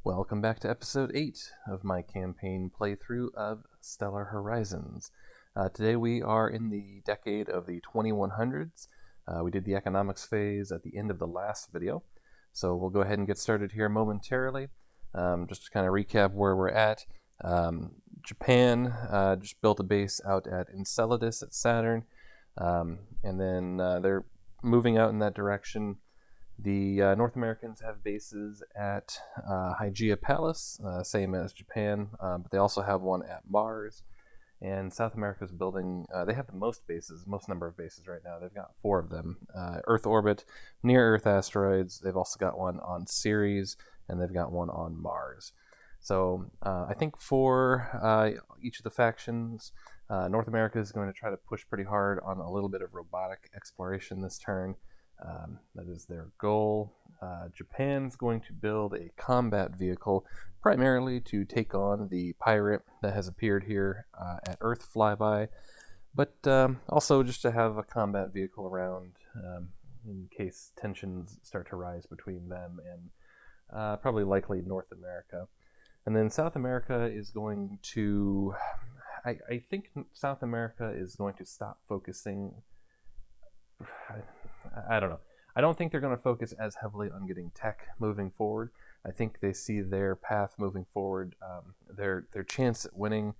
Welcome back to episode 8 of my campaign playthrough of Stellar Horizons. Today we are in the decade of the 2100s. We did the economics phase at the end of the last video, so we'll go ahead and get started here momentarily. Just to kind of recap where we're at. Japan just built a base out at Enceladus at Saturn, and then they're moving out in that direction. The North Americans have bases at Hygeia Palace, same as Japan, but they also have one at Mars. And South America is building, they have the most number of bases right now. They've got 4 of them. Earth orbit, near-Earth asteroids. They've also got one on Ceres, and they've got one on Mars. So I think for each of the factions, North America is going to try to push pretty hard on a little bit of robotic exploration this turn. That is their goal. Japan's going to build a combat vehicle primarily to take on the pirate that has appeared here at Earth Flyby, but also just to have a combat vehicle around in case tensions start to rise between them and probably likely North America. And then South America is going to... I think South America is going to stop focusing... I don't know. I don't think they're going to focus as heavily on getting tech moving forward. I think they see their path moving forward. Their chance at winning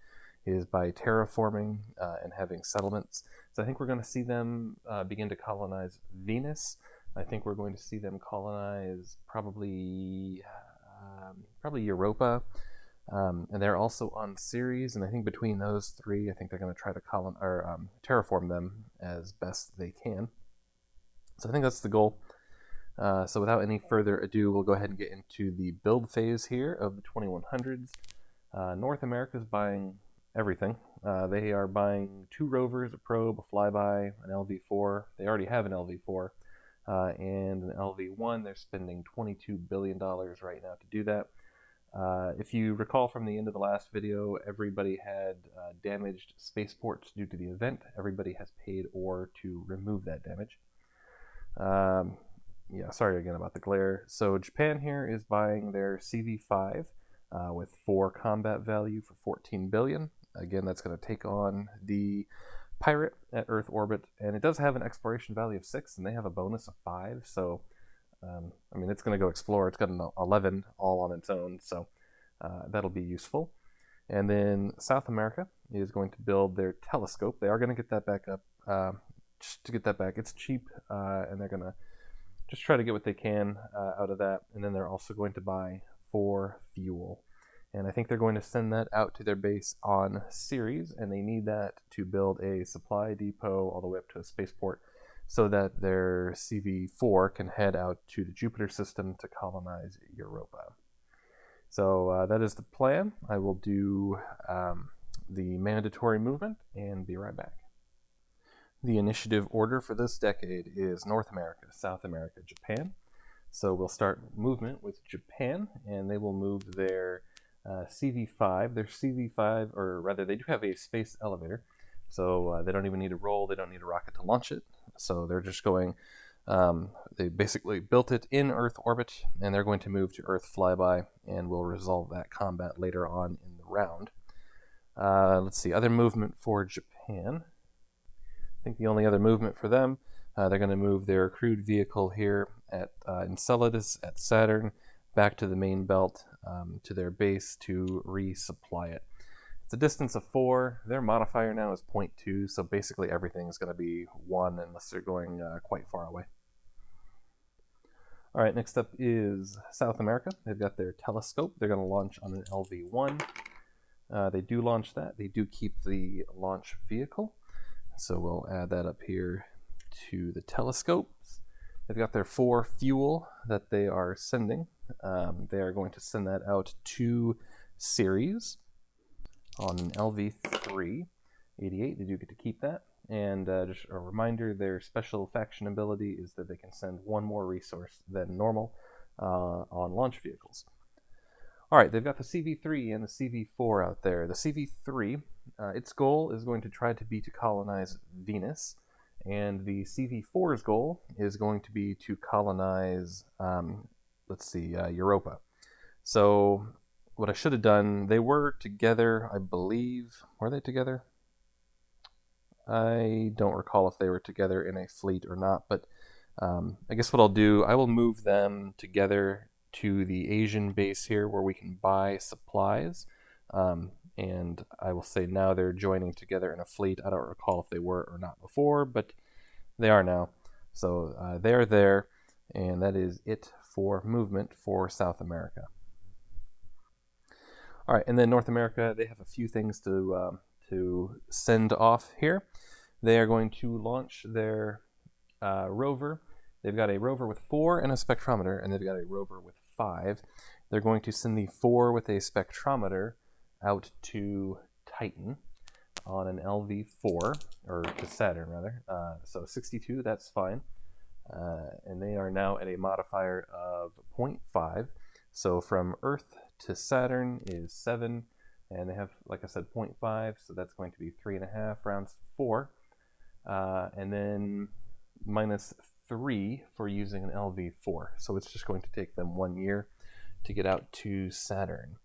is by terraforming and having settlements. So I think we're going to see them begin to colonize Venus. I think we're going to see them colonize probably Europa. And they're also on Ceres, and I think between those 3, I think they're going to try to terraform them as best they can. So I think that's the goal. So without any further ado, we'll go ahead and get into the build phase here of the 2100s. North America is buying everything. They are buying 2 rovers, a probe, a flyby, an LV-4. They already have an LV-4 and an LV-1. They're spending $22 billion right now to do that. If you recall from the end of the last video, everybody had damaged spaceports due to the event. Everybody has paid ore to remove that damage. Yeah, sorry again about the glare. So Japan here is buying their CV-5 with 4 combat value for 14 billion. Again, that's going to take on the pirate at Earth orbit, and it does have an exploration value of 6, and they have a bonus of 5. So, I mean, it's going to go explore. It's got an 11 all on its own, so that'll be useful. And then South America is going to build their telescope. They are going to get that back up. Just to get that back. It's cheap, and they're going to just try to get what they can out of that. And then they're also going to buy 4 fuel. And I think they're going to send that out to their base on Ceres, and they need that to build a supply depot all the way up to a spaceport so that their CV-4 can head out to the Jupiter system to colonize Europa. So that is the plan. I will do the mandatory movement and be right back. The initiative order for this decade is North America, South America, Japan. So we'll start movement with Japan, and they will move their CV-5. Their CV-5, or rather, they do have a space elevator, so they don't even need a roll. They don't need a rocket to launch it. So they're just going, they basically built it in Earth orbit, and they're going to move to Earth flyby, and we'll resolve that combat later on in the round. Let's see, other movement for Japan. I think the only other movement for them, they're going to move their crewed vehicle here at Enceladus at Saturn back to the main belt to their base to resupply it. It's a distance of 4. Their modifier now is 0.2, so basically everything is going to be 1 unless they're going quite far away. All right, next up is South America. They've got their telescope. They're going to launch on an LV-1. They do launch that. They do keep the launch vehicle. So we'll add that up here to the telescopes. They've got their 4 fuel that they are sending. They are going to send that out to Ceres on an LV-3. 88, they do get to keep that. And just a reminder, their special faction ability is that they can send 1 more resource than normal on launch vehicles. Alright, they've got the CV-3 and the CV-4 out there. The CV-3, its goal is going to try to be to colonize Venus, and the CV-4's goal is going to be to colonize, Europa. So what I should have done, they were together, I believe. Were they together? I don't recall if they were together in a fleet or not, but I guess what I'll do, I will move them together to the Asian base here where we can buy supplies. And I will say now they're joining together in a fleet. I don't recall if they were or not before, but they are now. So they're there, and that is it for movement for South America. All right, and then North America, they have a few things to send off here. They are going to launch their rover. They've got a rover with 4 and a spectrometer, and they've got a rover with 5. They're going to send the 4 with a spectrometer out to Titan on an LV4, or to Saturn rather. So 62, that's fine. And they are now at a modifier of 0.5. So from Earth to Saturn is 7, and they have, like I said, 0.5, so that's going to be 3.5 rounds to 4. And then minus 3 for using an LV4. So it's just going to take them 1 year to get out to Saturn.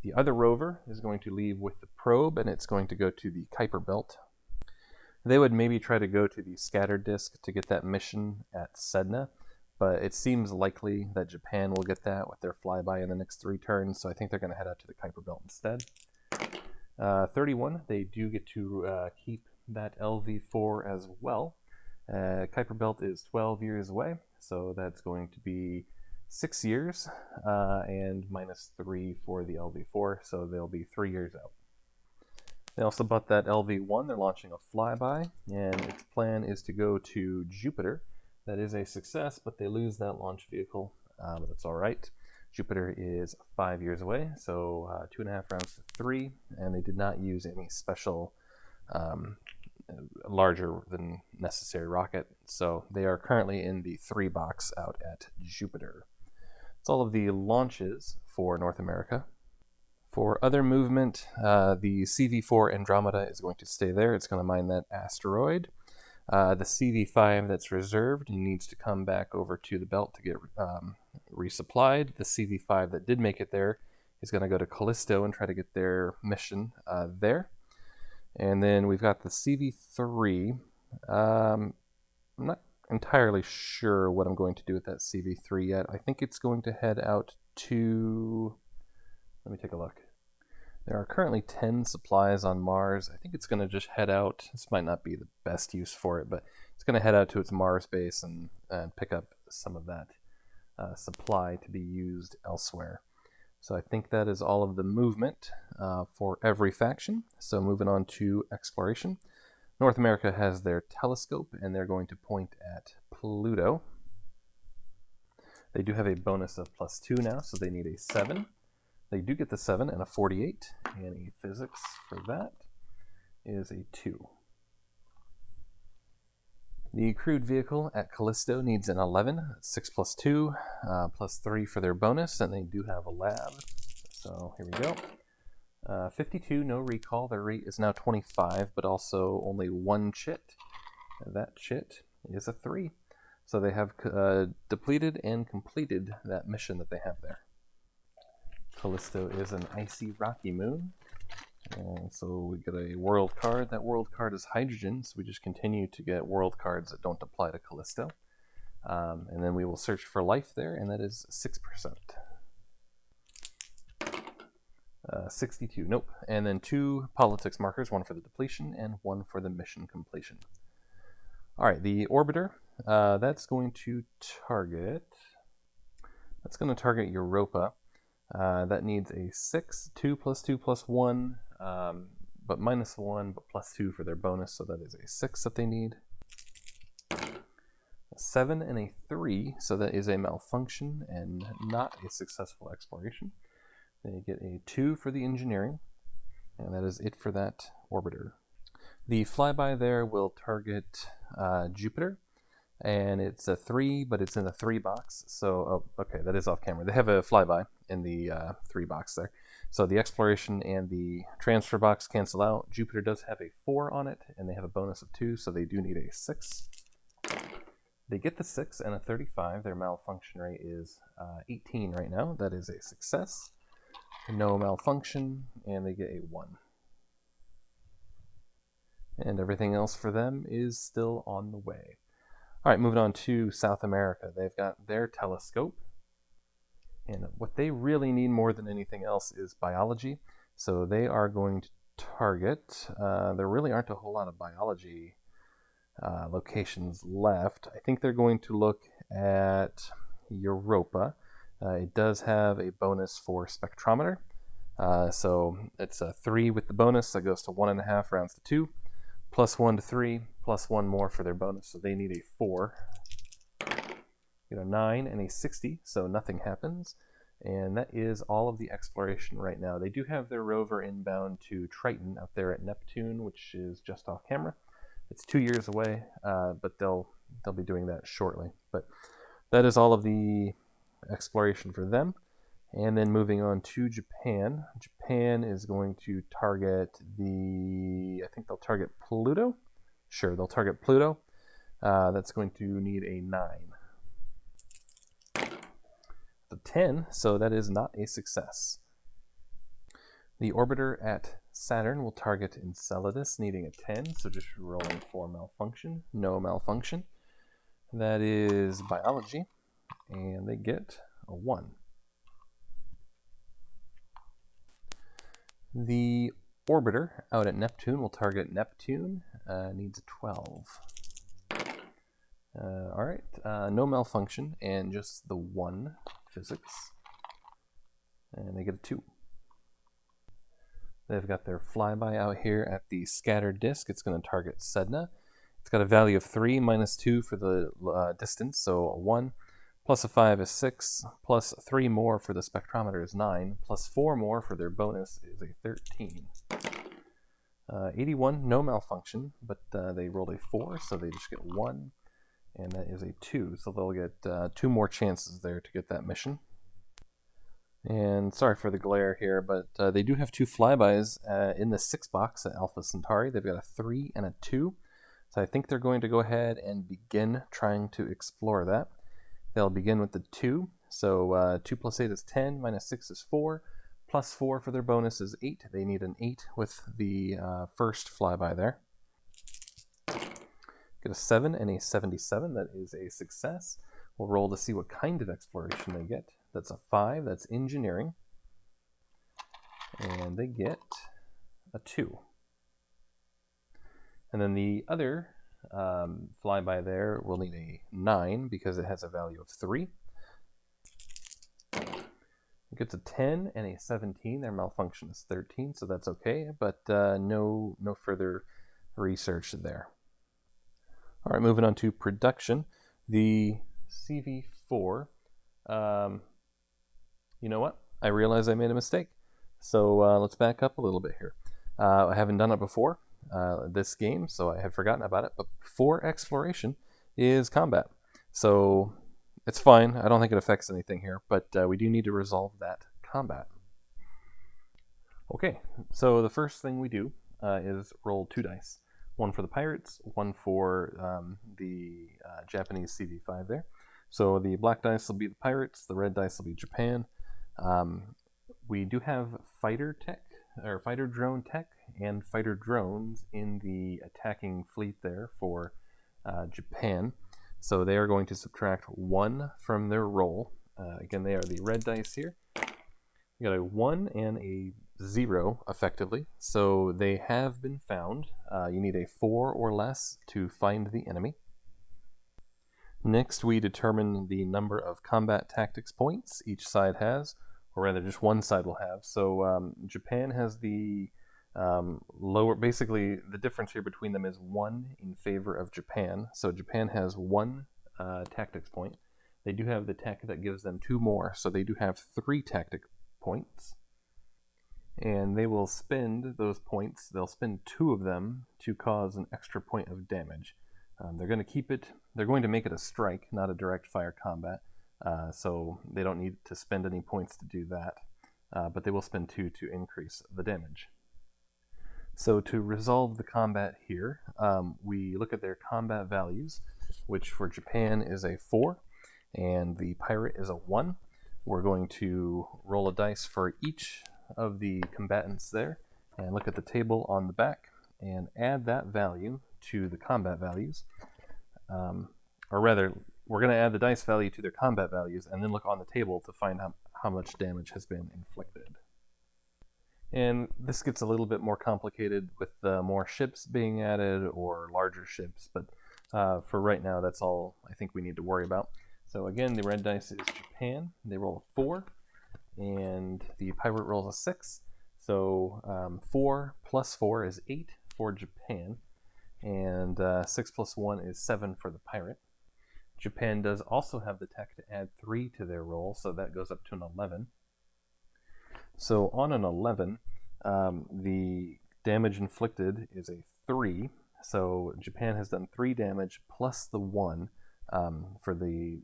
The other rover is going to leave with the probe, and it's going to go to the Kuiper Belt. They would maybe try to go to the scatter disk to get that mission at Sedna, but it seems likely that Japan will get that with their flyby in the next 3 turns, so I think they're going to head out to the Kuiper Belt instead. 31, they do get to keep that LV4 as well. Kuiper Belt is 12 years away, so that's going to be 6 years, and minus 3 for the LV4, so they'll be 3 years out. They also bought that LV1. They're launching a flyby, and its plan is to go to Jupiter. That is a success, but they lose that launch vehicle, but that's all right. Jupiter is 5 years away, so 2.5 rounds to 3, and they did not use any special larger than necessary rocket, so they are currently in the 3 box out at Jupiter. That's all of the launches for North America. For other movement, the CV4 Andromeda is going to stay there. It's going to mine that asteroid. The CV5 that's reserved needs to come back over to the belt to get resupplied. The CV5 that did make it there is going to go to Callisto and try to get their mission there. And then we've got the CV3. I'm not entirely sure what I'm going to do with that CV3 yet. I think it's going to head out to... Let me take a look. There are currently 10 supplies on Mars. I think it's going to just head out. This might not be the best use for it, but it's going to head out to its Mars base and pick up some of that supply to be used elsewhere. So I think that is all of the movement for every faction. So moving on to exploration. North America has their telescope, and they're going to point at Pluto. They do have a bonus of +2 now, so they need a 7. They do get the 7 and a 48, and a physics for that is a 2. The crewed vehicle at Callisto needs an 11, 6 + 2, +3 for their bonus, and they do have a lab. So here we go. 52, no recall. Their rate is now 25, but also only 1 chit. That chit is a 3. So they have depleted and completed that mission that they have there. Callisto is an icy, rocky moon. And so we get a world card. That world card is hydrogen, so we just continue to get world cards that don't apply to Callisto. And then we will search for life there, and that is 6%. 62, nope. And then 2 politics markers, 1 for the depletion and 1 for the mission completion. All right, the orbiter, that's going to target Europa. That needs a 6, 2 + 2 + 1, but -1, but +2 for their bonus, so that is a 6 that they need. A 7 and a 3, so that is a malfunction and not a successful exploration. They get a 2 for the engineering, and that is it for that orbiter. The flyby there will target Jupiter, and it's a 3, but it's in the 3 box. So, oh, okay, that is off camera. They have a flyby in the 3 box there. So the exploration and the transfer box cancel out. Jupiter does have a 4 on it, and they have a bonus of 2, so they do need a 6. They get the 6 and a 35. Their malfunction rate is 18 right now. That is a success. No malfunction, and they get a 1. And everything else for them is still on the way. All right, moving on to South America. They've got their telescope. And what they really need more than anything else is biology. So they are going to target, there really aren't a whole lot of biology locations left. I think they're going to look at Europa. It does have a bonus for spectrometer. So it's a 3 with the bonus, that goes to 1.5 rounds to 2, plus 1 to 3, plus 1 more for their bonus. So they need a 4. Get a 9 and a 60, so nothing happens. And that is all of the exploration right now. They do have their rover inbound to Triton out there at Neptune, which is just off camera. It's 2 years away, but they'll be doing that shortly. But that is all of the exploration for them. And then moving on to Japan. Japan is going to target I think they'll target Pluto. Sure, they'll target Pluto. That's going to need a 9. The 10, so that is not a success. The orbiter at Saturn will target Enceladus, needing a 10, so just rolling for malfunction. No malfunction. That is biology, and they get a 1. The orbiter out at Neptune will target Neptune, needs a 12. Alright, no malfunction, and just the 1 physics. And they get a 2. They've got their flyby out here at the scattered disk. It's going to target Sedna. It's got a value of 3, minus 2 for the distance, so a 1. Plus a 5 is 6, plus 3 more for the spectrometer is 9, plus 4 more for their bonus is a 13. 81, no malfunction, but they rolled a 4, so they just get 1, and that is a 2. So they'll get 2 more chances there to get that mission. And sorry for the glare here, but they do have 2 flybys in the 6 box at Alpha Centauri. They've got a 3 and a 2. So I think they're going to go ahead and begin trying to explore that. They'll begin with the 2. So 2 plus 8 is 10, minus 6 is 4, plus 4 for their bonus is 8. They need an 8 with the first flyby there. Get a 7 and a 77. That is a success. We'll roll to see what kind of exploration they get. That's a 5. That's engineering. And they get a 2. And then the other flyby there will need a 9 because it has a value of 3. It gets a 10 and a 17. Their malfunction is 13, so that's okay, but no further research there. All right, moving on to production. The CV4, you know what? I realize I made a mistake. So let's back up a little bit here. I haven't done it before, this game, so I had forgotten about it, but before exploration is combat. So it's fine. I don't think it affects anything here, but we do need to resolve that combat. Okay, so the first thing we do is roll 2 dice. 1 for the pirates, 1 for the Japanese CV5 there. So the black dice will be the pirates, the red dice will be Japan. We do have fighter tech, or fighter drone tech, and fighter drones in the attacking fleet there for Japan. So they are going to subtract 1 from their roll. Again, they are the red dice here. You got a 1 and a 0 effectively, so they have been found. You need a 4 or less to find the enemy. Next, we determine the number of combat tactics points each side has, or rather just one side will have. So Japan has the lower, basically the difference here between them is 1 in favor of Japan. So Japan has 1 tactics point. They do have the tech that gives them 2 more, so they do have 3 tactic points. And they will spend those points, they'll spend 2 of them to cause an extra point of damage. They're going to keep it, they're going to make it a strike, not a direct fire combat, so they don't need to spend any points to do that, but they will spend 2 to increase the damage. So to resolve the combat here, we look at their combat values, which for Japan is a 4, and the pirate is a 1. We're going to roll a dice for each of the combatants there, and look at the table on the back, and add that value to the combat values. Or rather, we're going to add the dice value to their combat values, and then look on the table to find how much damage has been inflicted. And this gets a little bit more complicated with more ships being added or larger ships, but for right now, that's all I think we need to worry about. So again, the red dice is Japan. They roll a 4, and the pirate rolls a 6. So 4 plus 4 is 8 for Japan, and 6 plus 1 is 7 for the pirate. Japan does also have the tech to add 3 to their roll, so that goes up to an 11. So on an 11, the damage inflicted is a 3. So Japan has done 3 damage plus the 1 for the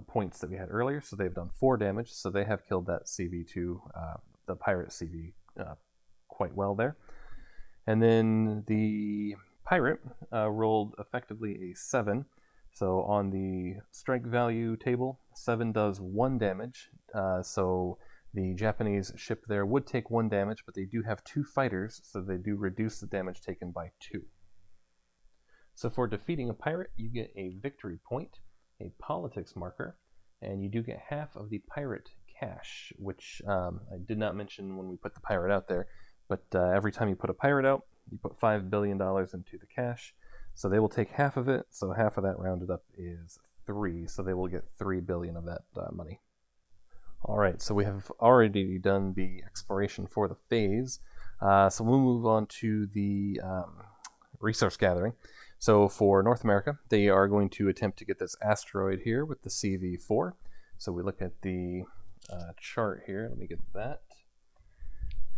points that we had earlier. So they've done 4 damage. So they have killed that CV2, the pirate CV, quite well there. And then the pirate rolled effectively a 7. So on the strike value table, 7 does 1 damage. So the Japanese ship there would take 1 damage, but they do have 2 fighters, so they do reduce the damage taken by 2. So for defeating a pirate, you get a victory point, a politics marker, and you do get half of the pirate cash, which I did not mention when we put the pirate out there, but every time you put a pirate out, you put $5 billion into the cash, so they will take half of it, so half of that rounded up is 3, so they will get 3 billion of that money. Alright, so we have already done the exploration for the phase, so we'll move on to the resource gathering. So for North America, they are going to attempt to get this asteroid here with the CV4. So we look at the chart here, let me get that.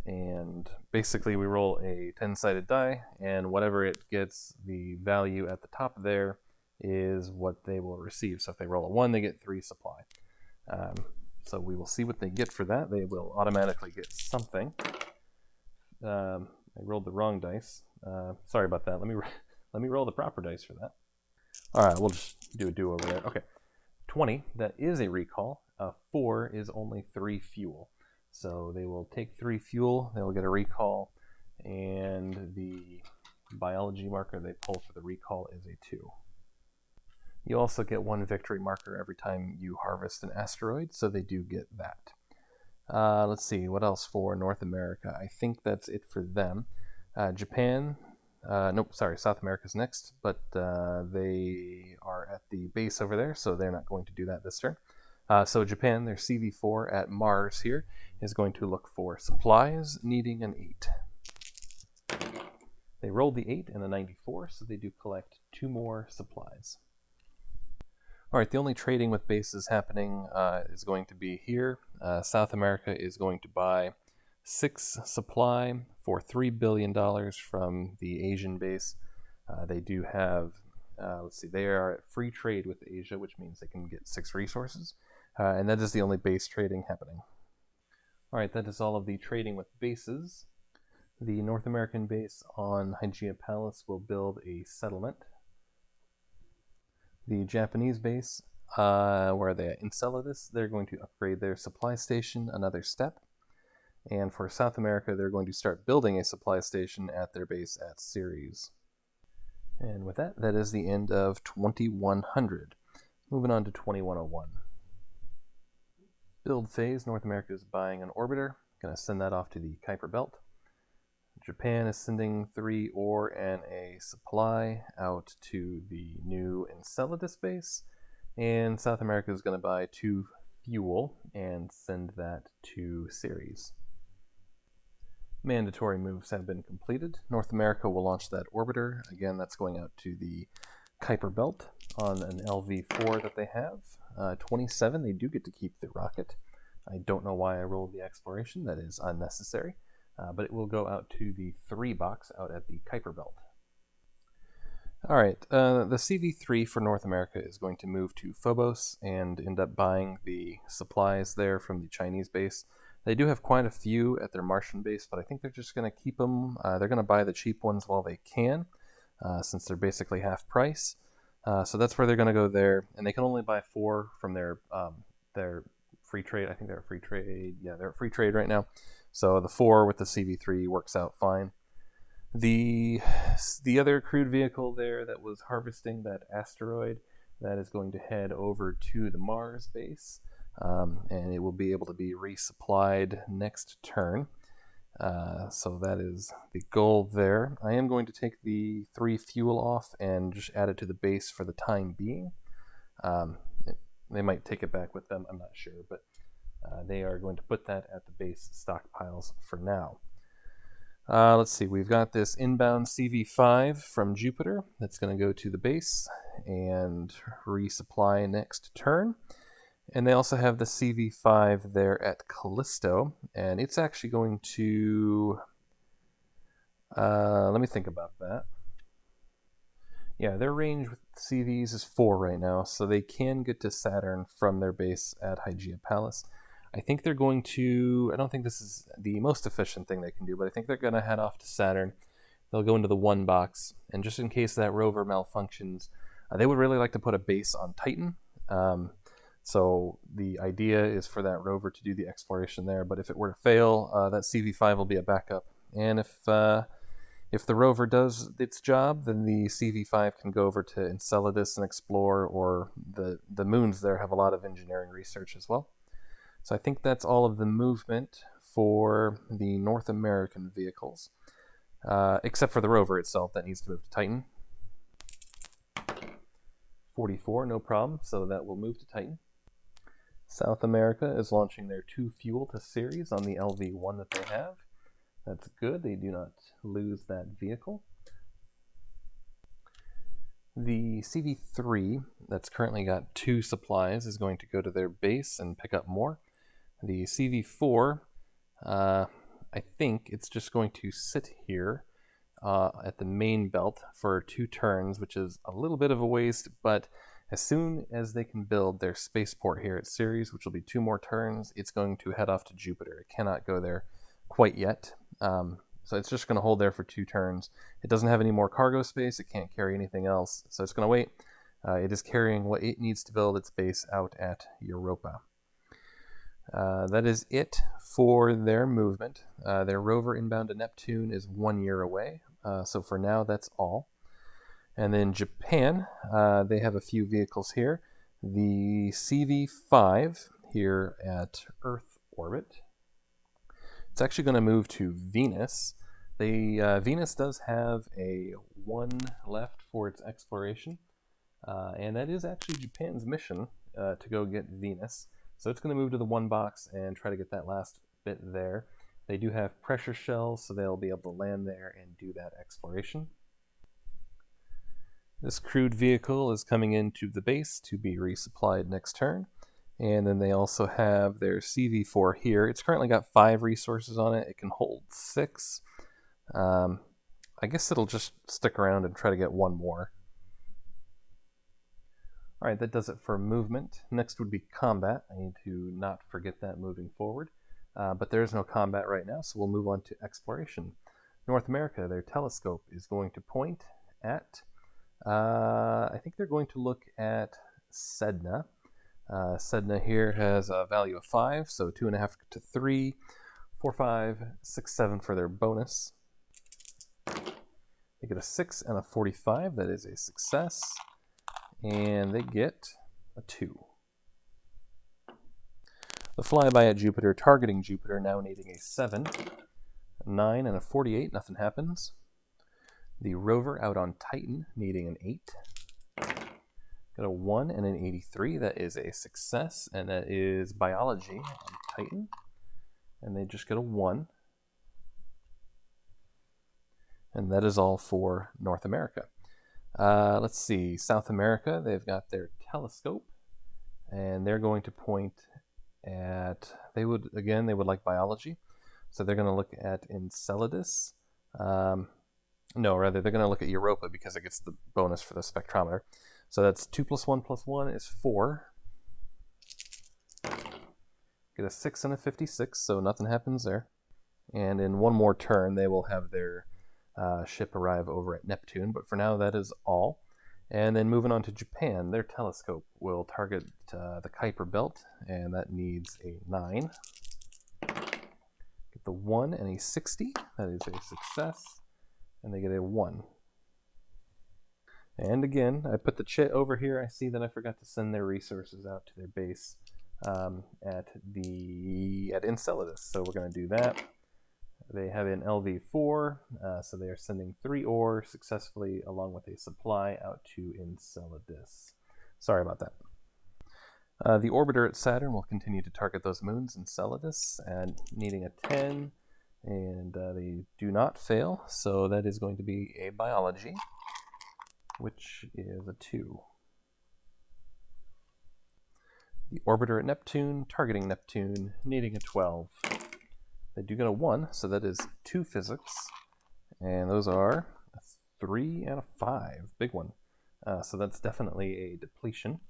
And basically we roll a 10-sided die, and whatever it gets, the value at the top there is what they will receive. So if they roll a 1, they get 3 supply. So we will see what they get for that. They will automatically get something. I rolled the wrong dice. Sorry about that. Let me roll the proper dice for that. All right, we'll just do a do-over there. Okay, 20, that is a recall. 4 is only 3 fuel. So they will take 3 fuel, they will get a recall, and the biology marker they pull for the recall is a 2. You also get 1 victory marker every time you harvest an asteroid, so they do get that. Let's see, what else for North America? I think that's it for them. Japan, South America's next, but they are at the base over there, so they're not going to do that this turn. So Japan, their CV4 at Mars here, is going to look for supplies, needing an 8. They rolled the 8 and a 94, so they do collect 2 more supplies. Alright, the only trading with bases happening is going to be here. South America is going to buy 6 supply for $3 billion from the Asian base. They do have, they are at free trade with Asia, which means they can get 6 resources. And that is the only base trading happening. Alright, that is all of the trading with bases. The North American base on Hygeia Palace will build a settlement. The Japanese base, where are they at? Enceladus, they're going to upgrade their supply station another step. And for South America, they're going to start building a supply station at their base at Ceres. And with that, that is the end of 2100. Moving on to 2101. Build phase, North America is buying an orbiter. Going to send that off to the Kuiper Belt. Japan is sending 3 ore and a supply out to the new Enceladus base. And South America is going to buy 2 fuel and send that to Ceres. Mandatory moves have been completed. North America will launch that orbiter. Again, that's going out to the Kuiper Belt on an LV4 that they have. 27, they do get to keep the rocket. I don't know why I rolled the exploration. That is unnecessary. But it will go out to the 3 box out at the Kuiper Belt. Alright, the CV3 for North America is going to move to Phobos and end up buying the supplies there from the Chinese base. They do have quite a few at their Martian base, but I think they're just going to keep them. They're going to buy the cheap ones while they can, since they're basically half price. So that's where they're going to go there, and they can only buy 4 from their free trade. I think they're a free trade. Yeah, they're a free trade right now. So the 4 with the CV3 works out fine. The other crewed vehicle there that was harvesting that asteroid, that is going to head over to the Mars base, and it will be able to be resupplied next turn. So that is the goal there. I am going to take the 3 fuel off and just add it to the base for the time being. They might take it back with them, I'm not sure, but they are going to put that at the base stockpiles for now. Let's see, we've got this inbound CV5 from Jupiter that's going to go to the base and resupply next turn. And they also have the CV5 there at Callisto, and it's actually going to... let me think about that. Yeah, their range with CVs is 4 right now, so they can get to Saturn from their base at Hygeia Palace. I think they're going to... I don't think this is the most efficient thing they can do, but I think they're going to head off to Saturn. They'll go into the 1 box, and just in case that rover malfunctions, they would really like to put a base on Titan. So the idea is for that rover to do the exploration there, but if it were to fail, that CV5 will be a backup. And if the rover does its job, then the CV5 can go over to Enceladus and explore, or the moons there have a lot of engineering research as well. So I think that's all of the movement for the North American vehicles, except for the rover itself that needs to move to Titan. 44, no problem, so that will move to Titan. South America is launching their 2 fuel to series on the LV-1 that they have. That's good, they do not lose that vehicle. The CV3, that's currently got 2 supplies, is going to go to their base and pick up more. The CV4, I think it's just going to sit here at the main belt for 2 turns, which is a little bit of a waste, but as soon as they can build their spaceport here at Ceres, which will be 2 more turns, it's going to head off to Jupiter. It cannot go there quite yet, so it's just going to hold there for 2 turns. It doesn't have any more cargo space, it can't carry anything else, so it's going to wait. It is carrying what it needs to build its base out at Europa. That is it for their movement. Their rover inbound to Neptune is 1 year away, so for now that's all. And then Japan, they have a few vehicles here. The CV5 here at Earth orbit. It's actually going to move to Venus. Venus does have a 1 left for its exploration, and that is actually Japan's mission to go get Venus. So it's going to move to the 1 box and try to get that last bit there. They do have pressure shells, so they'll be able to land there and do that exploration. This crewed vehicle is coming into the base to be resupplied next turn. And then they also have their CV4 here. It's currently got 5 resources on it. It can hold 6. I guess it'll just stick around and try to get 1 more. Alright, that does it for movement. Next would be combat. I need to not forget that moving forward. But there is no combat right now, so we'll move on to exploration. North America, their telescope is going to point at... I think they're going to look at Sedna. Sedna here has a value of 5, so 2.5 to 3, 4, 5, 6, 7 for their bonus. They get a 6 and a 45, that is a success. And they get a 2. The flyby at Jupiter, targeting Jupiter, now needing a 7, 9 and a 48, nothing happens. The rover out on Titan needing an 8. Got a 1 and an 83, that is a success, and that is biology on Titan. And they just get a 1. And that is all for North America. Let's see, South America, they've got their telescope, and they're going to point at, they would like biology, so they're going to look at Enceladus. No, rather, they're going to look at Europa because it gets the bonus for the spectrometer. So that's 2 plus 1 plus 1 is 4. Get a 6 and a 56, so nothing happens there. And in one more turn, they will have their ship arrive over at Neptune, but for now that is all. And then moving on to Japan, their telescope will target the Kuiper Belt, and that needs a 9. Get the 1 and a 60, that is a success, and they get a 1. And again, I put the chit over here. I see that I forgot to send their resources out to their base at Enceladus, so we're going to do that. They have an LV4, so they are sending 3 ore successfully along with a supply out to Enceladus. Sorry about that. The orbiter at Saturn will continue to target those moons, Enceladus, and needing a 10, and they do not fail, so that is going to be a biology, which is a 2. The orbiter at Neptune, targeting Neptune, needing a 12. They do get a 1, so that is 2 physics, and those are a 3 and a 5, big one. So that's definitely a depletion.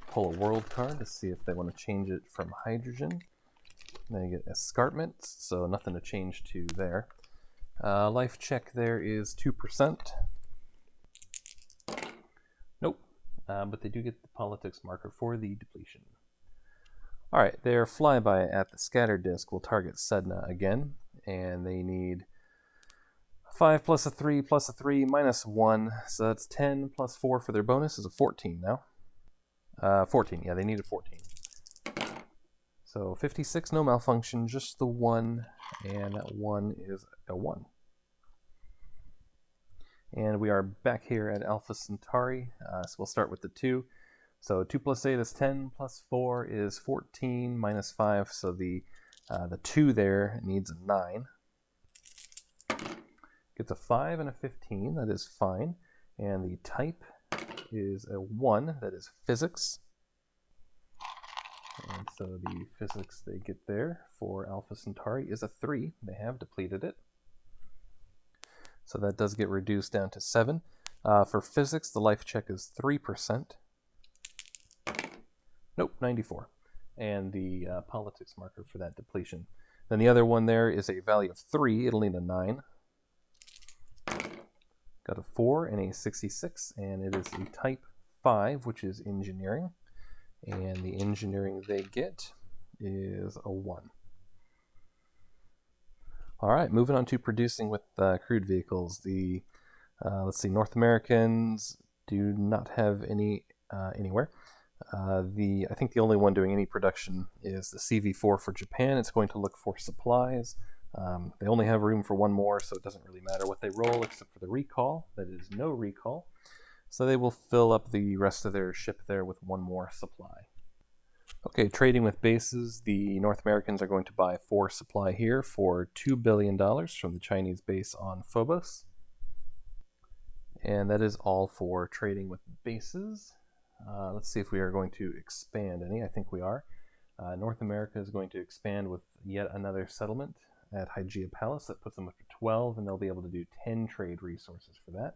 Pull a world card to see if they want to change it from hydrogen. They get escarpments, so nothing to change to there. Life check there is 2%. Nope, but they do get the politics marker for the depletion. Alright, their flyby at the scatter disk will target Sedna again, and they need 5 plus a 3 plus a 3 minus 1, so that's 10 plus 4 for their bonus is a 14 now. 14, yeah, they need a 14. So 56, no malfunction, just the 1, and that 1 is a 1. And we are back here at Alpha Centauri, so we'll start with the 2. So 2 plus 8 is 10, plus 4 is 14, minus 5, so the 2 there needs a 9. Gets a 5 and a 15, that is fine. And the type is a 1, that is physics. And so the physics they get there for Alpha Centauri is a 3. They have depleted it. So that does get reduced down to 7. For physics, the life check is 3%. Nope, 94. And the politics marker for that depletion. Then the other one there is a value of 3. It'll need a 9. Got a 4 and a 66, and it is a type 5, which is engineering. And the engineering they get is a 1. All right, moving on to producing with crewed vehicles. The let's see, North Americans do not have any anywhere. I think the only one doing any production is the CV4 for Japan. It's going to look for supplies. They only have room for 1 more, so it doesn't really matter what they roll except for the recall. That is no recall. So they will fill up the rest of their ship there with 1 more supply. Okay, trading with bases. The North Americans are going to buy 4 supply here for $2 billion from the Chinese base on Phobos. And that is all for trading with bases. Let's see if we are going to expand any. I think we are. North America is going to expand with yet another settlement at Hygeia Palace. That puts them up to 12, and they'll be able to do 10 trade resources for that.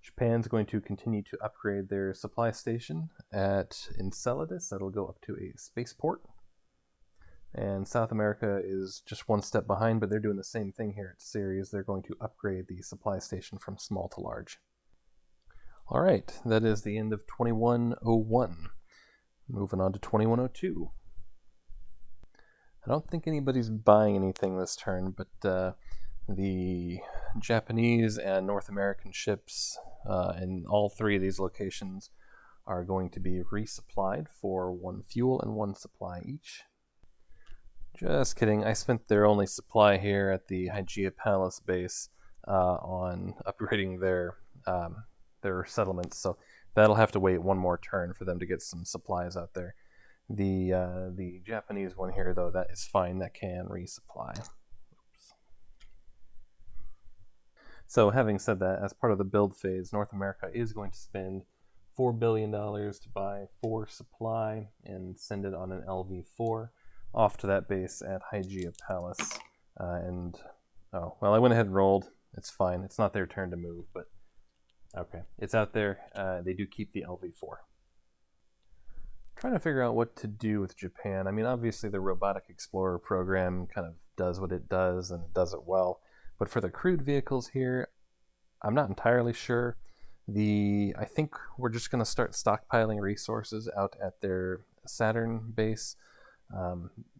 Japan's going to continue to upgrade their supply station at Enceladus. That'll go up to a spaceport. And South America is just 1 step behind, but they're doing the same thing here at Ceres. They're going to upgrade the supply station from small to large. All right, that is the end of 2101. Moving on to 2102. I don't think anybody's buying anything this turn, but the Japanese and North American ships in all 3 of these locations are going to be resupplied for 1 fuel and 1 supply each. Just kidding, I spent their only supply here at the Hygeia Palace base on upgrading their settlements, so that'll have to wait 1 more turn for them to get some supplies out there. The Japanese one here, though, that is fine, that can resupply. Oops. So having said that, as part of the build phase, North America is going to spend $4 billion to buy 4 supply and send it on an LV4 off to that base at Hygeia Palace. Oh, well, I went ahead and rolled. It's fine. It's not their turn to move, but okay. It's out there. They do keep the LV4. trying to figure out what to do with Japan. I mean, obviously the Robotic Explorer program kind of does what it does, and it does it well. But for the crewed vehicles here, I'm not entirely sure. I think we're just going to start stockpiling resources out at their Saturn base.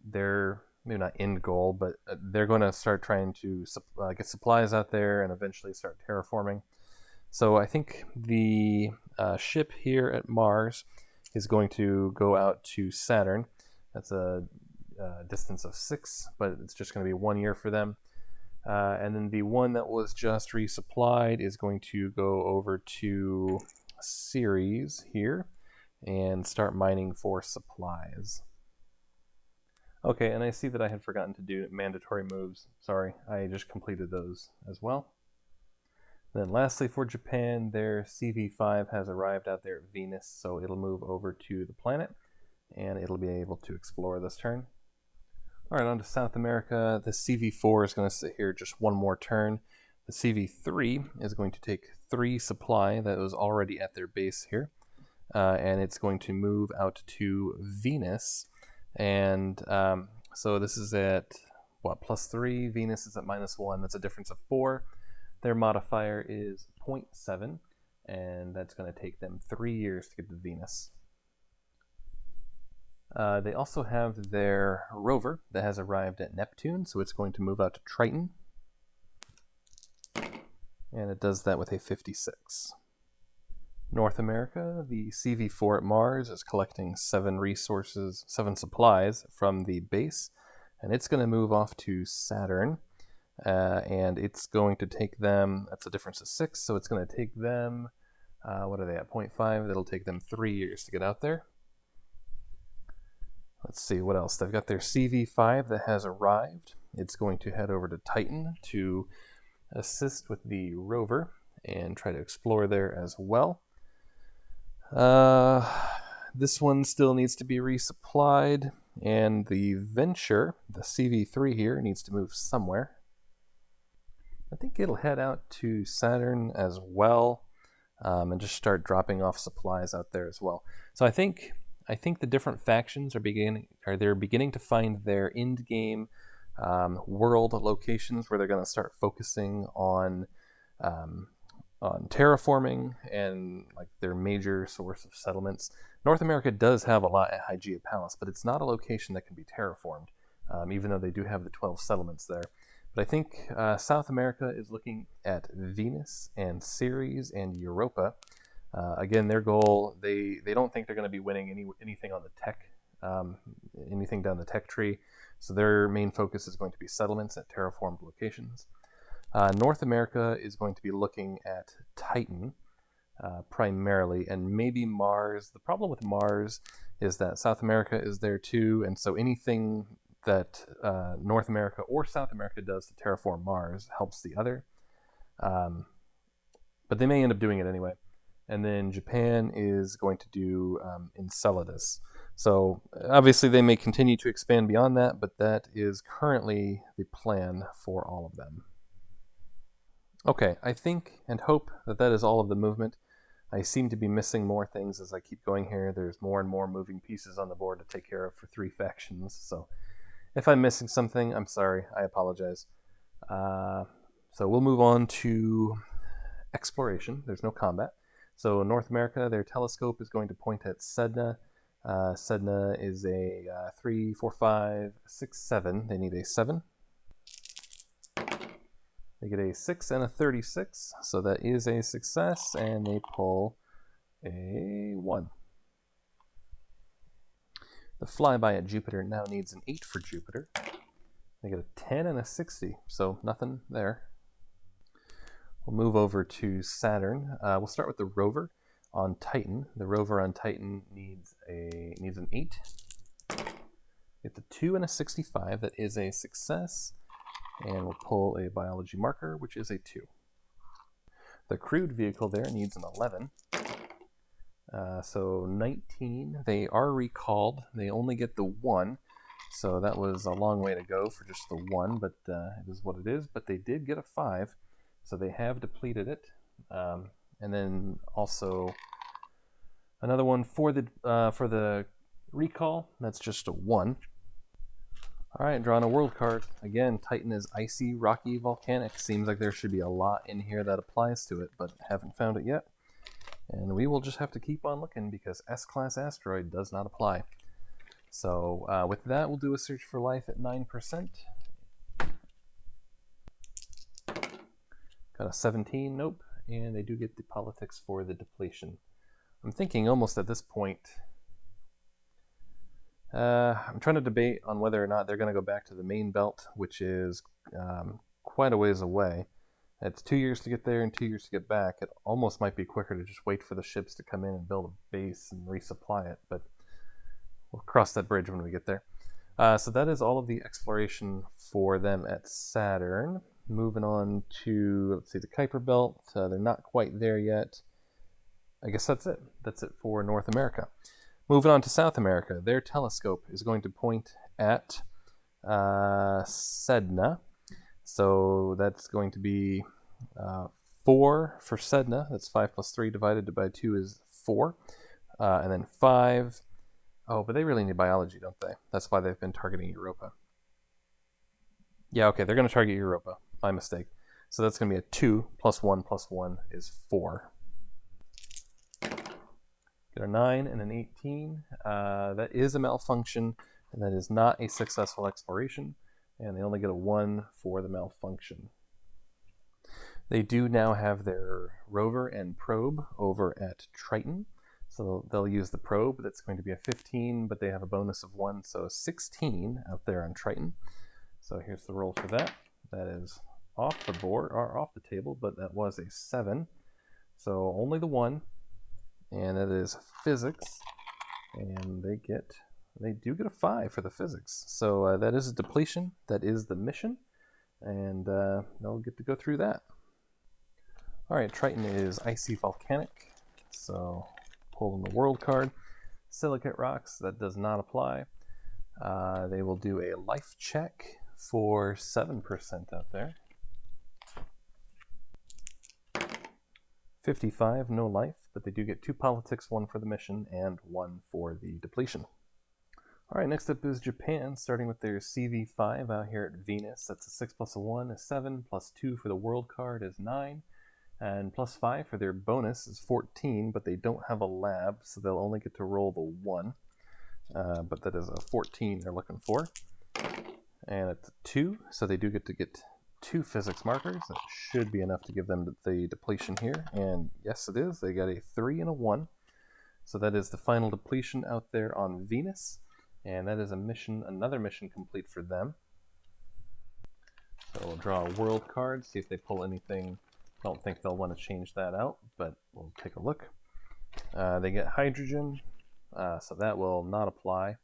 Their maybe not end goal, but they're going to start trying to get supplies out there and eventually start terraforming. So I think the ship here at Mars is going to go out to Saturn. That's a distance of 6, but it's just going to be 1 year for them. And then the one that was just resupplied is going to go over to Ceres here and start mining for supplies. Okay, and I see that I had forgotten to do mandatory moves. Sorry, I just completed those as well. Then lastly for Japan, their CV5 has arrived out there at Venus, so it'll move over to the planet, and it'll be able to explore this turn. Alright, on to South America. The CV4 is going to sit here just one more turn. The CV3 is going to take 3 supply that was already at their base here, and it's going to move out to Venus. And so this is at, what, +3? Venus is at -1. That's a difference of 4. Their modifier is 0.7, and that's going to take them 3 years to get to Venus. They also have their rover that has arrived at Neptune, so it's going to move out to Triton. And it does that with a 56. North America, the CV4 at Mars is collecting 7 supplies from the base, and it's going to move off to Saturn. And it's going to take them, that's a difference of 6, so it's going to take them, what are they at, 0.5? That'll take them 3 years to get out there. Let's see, what else? They've got their CV5 that has arrived. It's going to head over to Titan to assist with the rover and try to explore there as well. This one still needs to be resupplied, and the Venture, the CV3 here, needs to move somewhere. I think it'll head out to Saturn as well, and just start dropping off supplies out there as well. So I think the different factions are beginning to find their end game world locations where they're going to start focusing on terraforming and like their major source of settlements. North America does have a lot at Hygeia Palace, but it's not a location that can be terraformed, even though they do have the 12 settlements there. But I think South America is looking at Venus and Ceres and Europa. Again, their goal, they don't think they're going to be winning anything on the tech, anything down the tech tree. So their main focus is going to be settlements at terraformed locations. North America is going to be looking at Titan primarily, and maybe Mars. The problem with Mars is that South America is there too, and so anything that North America or South America does to terraform Mars helps the other. But they may end up doing it anyway. And then Japan is going to do Enceladus. So obviously they may continue to expand beyond that, but that is currently the plan for all of them. Okay, I think and hope that that is all of the movement. I seem to be missing more things as I keep going here. There's more and more moving pieces on the board to take care of for 3 factions. So if I'm missing something, I'm sorry. I apologize. So we'll move on to exploration. There's no combat. So North America, their telescope is going to point at Sedna. Sedna is a 3, 4, 5, 6, 7. They need a 7. They get a 6 and a 36, so that is a success, and they pull a 1. The flyby at Jupiter now needs an 8 for Jupiter. They get a 10 and a 60, so nothing there. We'll move over to Saturn. We'll start with the rover on Titan. The rover on Titan needs an 8. It's a 2 and a 65. That is a success. And we'll pull a biology marker, which is a 2. The crewed vehicle there needs an 11. So 19. They are recalled. They only get the 1. So that was a long way to go for just the 1, but it is what it is. But they did get a 5. So they have depleted it. And then also another one for the Recall, that's just a 1. Alright, drawing a world card. Again, Titan is icy, rocky, volcanic. Seems like there should be a lot in here that applies to it, but haven't found it yet. And we will just have to keep on looking because S-class asteroid does not apply. So with that, we'll do a search for life at 9%. Got a 17, nope. And they do get the politics for the depletion. I'm thinking almost at this point, I'm trying to debate on whether or not they're going to go back to the main belt, which is quite a ways away. It's 2 years to get there and 2 years to get back. It almost might be quicker to just wait for the ships to come in and build a base and resupply it, but we'll cross that bridge when we get there. So that is all of the exploration for them at Saturn. Moving on to, let's see, the Kuiper Belt. They're not quite there yet. I guess that's it. That's it for North America. Moving on to South America, their telescope is going to point at Sedna. So that's going to be 4 for Sedna. That's 5 plus 3 divided by 2 is 4. And then 5. Oh, but they really need biology, don't they? That's why they've been targeting Europa. Yeah, okay, they're going to target Europa. My mistake. So that's going to be a 2 plus 1 is 4. Get a 9 and an 18. That is a malfunction, and that is not a successful exploration. And they only get a 1 for the malfunction. They do now have their rover and probe over at Triton. So they'll use the probe. That's going to be a 15, but they have a bonus of 1, so 16 out there on Triton. So here's the roll for that. That is off the board, or off the table, but that was a 7. So only the 1. And that is physics, and they do get a 5 for the physics. So that is a depletion. That is the mission, and they'll get to go through that. All right, Triton is icy volcanic, so pulling the world card. Silicate rocks, that does not apply. They will do a life check for 7% out there. 55, no life, but they do get 2 politics, 1 for the mission, and 1 for the depletion. Alright, next up is Japan, starting with their CV5 out here at Venus. That's a 6 plus a 1 is 7, plus 2 for the world card is 9, and plus 5 for their bonus is 14, but they don't have a lab, so they'll only get to roll the 1. But that is a 14 they're looking for. And it's a 2, so they do get 2 physics markers. That should be enough to give them the depletion here. And yes, it is. They got a 3 and a 1. So that is the final depletion out there on Venus. And that is a mission, another mission complete for them. So we'll draw a world card, see if they pull anything. I don't think they'll want to change that out, but we'll take a look. They get hydrogen, so that will not apply.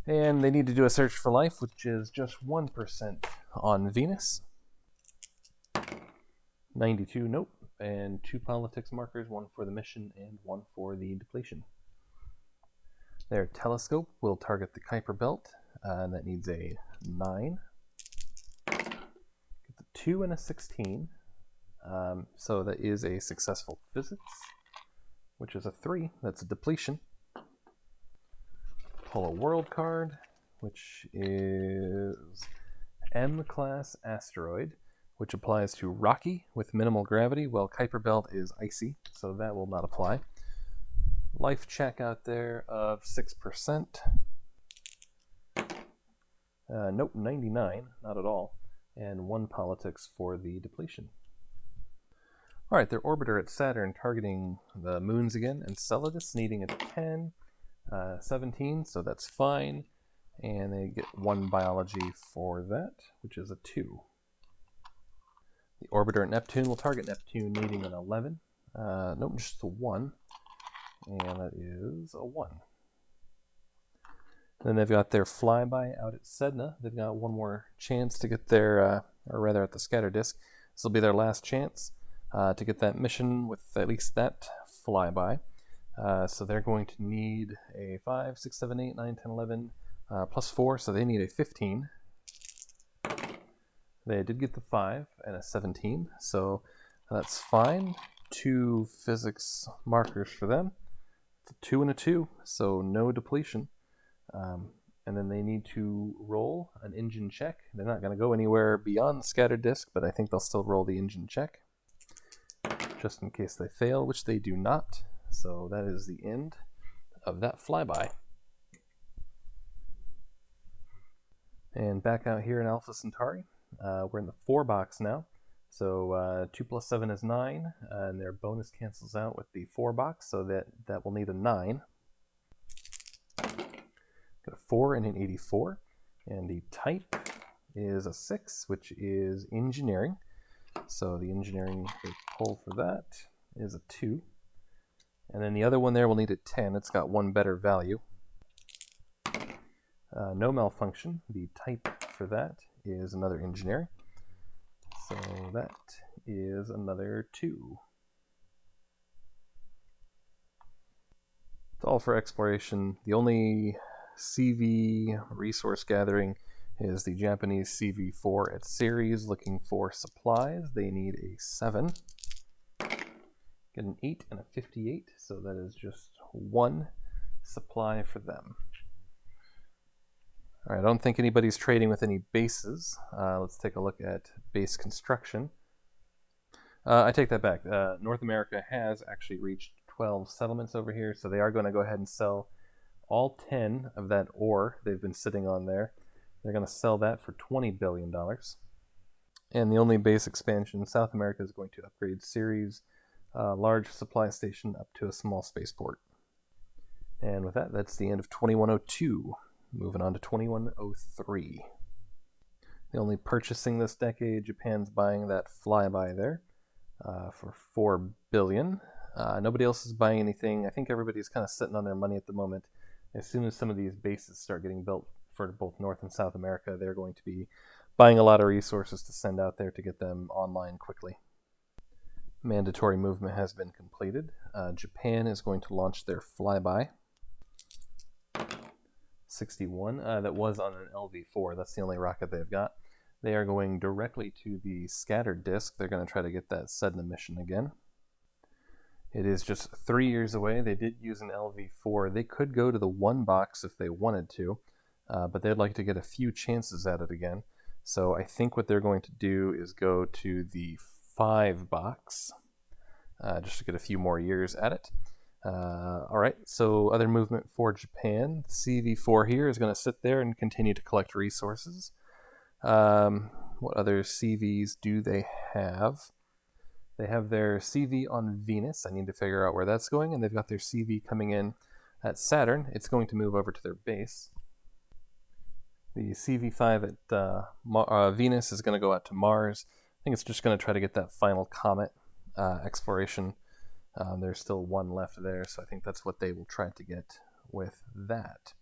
And they need to do a search for life, which is just 1% on Venus. 92, nope. And 2 politics markers, 1 for the mission and 1 for the depletion. Their telescope will target the Kuiper Belt, and that needs a 9. Get the 2 and a 16. So that is a successful physics, which is a 3. That's a depletion. Pull a world card, which is M-class asteroid, which applies to rocky with minimal gravity, while Kuiper Belt is icy, so that will not apply. Life check out there of 6%. Nope, 99, not at all. And 1 politics for the depletion. Alright, their orbiter at Saturn targeting the moons again, Enceladus needing a 10. 17, so that's fine, and they get 1 biology for that, which is a 2. The orbiter at Neptune will target Neptune needing an 11. Nope, just a 1, and that is a 1. Then they've got their flyby out at Sedna. They've got 1 more chance to get their, or rather at the scatter disk. This will be their last chance to get that mission with at least that flyby. So they're going to need a 5, 6, 7, 8, 9, 10, 11, plus 4, so they need a 15. They did get the 5 and a 17, so that's fine. 2 physics markers for them. It's a 2 and a 2, so no depletion. And then they need to roll an engine check. They're not going to go anywhere beyond the scattered disk, but I think they'll still roll the engine check, just in case they fail, which they do not. So that is the end of that flyby. And back out here in Alpha Centauri, we're in the 4 box now. So 2 plus 7 is 9, and their bonus cancels out with the 4 box, so that will need a 9. Got a 4 and an 84, and the type is a 6, which is engineering. So the engineering they pull for that is a 2. And then the other one there will need a 10. It's got 1 better value. No malfunction. The type for that is another engineering. So that is another 2. It's all for exploration. The only CV resource gathering is the Japanese CV4 at Ceres looking for supplies. They need a 7. Get an 8 and a 58, so that is just 1 supply for them. All right, I don't think anybody's trading with any bases. Let's take a look at base construction. I take that back. North America has actually reached 12 settlements over here, so they are going to go ahead and sell all 10 of that ore they've been sitting on there. They're going to sell that for $20 billion. And the only base expansion in South America is going to upgrade Ceres' large supply station up to a small spaceport. And with that, that's the end of 2102. Moving on to 2103. The only purchasing this decade, Japan's buying that flyby there for $4 billion. Nobody else is buying anything. I think everybody's kind of sitting on their money at the moment. As soon as some of these bases start getting built for both North and South America, they're going to be buying a lot of resources to send out there to get them online quickly. Mandatory movement has been completed. Japan is going to launch their flyby. 61. That was on an LV-4. That's the only rocket they've got. They are going directly to the scattered disk. They're going to try to get that Sedna mission again. It is just 3 years away. They did use an LV-4. They could go to the 1 box if they wanted to, but they'd like to get a few chances at it again. So I think what they're going to do is go to the 5 box, just to get a few more years at it. Alright, so other movement for Japan. CV4 here is going to sit there and continue to collect resources. What other CVs do they have? They have their CV on Venus. I need to figure out where that's going. And they've got their CV coming in at Saturn. It's going to move over to their base. The CV5 at Venus is going to go out to Mars. I think it's just going to try to get that final comet exploration. There's still 1 left there, so I think that's what they will try to get with that.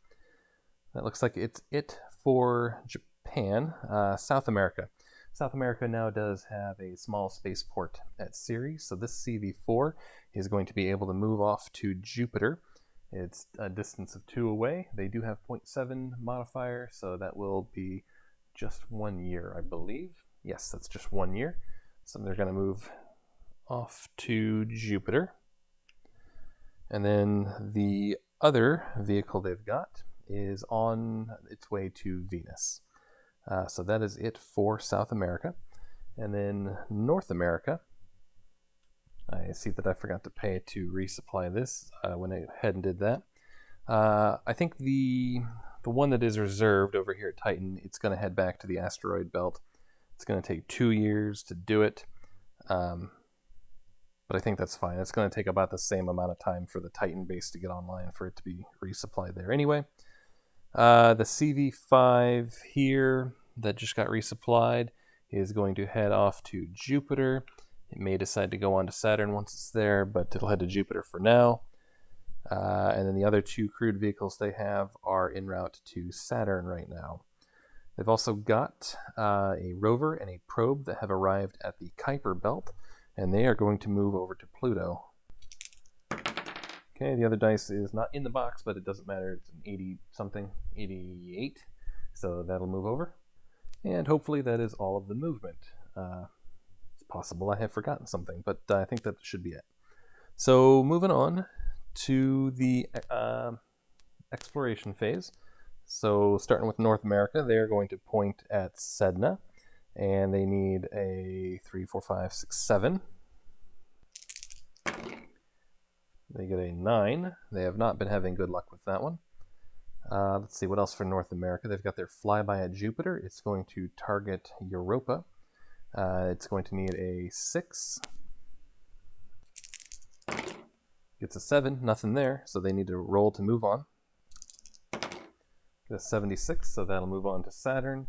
That looks like it's it for Japan. South America. South America now does have a small spaceport at Ceres, so this CV4 is going to be able to move off to Jupiter. It's a distance of 2 away. They do have 0.7 modifier, so that will be just 1 year, I believe. Yes, that's just 1 year. So they're going to move off to Jupiter. And then the other vehicle they've got is on its way to Venus. So that is it for South America. And then North America, I see that I forgot to pay to resupply this when I ahead and did that. I think the one that is reserved over here at Titan, it's going to head back to the asteroid belt. It's going to take 2 years to do it. But I think that's fine. It's going to take about the same amount of time for the Titan base to get online for it to be resupplied there anyway. The CV5 here that just got resupplied is going to head off to Jupiter. It may decide to go on to Saturn once it's there, but it'll head to Jupiter for now. And then the other 2 crewed vehicles they have are en route to Saturn right now. They've also got a rover and a probe that have arrived at the Kuiper belt, and they are going to move over to Pluto. Okay, the other dice is not in the box, but it doesn't matter. It's an 80-something, 88, so that'll move over. And hopefully that is all of the movement. It's possible I have forgotten something, but I think that should be it. So moving on to the exploration phase. So starting with North America, they're going to point at Sedna, and they need a 3, 4, 5, 6, 7. They get a 9. They have not been having good luck with that one. Let's see what else for North America. They've got their flyby at Jupiter. It's going to target Europa. It's going to need a 6. Gets a 7, nothing there, so they need to roll to move on. Get a 76, so that'll move on to Saturn,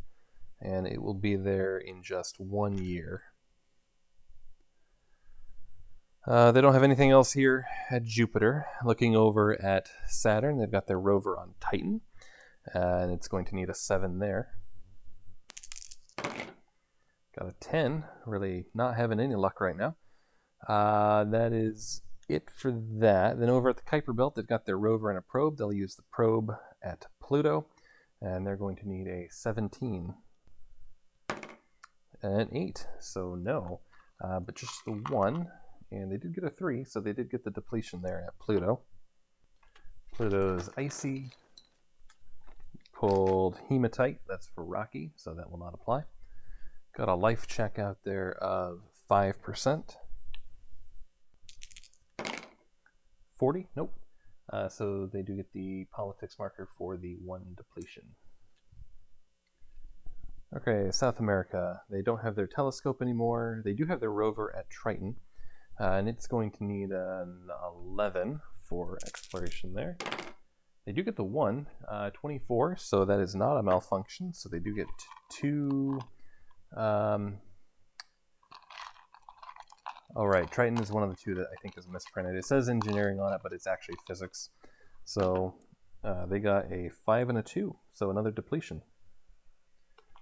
and it will be there in just 1 year. They don't have anything else here at Jupiter. Looking over at Saturn, they've got their rover on Titan, and it's going to need a 7 there. Got a 10, really not having any luck right now. That is it for that. Then over at the Kuiper Belt, they've got their rover and a probe. They'll use the probe at Pluto, and they're going to need a 17. An 8, so no, but just the 1. And they did get a 3, so they did get the depletion there at Pluto. Pluto's icy. Pulled hematite, that's for rocky, so that will not apply. Got a life check out there of 5%. 40? Nope. So they do get the politics marker for the 1 depletion. Okay, South America. They don't have their telescope anymore. They do have their rover at Triton. And it's going to need an 11 for exploration there. They do get the 1, 24, so that is not a malfunction. So they do get 2. Oh, right, Triton is one of the 2 that I think is misprinted. It says engineering on it, but it's actually physics. So they got a 5 and a 2, so another depletion.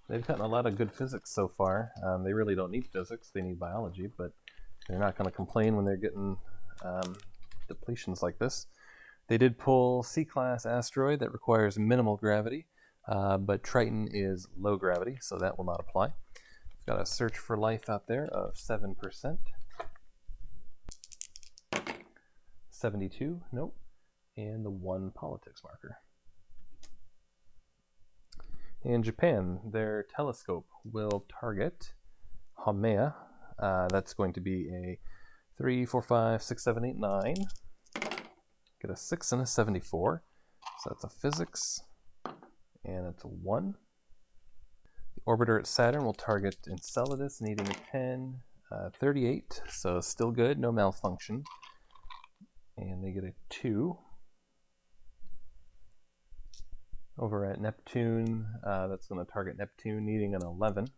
They've gotten a lot of good physics so far. They really don't need physics, they need biology, but they're not going to complain when they're getting depletions like this. They did pull C-class asteroid that requires minimal gravity, but Triton is low gravity, so that will not apply. We've got a search for life out there of 7%. 72, nope. And the 1 politics marker. In Japan, their telescope will target Haumea. That's going to be a 3, 4, 5, 6, 7, 8, 9. Get a 6 and a 74. So that's a physics, and it's a 1. The orbiter at Saturn will target Enceladus, needing a 10, 38. So still good, no malfunction. And they get a 2. Over at Neptune, that's going to target Neptune, needing an 11.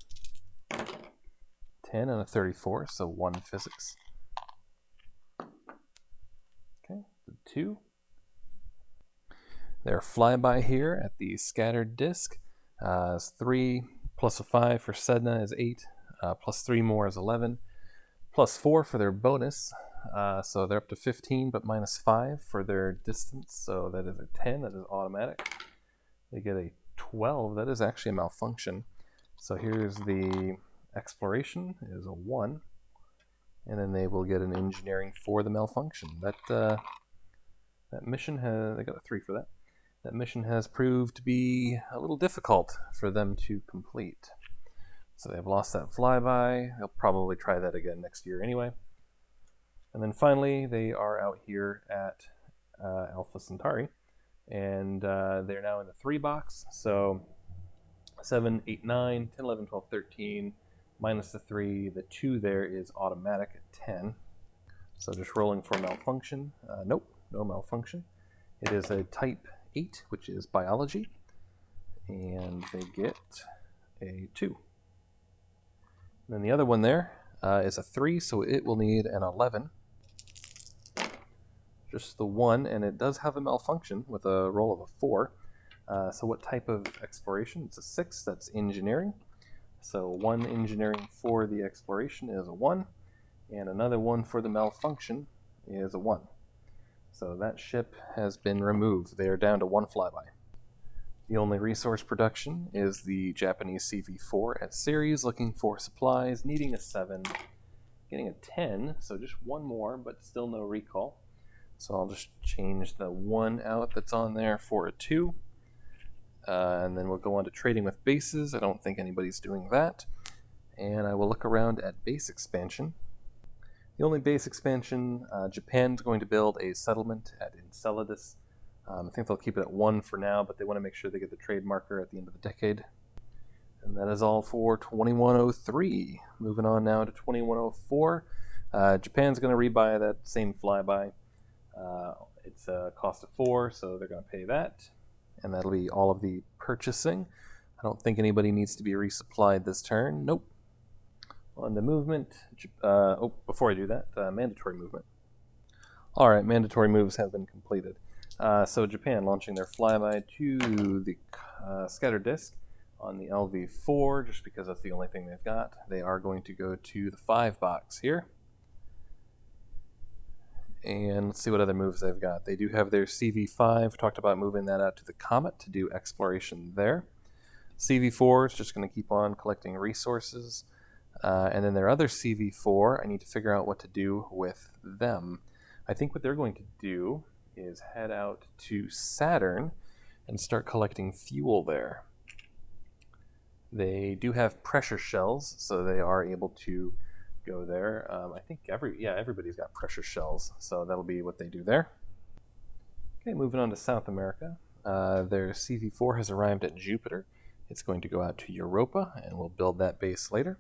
10 and a 34, so 1 physics. Okay, the 2. Their flyby here at the scattered disk is 3 plus a 5 for Sedna is 8, plus 3 more is 11, plus 4 for their bonus, so they're up to 15, but minus 5 for their distance, so that is a 10, that is automatic. They get a 12, that is actually a malfunction. So here's the exploration is a 1, and then they will get an engineering for the malfunction. That mission has, they got a 3 for that. That mission has proved to be a little difficult for them to complete. So they've lost that flyby. They'll probably try that again next year anyway. And then finally, they are out here at Alpha Centauri, and they're now in the 3 box. So 7, 8, 9, 10, 11, 12, 13, minus the 3. The 2 there is automatic at 10. So just rolling for malfunction. Nope, no malfunction. It is a type 8, which is biology, and they get a 2. And then the other one there is a 3, so it will need an 11. Just the 1, and it does have a malfunction with a roll of a 4. So what type of exploration? It's a 6, that's engineering. So 1 engineering for the exploration is a 1, and another 1 for the malfunction is a 1. So that ship has been removed. They are down to 1 flyby. The only resource production is the Japanese CV-4 at Ceres, looking for supplies, needing a 7, getting a 10, so just 1 more, but still no recall. So I'll just change the 1 out that's on there for a 2. And then we'll go on to trading with bases. I don't think anybody's doing that. And I will look around at base expansion. The only base expansion, Japan's going to build a settlement at Enceladus. I think they'll keep it at 1 for now, but they want to make sure they get the trade marker at the end of the decade. And that is all for 2103. Moving on now to 2104. Japan's going to rebuy that same flyby. It's a cost of 4, so they're going to pay that. And that'll be all of the purchasing. I don't think anybody needs to be resupplied this turn. Nope. On the movement, before I do that, mandatory movement. Alright, mandatory moves have been completed. So Japan launching their flyby to the scatter disk on the LV4, just because that's the only thing they've got. They are going to go to the 5 box here. And let's see what other moves they've got. They do have their CV5. Talked about moving that out to the Comet to do exploration there. CV4 is just going to keep on collecting resources. And then their other CV4, I need to figure out what to do with them. I think what they're going to do is head out to Saturn and start collecting fuel there. They do have pressure shells, so they are able to go there. I think everybody's got pressure shells, so that'll be what they do there. Okay, moving on to South America. Their CV4 has arrived at Jupiter. It's going to go out to Europa, and we'll build that base later.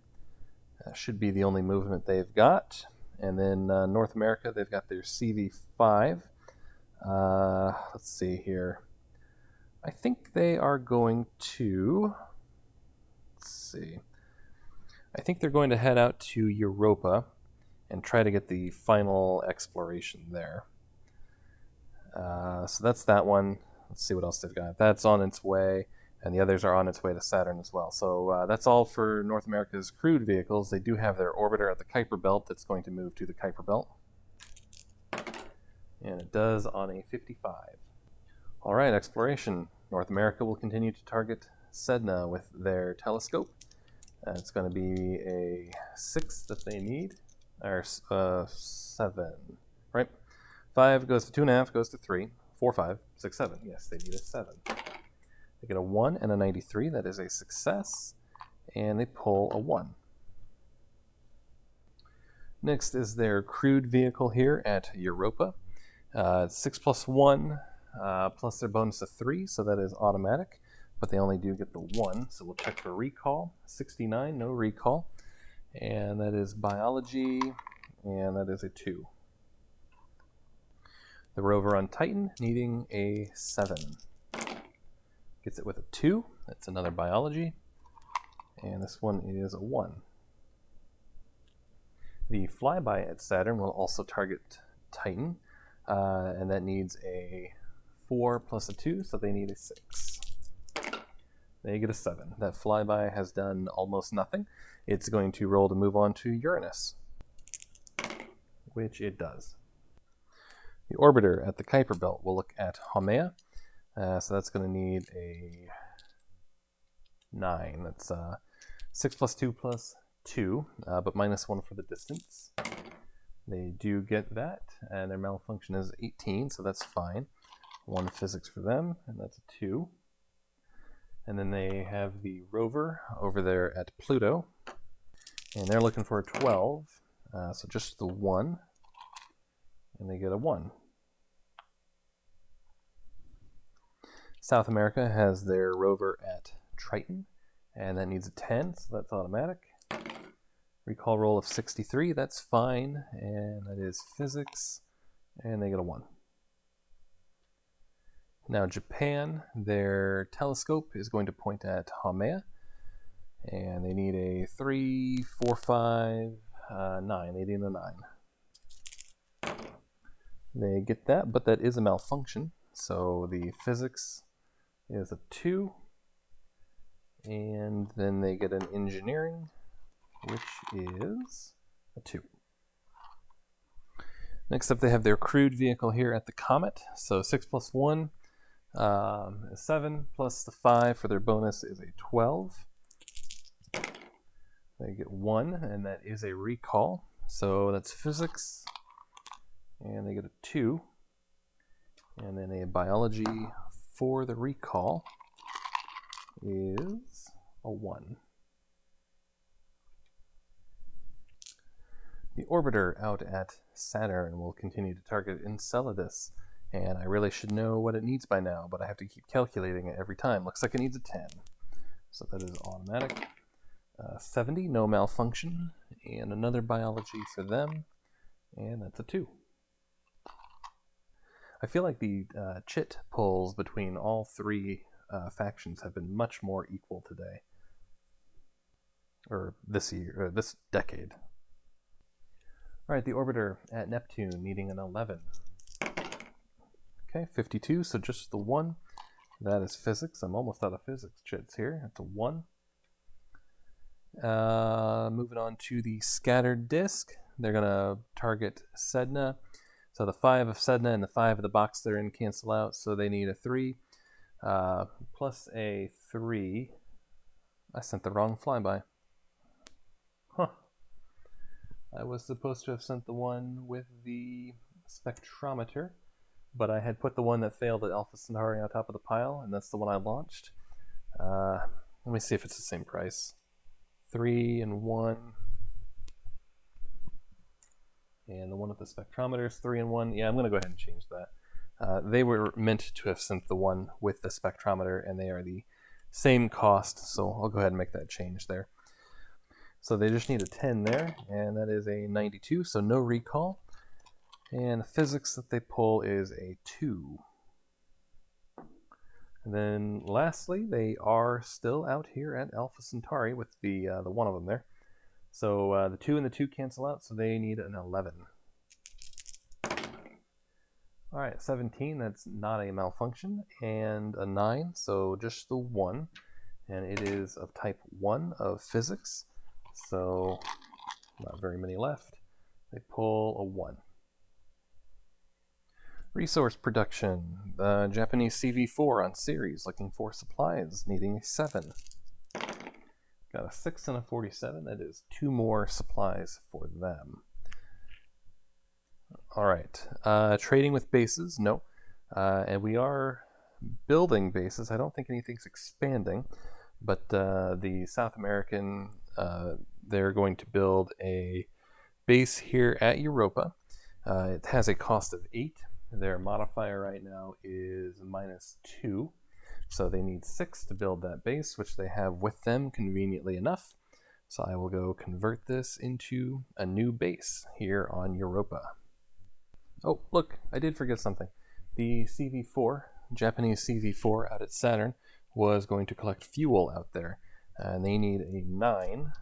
Should be the only movement they've got. And then North America, they've got their CV5. Let's see here. I think they are going to... Let's see. I think they're going to head out to Europa and try to get the final exploration there. So that's that one. Let's see what else they've got. That's on its way, and the others are on its way to Saturn as well. So that's all for North America's crewed vehicles. They do have their orbiter at the Kuiper Belt that's going to move to the Kuiper Belt. And it does on a 55. All right, exploration. North America will continue to target Sedna with their telescope. It's going to be a 6 that they need, or 7, right? 5 goes to 2.5, goes to 3, 4, 5, 6, 7. Yes, they need a 7. They get a 1 and a 93. That is a success, and they pull a 1. Next is their crewed vehicle here at Europa. 6 plus 1 plus their bonus of 3, so that is automatic. But they only do get the 1, so we'll check for recall. 69, no recall. And that is biology, and that is a 2. The rover on Titan needing a 7. Gets it with a 2. That's another biology. And this one is a 1. The flyby at Saturn will also target Titan, and that needs a 4 plus a 2, so they need a 6. They get a 7. That flyby has done almost nothing. It's going to roll to move on to Uranus, which it does. The orbiter at the Kuiper Belt will look at Haumea, so that's going to need a 9. That's 6 plus 2 plus 2, but minus 1 for the distance. They do get that, and their malfunction is 18, so that's fine. 1 physics for them, and that's a 2. And then they have the rover over there at Pluto, and they're looking for a 12, so just the 1, and they get a 1. South America has their rover at Triton, and that needs a 10, so that's automatic. Recall roll of 63, that's fine, and that is physics, and they get a 1. Now Japan, their telescope is going to point at Haumea, and they need a 3, 4, 5, 9. They need a 9. They get that, but that is a malfunction, so the physics is a 2, and then they get an engineering, which is a 2. Next up, they have their crewed vehicle here at the Comet, so 6 plus 1. 7 plus the 5 for their bonus is a 12. They get 1, and that is a recall. So that's physics, and they get a 2. And then a biology for the recall is a 1. The orbiter out at Saturn will continue to target Enceladus, and I really should know what it needs by now, but I have to keep calculating it every time. Looks like it needs a 10, so that is automatic. 70, no malfunction, and another biology for them, and that's a 2. I feel like the chit pulls between all three factions have been much more equal today, or this year, or this decade. All right, the orbiter at Neptune needing an 11. Okay, 52, so just the 1. That is physics. I'm almost out of physics chits here. That's a 1. Moving on to the scattered disk. They're going to target Sedna. So the 5 of Sedna and the 5 of the box they're in cancel out, so they need a 3. Plus a 3. I sent the wrong flyby. Huh. I was supposed to have sent the one with the spectrometer, but I had put the one that failed at Alpha Centauri on top of the pile, and that's the one I launched. Let me see if it's the same price. 3 and 1. And the one with the spectrometer is 3 and 1. Yeah, I'm going to go ahead and change that. They were meant to have sent the one with the spectrometer, and they are the same cost, so I'll go ahead and make that change there. So they just need a 10 there, and that is a 92, so no recall. And the physics that they pull is a 2. And then lastly, they are still out here at Alpha Centauri with the one of them there. So the 2 and the 2 cancel out, so they need an 11. All right, 17, that's not a malfunction, and a 9, so just the 1. And it is of type 1 of physics. So, not very many left. They pull a 1. Resource production. The Japanese CV4 on series looking for supplies, needing a 7. Got a 6 and a 47. That is 2 more supplies for them. Alright. Trading with bases. No. And we are building bases. I don't think anything's expanding. But the South American, they're going to build a base here at Europa. It has a cost of 8. Their modifier right now is -2. So they need 6 to build that base, which they have with them conveniently enough. So I will go convert this into a new base here on Europa. Oh, look, I did forget something. The CV4, Japanese CV4 out at Saturn, was going to collect fuel out there. And they need a 9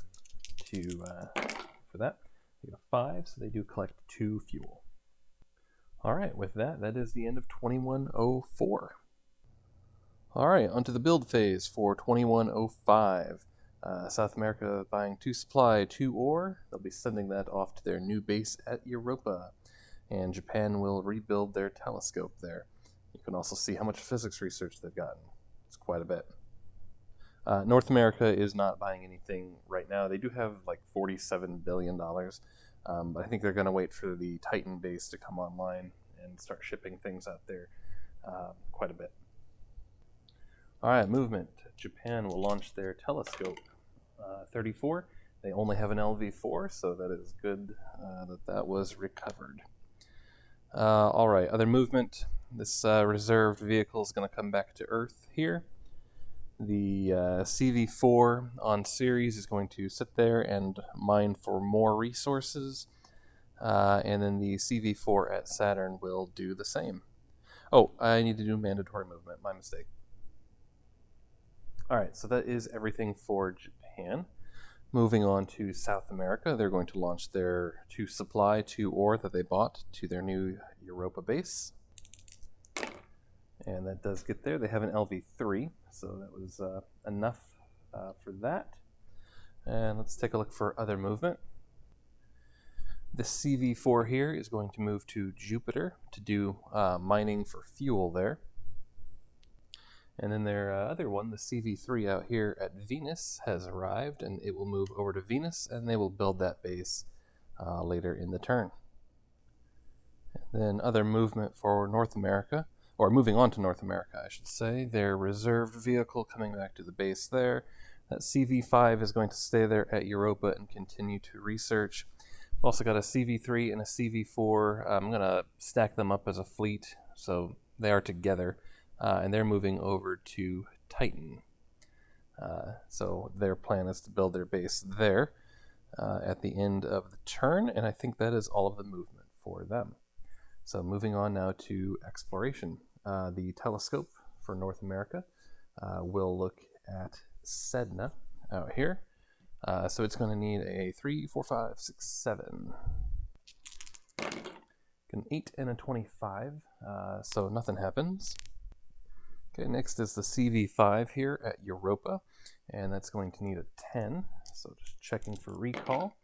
for that. They got 5, so they do collect 2 fuel. Alright, with that, that is the end of 2104. Alright, onto the build phase for 2105. South America buying 2 supply, 2 ore. They'll be sending that off to their new base at Europa. And Japan will rebuild their telescope there. You can also see how much physics research they've gotten. It's quite a bit. North America is not buying anything right now. They do have like $47 billion. But I think they're going to wait for the Titan base to come online and start shipping things out there quite a bit. Alright, movement. Japan will launch their telescope 34. They only have an LV4, so that is good that was recovered. Alright, other movement. This reserved vehicle is going to come back to Earth here. The CV4 on series is going to sit there and mine for more resources. And then the CV4 at Saturn will do the same. Oh, I need to do mandatory movement. My mistake. Alright, so that is everything for Japan. Moving on to South America, they're going to launch their 2 supply, 2 ore that they bought to their new Europa base. And that does get there. They have an LV3, so that was enough for that. And let's take a look for other movement. The CV4 here is going to move to Jupiter to do mining for fuel there. And then their other one, the CV3 out here at Venus, has arrived, and it will move over to Venus, and they will build that base later in the turn. And then other movement for North America. or moving on to North America, I should say. Their reserved vehicle coming back to the base there. That CV5 is going to stay there at Europa and continue to research. We've also got a CV3 and a CV4. I'm going to stack them up as a fleet, so they are together, and they're moving over to Titan. So their plan is to build their base there at the end of the turn, and I think that is all of the movement for them. So moving on now to exploration. The telescope for North America will look at Sedna out here. So it's going to need a 3, 4, 5, 6, 7. An 8 and a 25, so nothing happens. Okay, next is the CV5 here at Europa, and that's going to need a 10. So just checking for recall.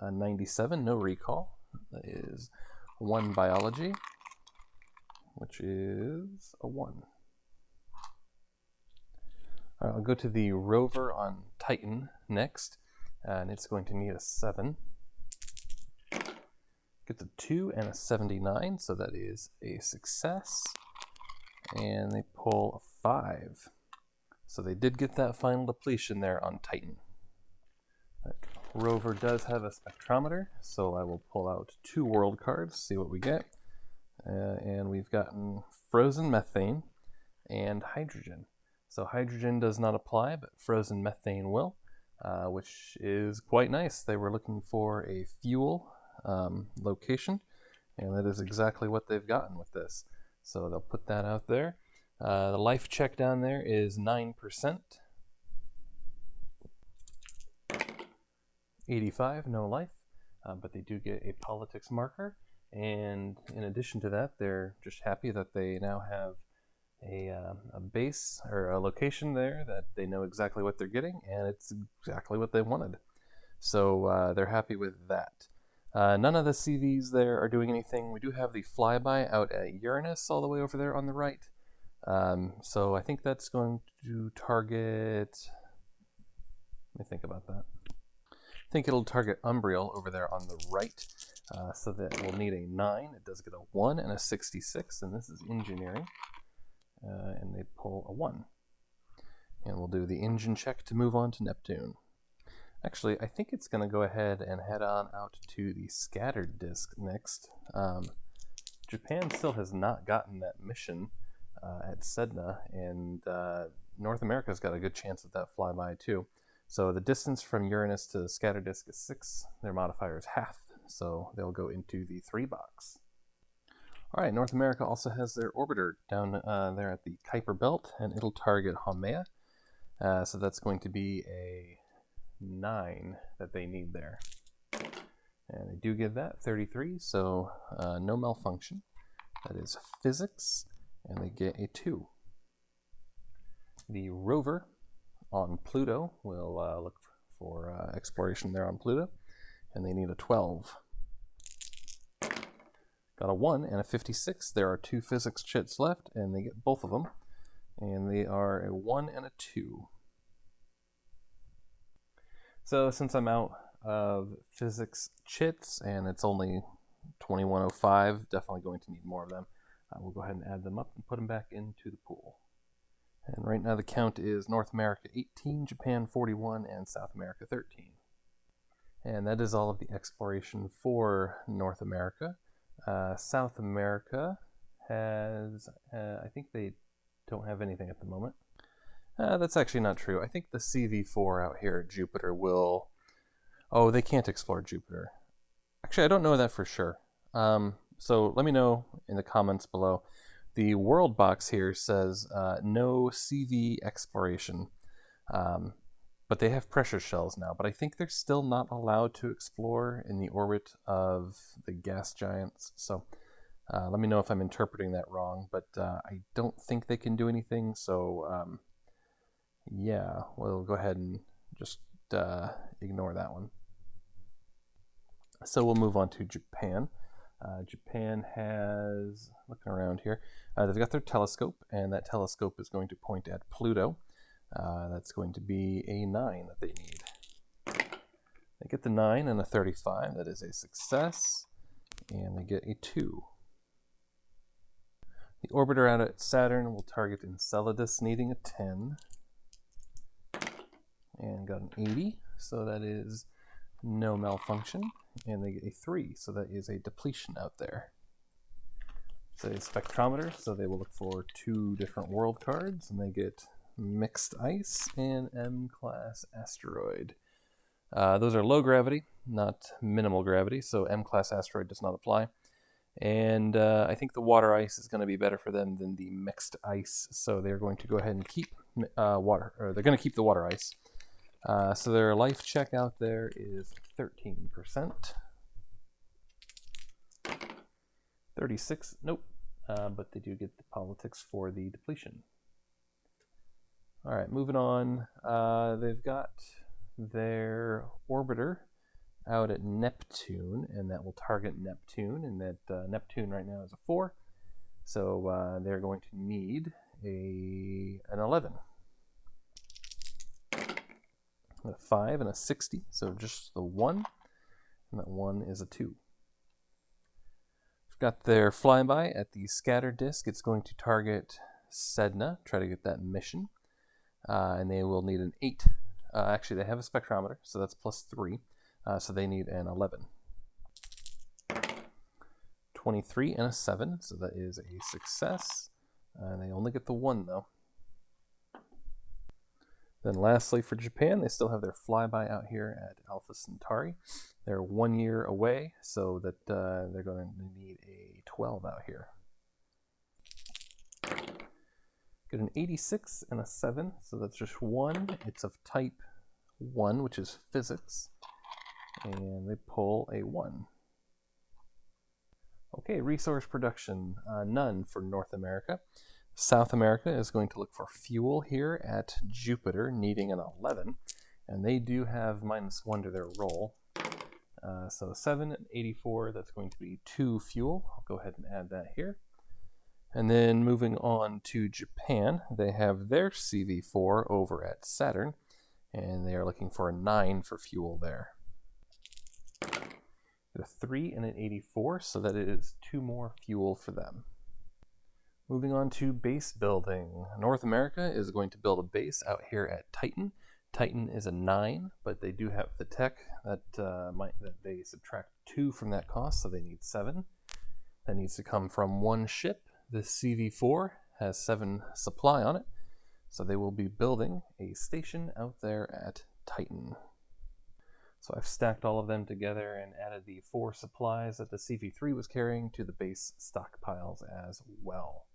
97, no recall. That is 1 biology, which is a 1. All right, I'll go to the rover on Titan next, and it's going to need a 7. Gets a 2 and a 79, so that is a success. And they pull a 5. So they did get that final depletion there on Titan. That rover does have a spectrometer, so I will pull out 2 world cards, see what we get. And we've gotten frozen methane and hydrogen. So hydrogen does not apply, but frozen methane will, which is quite nice. They were looking for a fuel location, and that is exactly what they've gotten with this. So they'll put that out there. The life check down there is 9%. 85, no life, but they do get a politics marker. And in addition to that, they're just happy that they now have a base or a location there that they know exactly what they're getting, and it's exactly what they wanted. So they're happy with that. None of the CVs there are doing anything. We do have the flyby out at Uranus all the way over there on the right. So I think that's going to target... Let me think about that. I think it'll target Umbriel over there on the right. So that will need a 9. It does get a 1 and a 66, and this is engineering. And they pull a 1. And we'll do the engine check to move on to Neptune. Actually, I think it's going to go ahead and head on out to the scattered disk next. Japan still has not gotten that mission at Sedna, and North America's got a good chance at that flyby too. So the distance from Uranus to the scattered disk is 6. Their modifier is half, so they'll go into the 3 box. All right, North America also has their orbiter down there at the Kuiper Belt, and it'll target Haumea. So that's going to be a 9 that they need there. And they do get that, 33, so no malfunction. That is physics, and they get a 2. The rover on Pluto will look for exploration there on Pluto, and they need a 12. Got a 1 and a 56. There are 2 physics chits left, and they get both of them. And they are a 1 and a 2. So since I'm out of physics chits, and it's only 2105, definitely going to need more of them. We'll go ahead and add them up and put them back into the pool. And right now the count is North America 18, Japan 41, and South America 13. And that is all of the exploration for North America. South America has, I think they don't have anything at the moment. That's actually not true. I think the CV4 out here at Jupiter will... Oh, they can't explore Jupiter. Actually, I don't know that for sure. So let me know in the comments below. The world box here says no CV exploration. But they have pressure shells now. But I think they're still not allowed to explore in the orbit of the gas giants. So let me know if I'm interpreting that wrong. But I don't think they can do anything. So yeah, we'll go ahead and just ignore that one. So we'll move on to Japan. Japan has, looking around here, they've got their telescope, and that telescope is going to point at Pluto. That's going to be a 9 that they need. They get the 9 and a 35. That is a success. And they get a 2. The orbiter out at Saturn will target Enceladus, needing a 10. And got an 80, so that is no malfunction. And they get a 3, so that is a depletion out there. It's a spectrometer, so they will look for 2 different world cards, and they get mixed ice and M-class asteroid. Those are low gravity, not minimal gravity, so M-class asteroid does not apply. And I think the water ice is going to be better for them than the mixed ice, so they're going to go ahead and keep they're going to keep the water ice. So their life check out there is 13%. 36, nope, but they do get the politics for the depletion. All right, moving on. They've got their orbiter out at Neptune, and that will target Neptune, and that Neptune right now is a 4, so they're going to need an 11. A 5 and a 60, so just the 1, and that 1 is a 2. We've got their flyby at the scatter disk. It's going to target Sedna, try to get that mission, and they will need an 8. Actually, they have a spectrometer, so that's plus 3, so they need an 11. 23 and a 7, so that is a success, and they only get the 1 though. Then lastly for Japan, they still have their flyby out here at Alpha Centauri. They're 1 year away, so that they're going to need a 12 out here. Get an 86 and a 7, so that's just 1. It's of type 1, which is physics, and they pull a 1. Okay, resource production, none for North America. South America is going to look for fuel here at Jupiter, needing an 11, and they do have -1 to their roll. So 7 and 84, that's going to be 2 fuel. I'll go ahead and add that here. And then moving on to Japan, they have their CV4 over at Saturn, and they are looking for a 9 for fuel there. Get a 3 and an 84, so that is 2 more fuel for them. Moving on to base building. North America is going to build a base out here at Titan. Titan is a 9, but they do have the tech that they subtract 2 from that cost, so they need 7. That needs to come from 1 ship. The CV4 has 7 supply on it, so they will be building a station out there at Titan. So I've stacked all of them together and added the 4 supplies that the CV3 was carrying to the base stockpiles as well.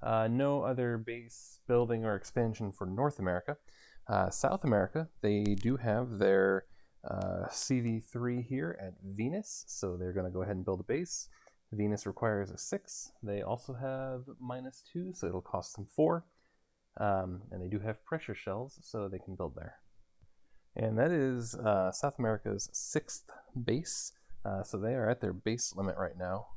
No other base building or expansion for North America. South America, they do have their CV3 here at Venus, so they're going to go ahead and build a base. Venus requires a 6. They also have -2, so it'll cost them 4. And they do have pressure shells, so they can build there. And that is South America's 6th base, so they are at their base limit right now.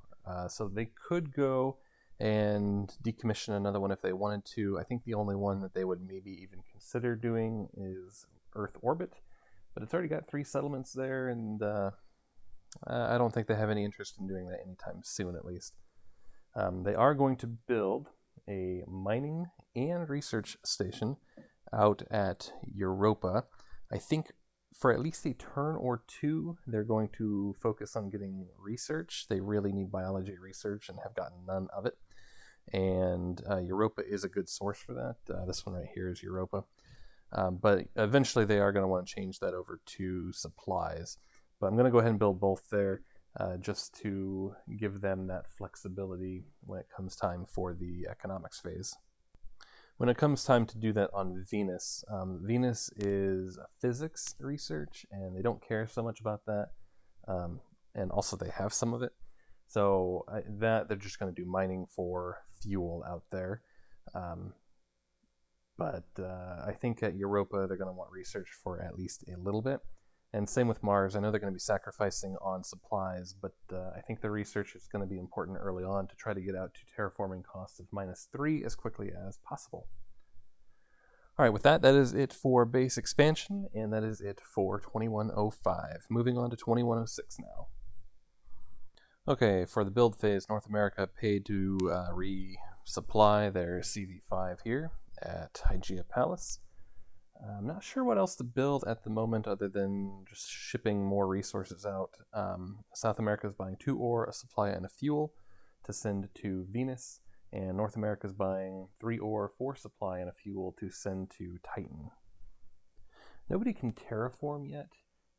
So they could go and decommission another one if they wanted to. I think the only one that they would maybe even consider doing is Earth orbit, but it's already got 3 settlements there, and I don't think they have any interest in doing that anytime soon, at least. They are going to build a mining and research station out at Europa. I think for at least a turn or 2, they're going to focus on getting research. They really need biology research and have gotten none of it. And Europa is a good source for that. This one right here is Europa. But eventually they are going to want to change that over to supplies. But I'm going to go ahead and build both there just to give them that flexibility when it comes time for the economics phase. When it comes time to do that on Venus, Venus is physics research, and they don't care so much about that. And also they have some of it. So they're just going to do mining for fuel out there. But I think at Europa they're going to want research for at least a little bit. And same with Mars. I know they're going to be sacrificing on supplies, but I think the research is going to be important early on to try to get out to terraforming costs of -3 as quickly as possible. All right, with that, that is it for base expansion, and that is it for 2105. Moving on to 2106 now. Okay, for the build phase, North America paid to resupply their CV5 here at Hygeia Palace. I'm not sure what else to build at the moment other than just shipping more resources out. South America is buying 2 ore, a supply, and a fuel to send to Venus, and North America is buying 3 ore, 4 supply, and a fuel to send to Titan. Nobody can terraform yet,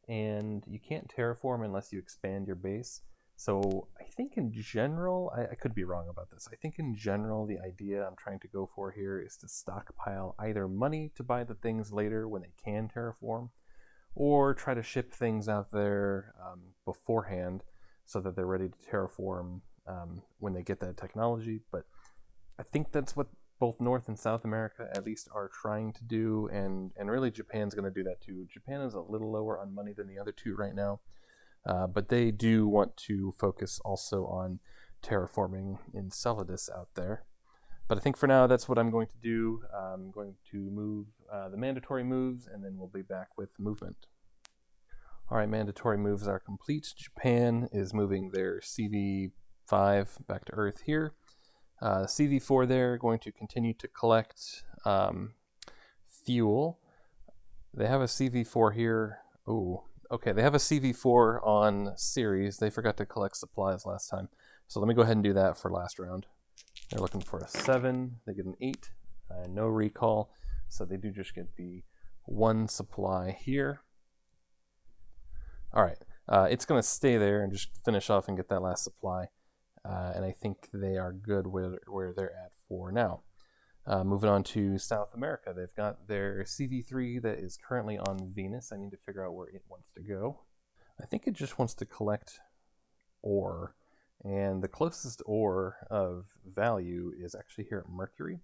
and you can't terraform unless you expand your base. So I think in general, I could be wrong about this, I think in general the idea I'm trying to go for here is to stockpile either money to buy the things later when they can terraform, or try to ship things out there beforehand so that they're ready to terraform when they get that technology. But I think that's what both North and South America at least are trying to do, and really Japan's going to do that too. Japan is a little lower on money than the other two right now. But they do want to focus also on terraforming Enceladus out there. But I think for now that's what I'm going to do. I'm going to move the mandatory moves, and then we'll be back with movement. Alright, mandatory moves are complete. Japan is moving their CV5 back to Earth here. CV4 there, going to continue to collect fuel. They have a CV4 here. Oh. Okay, they have a CV4 on Ceres. They forgot to collect supplies last time. So let me go ahead and do that for last round. They're looking for a 7. They get an 8. No recall. So they do just get the 1 supply here. Alright, it's going to stay there and just finish off and get that last supply. And I think they are good where they're at for now. Moving on to South America, they've got their CV3 that is currently on Venus. I need to figure out where it wants to go. I think it just wants to collect ore, and the closest ore of value is actually here at Mercury.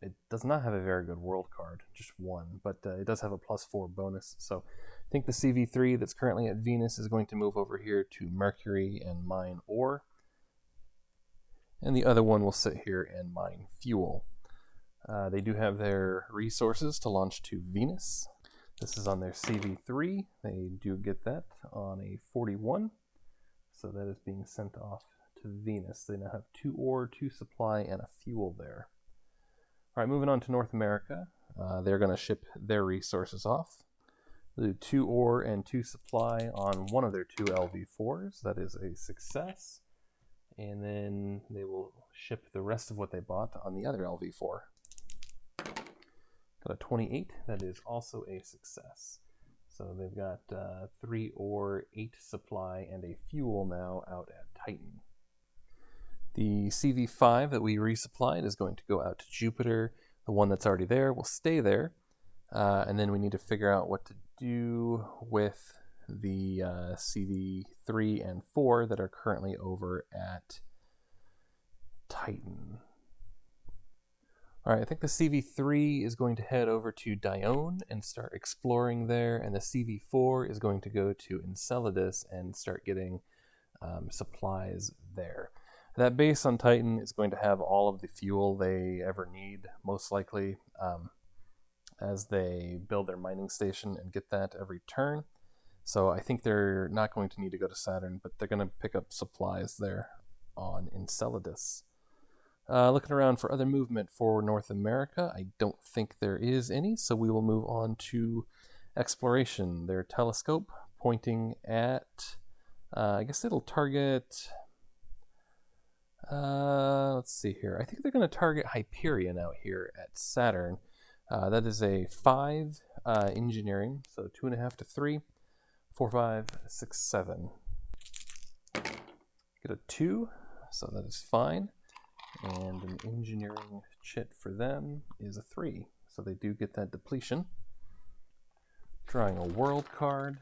It does not have a very good world card, just 1, but it does have a +4 bonus. So I think the CV3 that's currently at Venus is going to move over here to Mercury and mine ore, and the other one will sit here and mine fuel. They do have their resources to launch to Venus. This is on their CV3. They do get that on a 41. So that is being sent off to Venus. They now have 2 ore, 2 supply, and a fuel there. Alright, moving on to North America. They're going to ship their resources off. They'll do 2 ore and 2 supply on one of their 2 LV4s. That is a success. And then they will ship the rest of what they bought on the other LV4. Got a 28, that is also a success. So they've got 3 ore, 8 supply, and a fuel now out at Titan. The CV5 that we resupplied is going to go out to Jupiter. The one that's already there will stay there. And then we need to figure out what to do with the CV3 and 4 that are currently over at Titan. Alright, I think the CV3 is going to head over to Dione and start exploring there, and the CV4 is going to go to Enceladus and start getting supplies there. That base on Titan is going to have all of the fuel they ever need, most likely, as they build their mining station and get that every turn. So I think they're not going to need to go to Saturn, but they're going to pick up supplies there on Enceladus. Looking around for other movement for North America, I don't think there is any, so we will move on to exploration. Their telescope pointing at, I guess it'll target, let's see here. I think they're going to target Hyperion out here at Saturn. That is a 5 engineering, so 2.5 to 3, 4, 5, 6, 7. Get a 2, so that is fine. And an engineering chit for them is a 3, so they do get that depletion. Drawing a world card,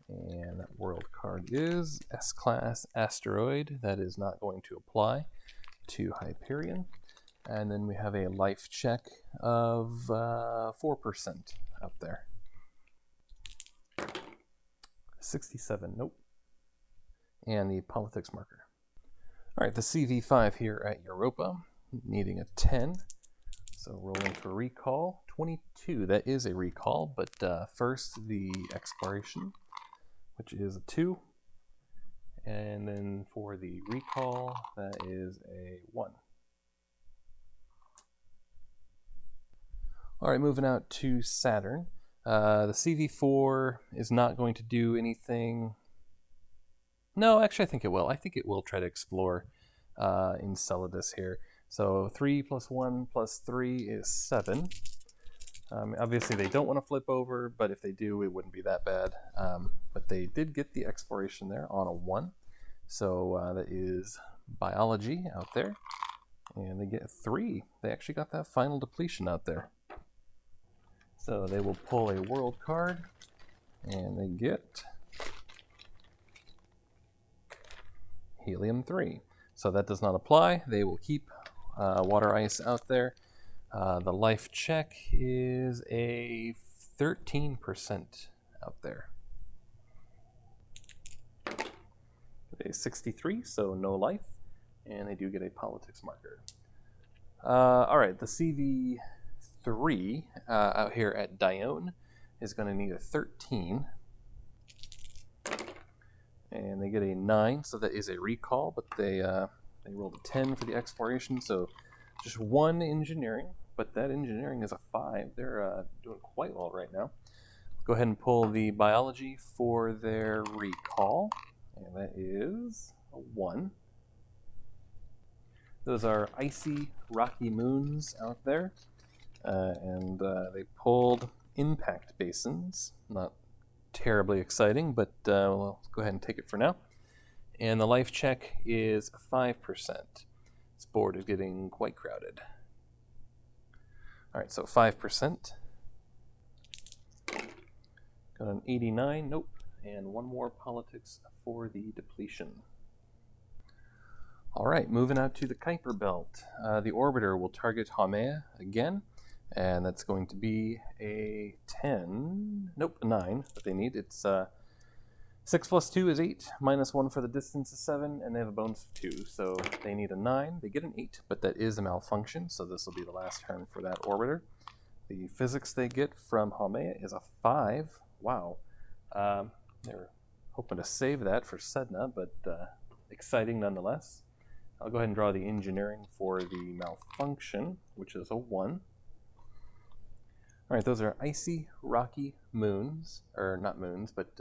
and that world card is S-Class Asteroid. That is not going to apply to Hyperion. And then we have a life check of 4% up there. 67, nope. And the politics marker. Alright, the CV5 here at Europa, needing a 10. So rolling for recall. 22, that is a recall, but first the exploration, which is a 2. And then for the recall, that is a 1. All right, moving out to Saturn. The CV4 is not going to do anything. No, actually, I think it will. I think it will try to explore Enceladus here. So 3 plus 1 plus 3 is 7. Obviously, they don't want to flip over, but if they do, it wouldn't be that bad. But they did get the exploration there on a 1. So that is biology out there. And they get 3. They actually got that final depletion out there. So they will pull a world card, and they get helium-3. So that does not apply. They will keep water ice out there. The life check is a 13% out there. A 63, so no life, and they do get a politics marker. All right, the CV3 out here at Dione is going to need a 13, and they get a 9, so that is a recall, but they rolled a 10 for the exploration, so just 1 engineering, but that engineering is a 5. They're doing quite well right now. Go ahead and pull the biology for their recall, and that is a 1. Those are icy, rocky moons out there, and they pulled impact basins. Not terribly exciting, but we'll go ahead and take it for now. And the life check is 5%. This board is getting quite crowded. All right, so 5%. Got an 89, nope, and 1 more politics for the depletion. All right, moving out to the Kuiper belt. The orbiter will target Haumea again, and that's going to be a 10, nope, a 9 that they need. It's 6 plus 2 is 8, minus 1 for the distance is 7, and they have a bonus of 2, so they need a 9. They get an 8, but that is a malfunction, so this will be the last turn for that orbiter. The physics they get from Haumea is a 5. Wow. They're hoping to save that for Sedna, but exciting nonetheless. I'll go ahead and draw the engineering for the malfunction, which is a 1. All right, those are icy, rocky moons, or not moons, but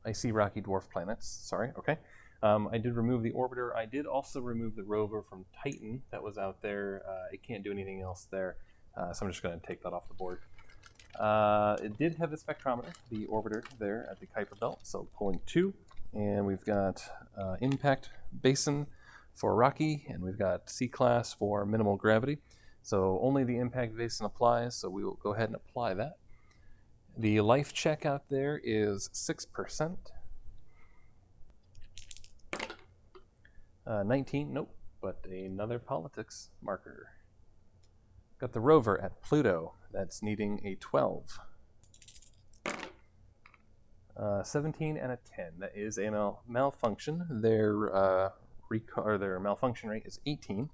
icy, rocky dwarf planets. Sorry, okay. I did remove the orbiter. I did also remove the rover from Titan that was out there. It can't do anything else there, so I'm just going to take that off the board. It did have the spectrometer, the orbiter there at the Kuiper belt, so pulling 2. And we've got impact basin for Rocky, and we've got C-class for minimal gravity. So only the impact basin applies, so we will go ahead and apply that. The life check out there is 6%. 19, nope, but another politics marker. Got the rover at Pluto, that's needing a 12. 17 and a 10, that is a malfunction. Their malfunction rate is 18,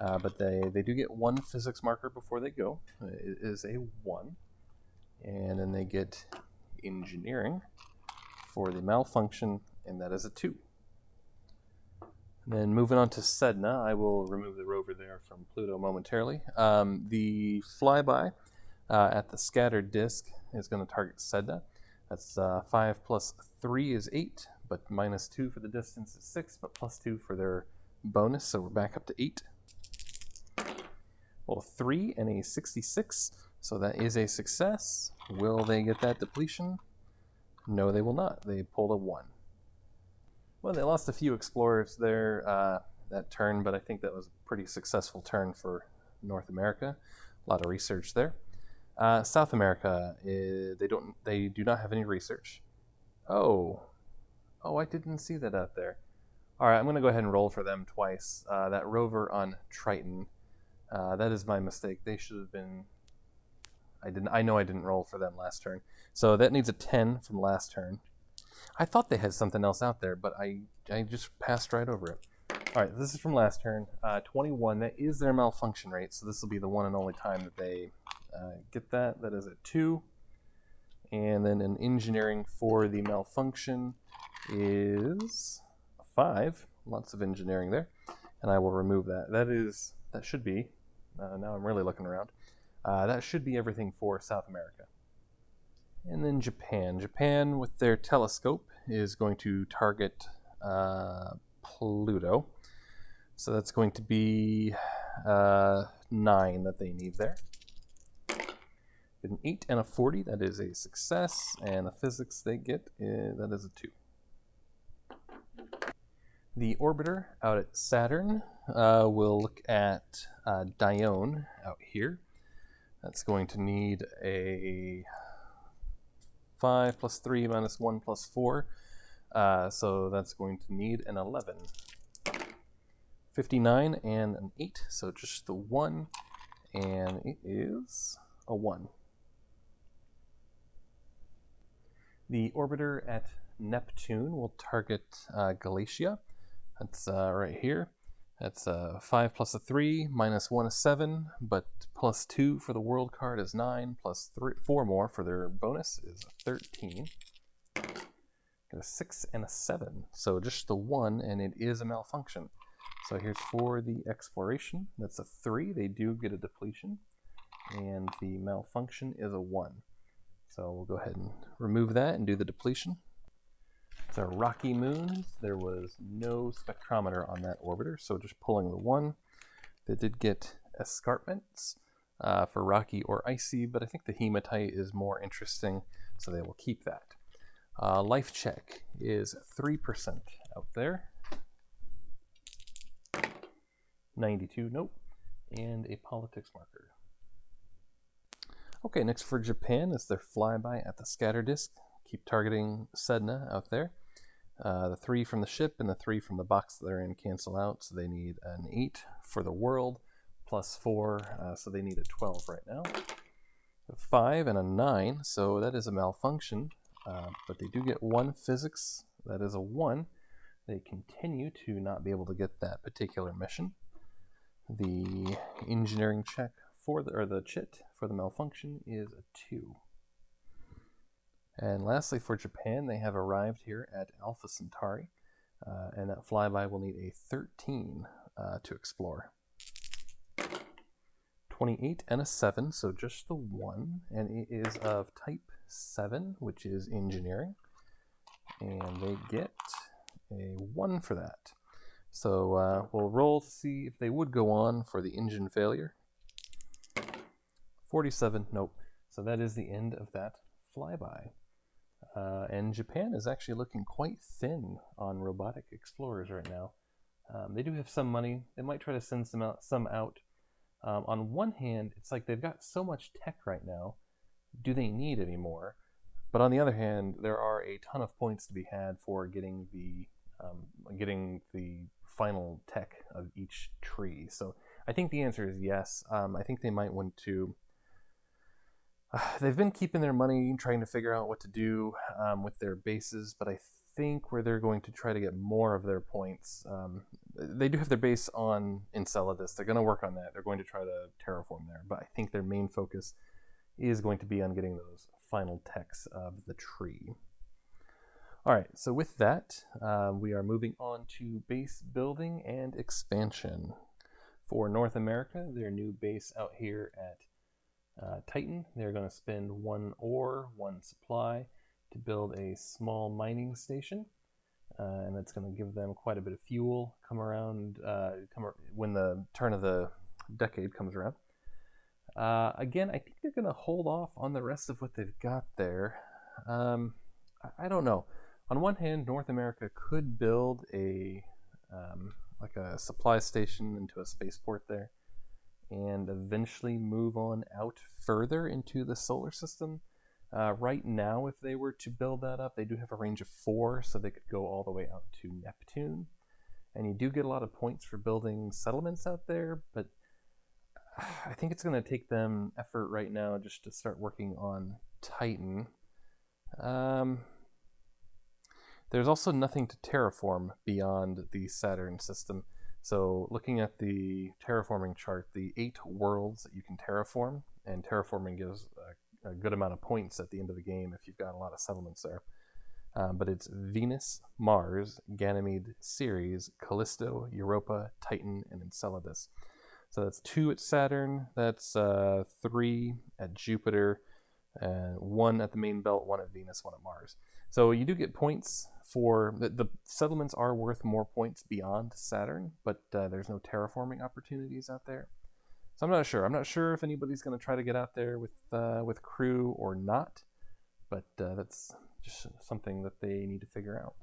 but they do get 1 physics marker before they go. It is a 1, and then they get engineering for the malfunction, and that is a 2. And then moving on to Sedna, I will remove the rover there from Pluto momentarily. The flyby at the scattered disk is going to target Sedna. That's 5 plus 3 is 8, but minus 2 for the distance is 6, but plus 2 for their bonus, so we're back up to 8. Well, 3 and a 66, so that is a success. Will they get that depletion? No, they will not. They pulled a 1. Well, they lost a few explorers there that turn, but I think that was a pretty successful turn for North America. A lot of research there. South America, they do not have any research. Oh, I didn't see that out there. All right, I'm going to go ahead and roll for them twice. That rover on Triton, that is my mistake. They should have been. I know I didn't roll for them last turn, so that needs a 10 from last turn. I thought they had something else out there, but I just passed right over it. All right, this is from last turn. 21. That is their malfunction rate, so this will be the one and only time that they get that. That is a 2. And then an engineering for the malfunction is 5. Lots of engineering there. And I will remove that. That should be, now I'm really looking around, that should be everything for South America. And then Japan. Japan, with their telescope, is going to target Pluto. So that's going to be 9 that they need there. An 8 and a 40, that is a success, and the physics they get, that is a 2. The orbiter out at Saturn, will look at Dione out here. That's going to need a 5 plus 3 minus 1 plus 4, so that's going to need an 11. 59 and an 8, so just the 1, and it is a 1. The orbiter at Neptune will target Galatia. That's right here. That's 5 plus a 3, minus 1 is 7, but plus 2 for the world card is 9, plus 4 more for their bonus is 13. Got a 6 and a 7, so just the 1, and it is a malfunction. So here's for the exploration. That's a 3. They do get a depletion, and the malfunction is a 1. So we'll go ahead and remove that and do the depletion. It's a rocky moon. There was no spectrometer on that orbiter, so just pulling the 1. They did get escarpments for rocky or icy, but I think the hematite is more interesting, so they will keep that. Life check is 3% out there. 92, nope. And a politics marker. Okay, next for Japan is their flyby at the scatter disk. Keep targeting Sedna out there. The 3 from the ship and the 3 from the box that they're in cancel out, so they need an 8 for the world, plus 4, so they need a 12 right now. A 5 and a 9, so that is a malfunction, but they do get 1 physics, that is a 1. They continue to not be able to get that particular mission. The engineering check for the chit for the malfunction is a 2. And lastly, for Japan, they have arrived here at Alpha Centauri, and that flyby will need a 13 to explore. 28 and a 7, so just the 1, and it is of type 7, which is engineering, and they get a 1 for that. So we'll roll to see if they would go on for the engine failure. 47, nope. So that is the end of that flyby. And Japan is actually looking quite thin on robotic explorers right now. They do have some money. They might try to send some out. On one hand, it's like they've got so much tech right now. Do they need any more? But on the other hand, there are a ton of points to be had for getting the final tech of each tree. So I think the answer is yes. I think they might want to. They've been keeping their money, trying to figure out what to do with their bases, but I think where they're going to try to get more of their points, they do have their base on Enceladus. They're going to work on that. They're going to try to terraform there, but I think their main focus is going to be on getting those final techs of the tree. All right, so with that, we are moving on to base building and expansion. For North America, their new base out here at Titan, they're going to spend 1 ore, 1 supply to build a small mining station, and that's going to give them quite a bit of fuel when the turn of the decade comes around. Again, I think they're going to hold off on the rest of what they've got there. I don't know. On one hand, North America could build a supply station into a spaceport there, and eventually move on out further into the solar system. Right now, if they were to build that up, they do have a range of 4, so they could go all the way out to Neptune. And you do get a lot of points for building settlements out there, but I think it's going to take them effort right now just to start working on Titan. There's also nothing to terraform beyond the Saturn system. So looking at the terraforming chart, the 8 worlds that you can terraform, and terraforming gives a good amount of points at the end of the game if you've got a lot of settlements there. But it's Venus, Mars, Ganymede, Ceres, Callisto, Europa, Titan, and Enceladus. So that's 2 at Saturn, that's 3 at Jupiter, 1 at the main belt, 1 at Venus, 1 at Mars. So you do get points for the settlements are worth more points beyond Saturn, but there's no terraforming opportunities out there. So I'm not sure. I'm not sure if anybody's going to try to get out there with crew or not, but that's just something that they need to figure out.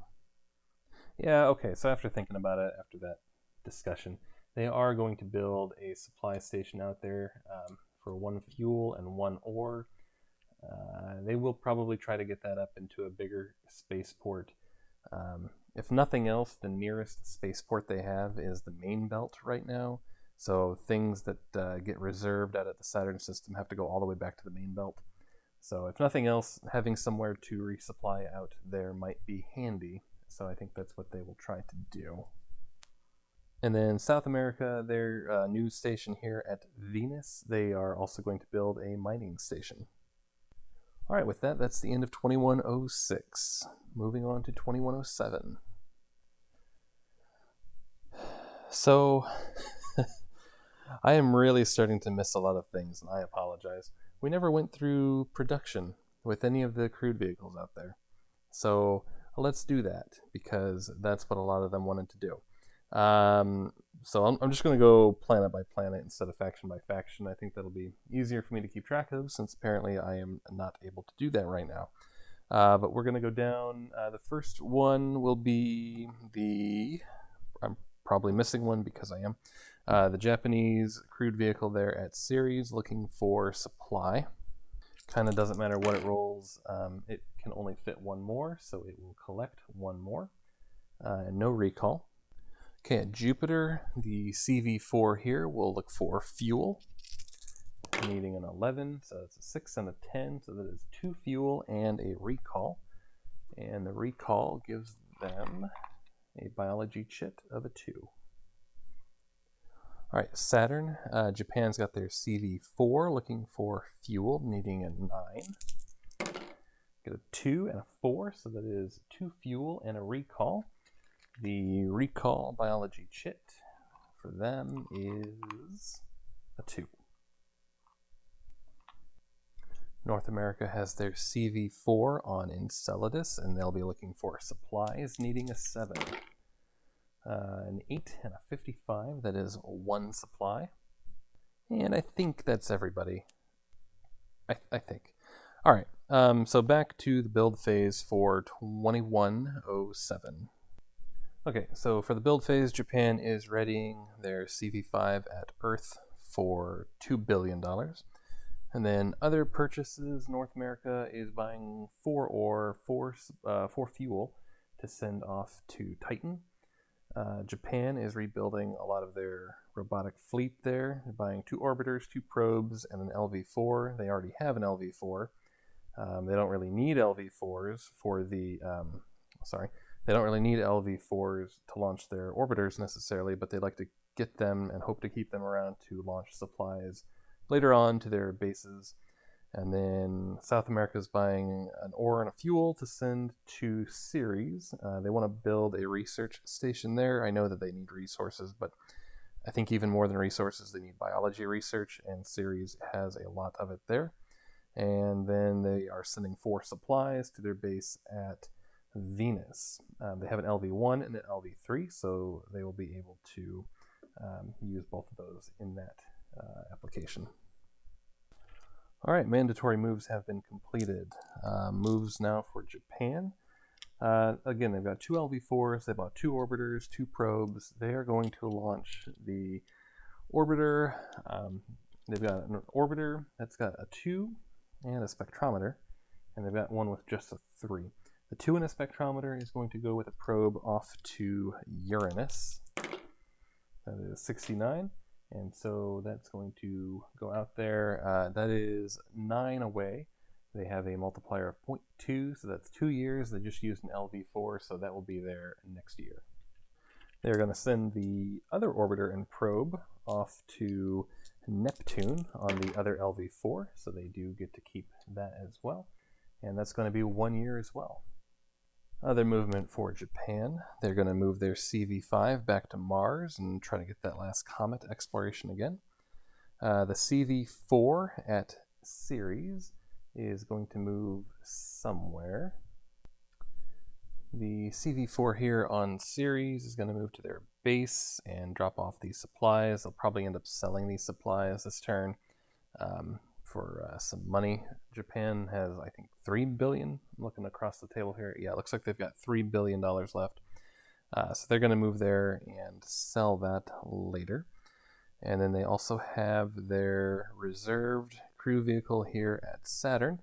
Yeah, okay, so after thinking about it, after that discussion, they are going to build a supply station out there for 1 fuel and 1 ore. They will probably try to get that up into a bigger spaceport. If nothing else, the nearest spaceport they have is the main belt right now. So things that get reserved out at the Saturn system have to go all the way back to the main belt. So if nothing else, having somewhere to resupply out there might be handy. So I think that's what they will try to do. And then South America, their new station here at Venus, they are also going to build a mining station. All right, with that, that's the end of 2106. Moving on to 2107. So, I am really starting to miss a lot of things, and I apologize. We never went through production with any of the crewed vehicles out there. So, let's do that, because that's what a lot of them wanted to do. So I'm just going to go planet by planet instead of faction by faction. I think that'll be easier for me to keep track of, since apparently I am not able to do that right now. But we're going to go down. The first one will be I'm probably missing one because I am. The Japanese crewed vehicle there at Ceres, looking for supply. Kind of doesn't matter what it rolls. It can only fit 1 more, so it will collect 1 more. And no recall. Okay, at Jupiter, the CV4 here will look for fuel, needing an 11, so it's a 6 and a 10, so that is 2 fuel and a recall. And the recall gives them a biology chit of a 2. All right, Saturn, Japan's got their CV4 looking for fuel, needing a 9. Get a 2 and a 4, so that is 2 fuel and a recall. The recall biology chit for them is a 2. North America has their CV4 on Enceladus, and they'll be looking for supplies, needing a 7. An 8 and a 55, that is 1 supply. And I think that's everybody. I think. All right, so back to the build phase for 2107. Okay, so for the build phase, Japan is readying their CV5 at Earth for $2 billion. And then other purchases, North America is buying 4 ore, 4 fuel to send off to Titan. Japan is rebuilding a lot of their robotic fleet there. They're buying 2 orbiters, 2 probes, and an LV4. They already have an LV4. They don't really need LV4s for the... They don't really need LV4s to launch their orbiters necessarily, but they'd like to get them and hope to keep them around to launch supplies later on to their bases. And then South America is buying an ore and a fuel to send to Ceres. They want to build a research station there. I know that they need resources, but I think even more than resources, they need biology research, and Ceres has a lot of it there. And then they are sending 4 supplies to their base at Venus. They have an LV1 and an LV3, so they will be able to use both of those in that application. All right, mandatory moves have been completed. Moves now for Japan. Again, they've got 2 LV4s, they bought 2 orbiters, 2 probes. They are going to launch the orbiter. They've got an orbiter that's got a 2 and a spectrometer, and they've got one with just a 3. The 2 in a spectrometer is going to go with a probe off to Uranus. That is 69. And so that's going to go out there. That is 9 away. They have a multiplier of 0.2, so that's 2 years. They just used an LV4, so that will be there next year. They're going to send the other orbiter and probe off to Neptune on the other LV4, so they do get to keep that as well. And that's going to be 1 year as well. Other movement for Japan, they're going to move their CV5 back to Mars and try to get that last comet exploration again. The CV4 at Ceres is going to move somewhere. The CV4 here on Ceres is going to move to their base and drop off these supplies. They'll probably end up selling these supplies this turn for some money. Japan has, I think, $3 billion. I'm looking across the table here. Yeah, it looks like they've got $3 billion left. So they're going to move there and sell that later. And then they also have their reserved crew vehicle here at Saturn.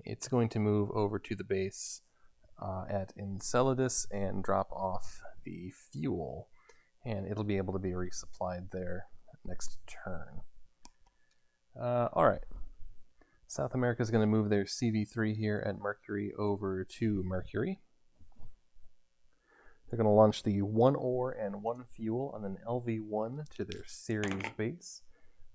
It's going to move over to the base at Enceladus and drop off the fuel. And it'll be able to be resupplied there next turn. Alright. South America is going to move their CV3 here at Mercury over to Mercury. They're going to launch the 1 ore and 1 fuel on an LV1 to their Ceres base.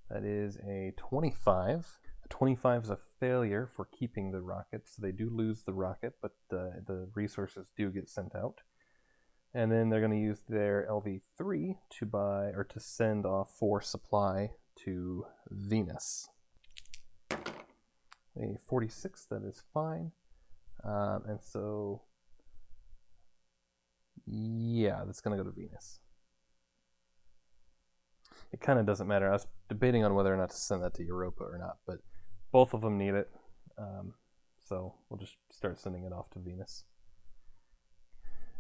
That is a 25. A 25 is a failure for keeping the rocket, so they do lose the rocket, but the resources do get sent out. And then they're going to use their LV3 to buy or to send off 4 supply to Venus. A 46, that is fine. And so, yeah, that's going to go to Venus. It kind of doesn't matter. I was debating on whether or not to send that to Europa or not, but both of them need it. So we'll just start sending it off to Venus.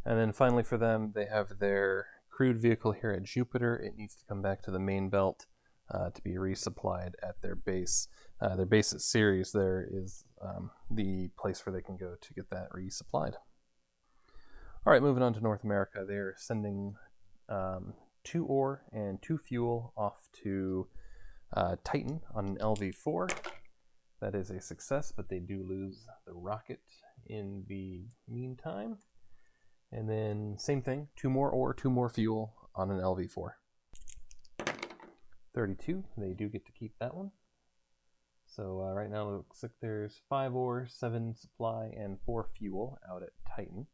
And then finally for them, they have their crewed vehicle here at Jupiter. It needs to come back to the main belt to be resupplied at their base. Their base at Ceres there is the place where they can go to get that resupplied. All right, moving on to North America. They're sending 2 ore and 2 fuel off to Titan on an LV4. That is a success, but they do lose the rocket in the meantime. And then same thing, 2 more ore, 2 more fuel on an LV4. 32, they do get to keep that one. So right now it looks like there's 5 ore, 7 supply, and 4 fuel out at Titan.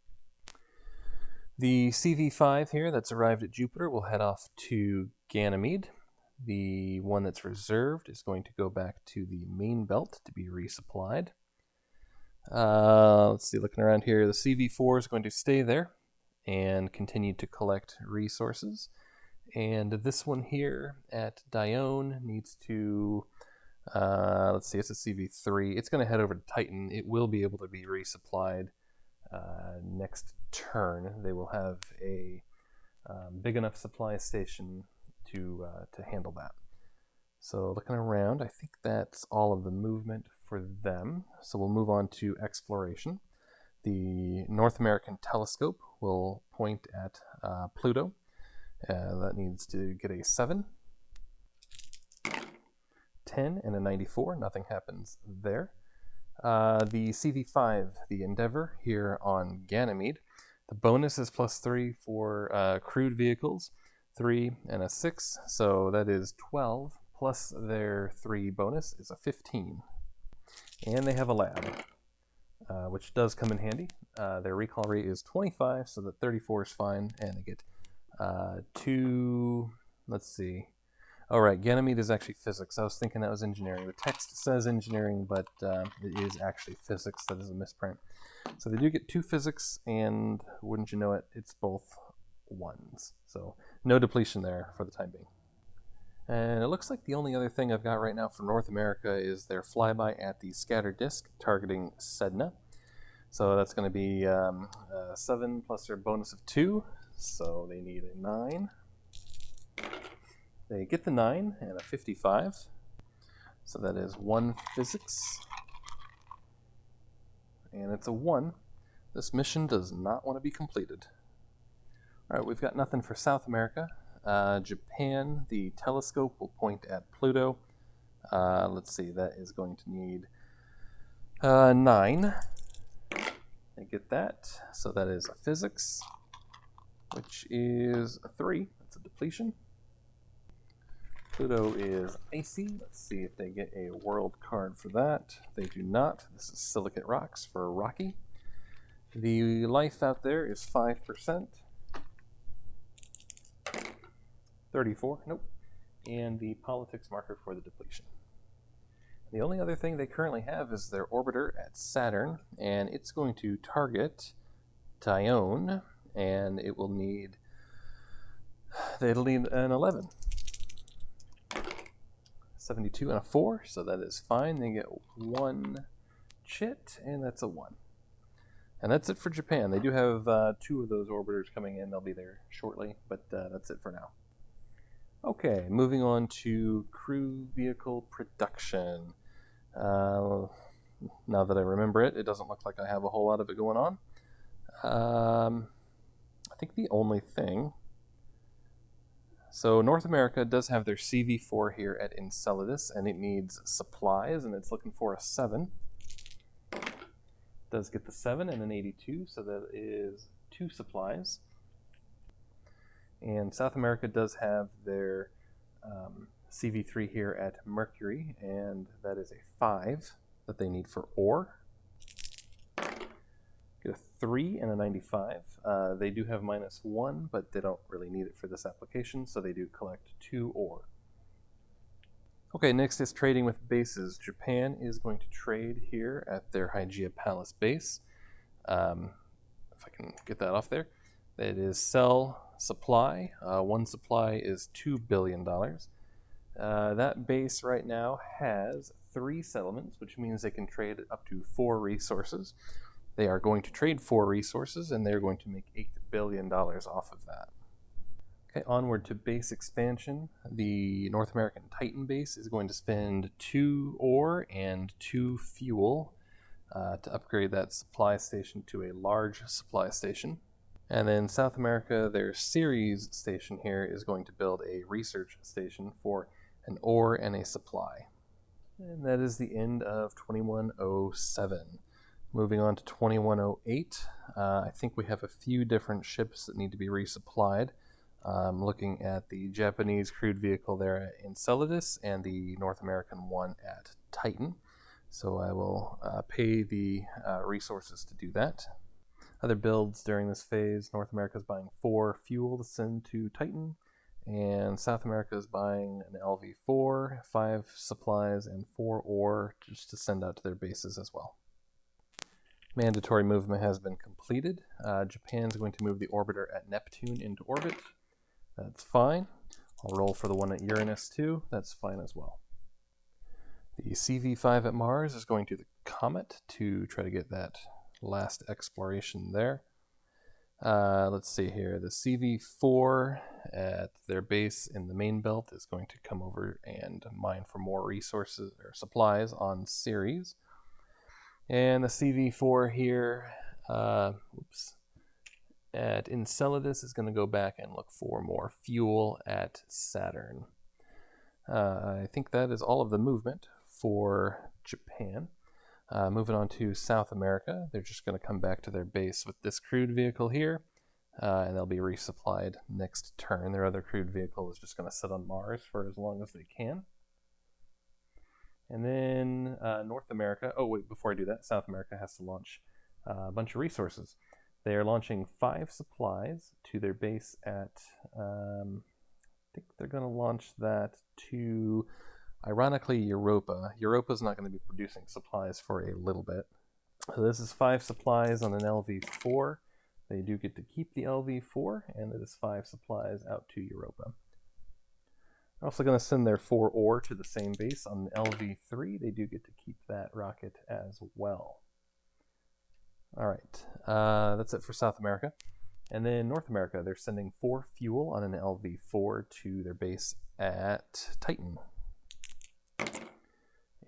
The CV5 here that's arrived at Jupiter will head off to Ganymede. The one that's reserved is going to go back to the main belt to be resupplied. Let's see, looking around here, the CV4 is going to stay there and continue to collect resources. And this one here at Dione needs to, let's see, it's a CV3. It's going to head over to Titan. It will be able to be resupplied next turn. They will have a big enough supply station to handle that. So looking around, I think that's all of the movement for them. So we'll move on to exploration. The North American telescope will point at Pluto. That needs to get a 7, 10, and a 94. Nothing happens there. The CV5, the Endeavour, here on Ganymede. The bonus is +3 for crewed vehicles, 3 and a 6, so that is 12, plus their 3 bonus is a 15. And they have a lab, which does come in handy. Their recall rate is 25, so that 34 is fine, and they get 2, let's see. All right, Ganymede is actually physics. I was thinking that was engineering. The text says engineering, but it is actually physics. That is a misprint. So they do get 2 physics, and wouldn't you know it, it's both 1s. So no depletion there for the time being. And it looks like the only other thing I've got right now for North America is their flyby at the scattered disk targeting Sedna. So that's going to be 7 plus their bonus of 2, so they need a 9. They get the 9 and a 55, so that is 1 physics, and it's a 1. This mission does not want to be completed. All right, we've got nothing for South America. Japan, the telescope will point at Pluto. Let's see, that is going to need 9. They get that, so that is a physics, which is a 3. That's a depletion. Pluto is icy. Let's see if they get a world card for that. They do not. This is silicate rocks for rocky. The life out there is 5%. 34, nope. And the politics marker for the depletion. The only other thing they currently have is their orbiter at Saturn, and it's going to target Tyone, and it'll need an 11. 72 and a 4, so that is fine. They get 1 chit, and that's a 1. And that's it for Japan. They do have 2 of those orbiters coming in. They'll be there shortly, but that's it for now. Okay, moving on to crew vehicle production. Now that I remember it, it doesn't look like I have a whole lot of it going on. I think the only thing... So North America does have their CV4 here at Enceladus, and it needs supplies, and it's looking for a 7. Does get the 7 and an 82, so that is 2 supplies. And South America does have their CV3 here at Mercury, and that is a 5 that they need for ore. Get a 3 and a 95. They do have -1, but they don't really need it for this application, so they do collect 2 ore. Okay, next is trading with bases. Japan is going to trade here at their Hygeia Palace base. If I can get that off there. It is sell supply. 1 supply is $2 billion. That base right now has 3 settlements, which means they can trade up to 4 resources. They are going to trade 4 resources, and they're going to make $8 billion off of that. Okay, onward to base expansion. The North American Titan base is going to spend 2 ore and 2 fuel to upgrade that supply station to a large supply station. And then South America, their Ceres station here is going to build a research station for an ore and a supply. And that is the end of 2107. Moving on to 2108, I think we have a few different ships that need to be resupplied. Looking at the Japanese crewed vehicle there at Enceladus and the North American one at Titan. So I will pay the resources to do that. Other builds during this phase, North America is buying 4 fuel to send to Titan, and South America is buying an LV4, 5 supplies, and 4 ore just to send out to their bases as well. Mandatory movement has been completed. Japan's going to move the orbiter at Neptune into orbit. That's fine. I'll roll for the one at Uranus too. That's fine as well. The CV5 at Mars is going to the Comet to try to get that last exploration there. Let's see here. The CV4 at their base in the main belt is going to come over and mine for more resources or supplies on Ceres. And the CV4 here at Enceladus is going to go back and look for more fuel at Saturn. I think that is all of the movement for Japan. Moving on to South America, they're just going to come back to their base with this crewed vehicle here, and they'll be resupplied next turn. Their other crewed vehicle is just going to sit on Mars for as long as they can. And then North America, oh wait, before I do that, South America has to launch a bunch of resources. They are launching 5 supplies to their base at, I think they're going to launch that to, ironically, Europa. Europa's not going to be producing supplies for a little bit. So this is 5 supplies on an LV4. They do get to keep the LV4, and it is 5 supplies out to Europa. They're also going to send their 4 ore to the same base on the LV3. They do get to keep that rocket as well. All right, that's it for South America. And then North America, they're sending 4 fuel on an LV4 to their base at Titan.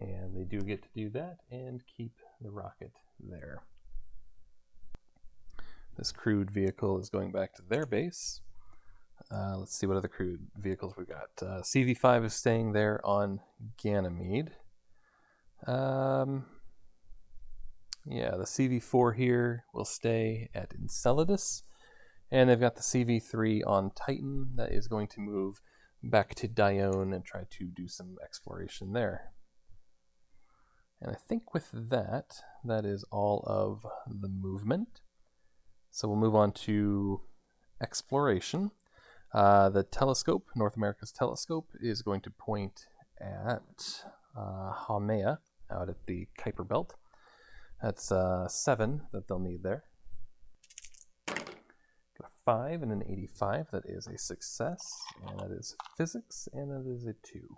And they do get to do that and keep the rocket there. This crewed vehicle is going back to their base. Let's see what other crewed vehicles we got. CV5 is staying there on Ganymede. Yeah, the CV4 here will stay at Enceladus. And they've got the CV3 on Titan that is going to move back to Dione and try to do some exploration there. And I think with that, that is all of the movement. So we'll move on to exploration. The telescope, North America's telescope, is going to point at Haumea out at the Kuiper Belt. That's 7 that they'll need there. Got a 5 and an 85. That is a success, and that is physics, and that is a 2.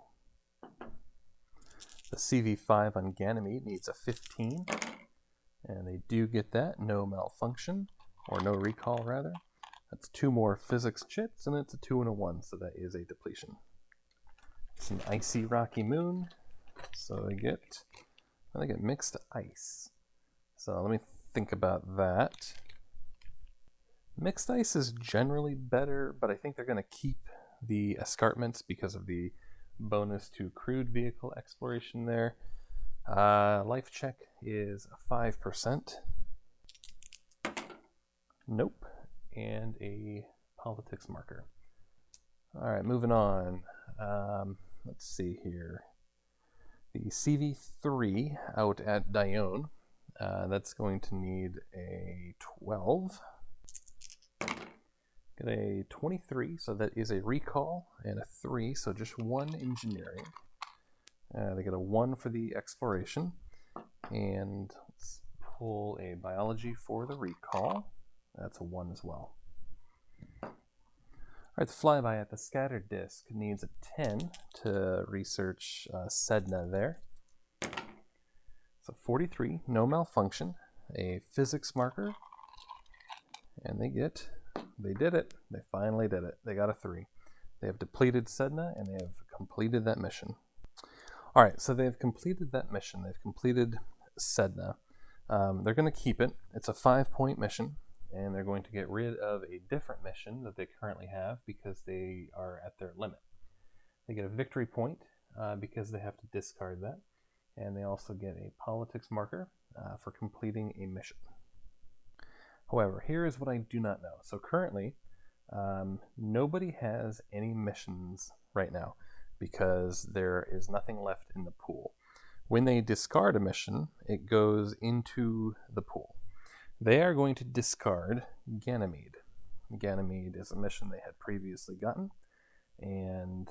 The CV5 on Ganymede needs a 15, and they do get that. No malfunction, or no recall rather. That's 2 more physics chits, and it's a 2 and a 1, so that is a depletion. It's an icy rocky moon, so they get mixed ice. So let me think about that. Mixed ice is generally better, but I think they're going to keep the escarpments because of the bonus to crewed vehicle exploration there. Life check is 5%. Nope. And a politics marker. Alright, moving on. Let's see here. The CV3 out at Dione, that's going to need a 12. Get a 23, so that is a recall, and a 3, so just 1 engineering. They get a 1 for the exploration, and let's pull a biology for the recall. That's a 1 as well. Alright, the flyby at the scattered disk needs a 10 to research Sedna there. So 43, no malfunction, a physics marker, and they did it. They finally did it. They got a 3. They have depleted Sedna, and they have completed that mission. Alright, so they've completed that mission. They've completed Sedna. They're going to keep it. It's a 5-point mission, and they're going to get rid of a different mission that they currently have because they are at their limit. They get a victory point because they have to discard that, and they also get a politics marker for completing a mission. However, here is what I do not know. So currently, nobody has any missions right now because there is nothing left in the pool. When they discard a mission, it goes into the pool. They are going to discard Ganymede. Ganymede is a mission they had previously gotten, and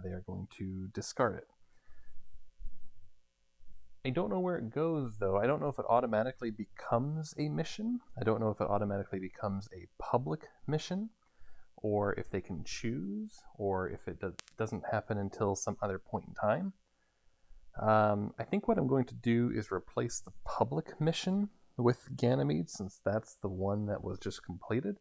they are going to discard it. I don't know where it goes, though. I don't know if it automatically becomes a mission. I don't know if it automatically becomes a public mission, or if they can choose, or if it doesn't happen until some other point in time. I think what I'm going to do is replace the public mission with Ganymede, since that's the one that was just completed.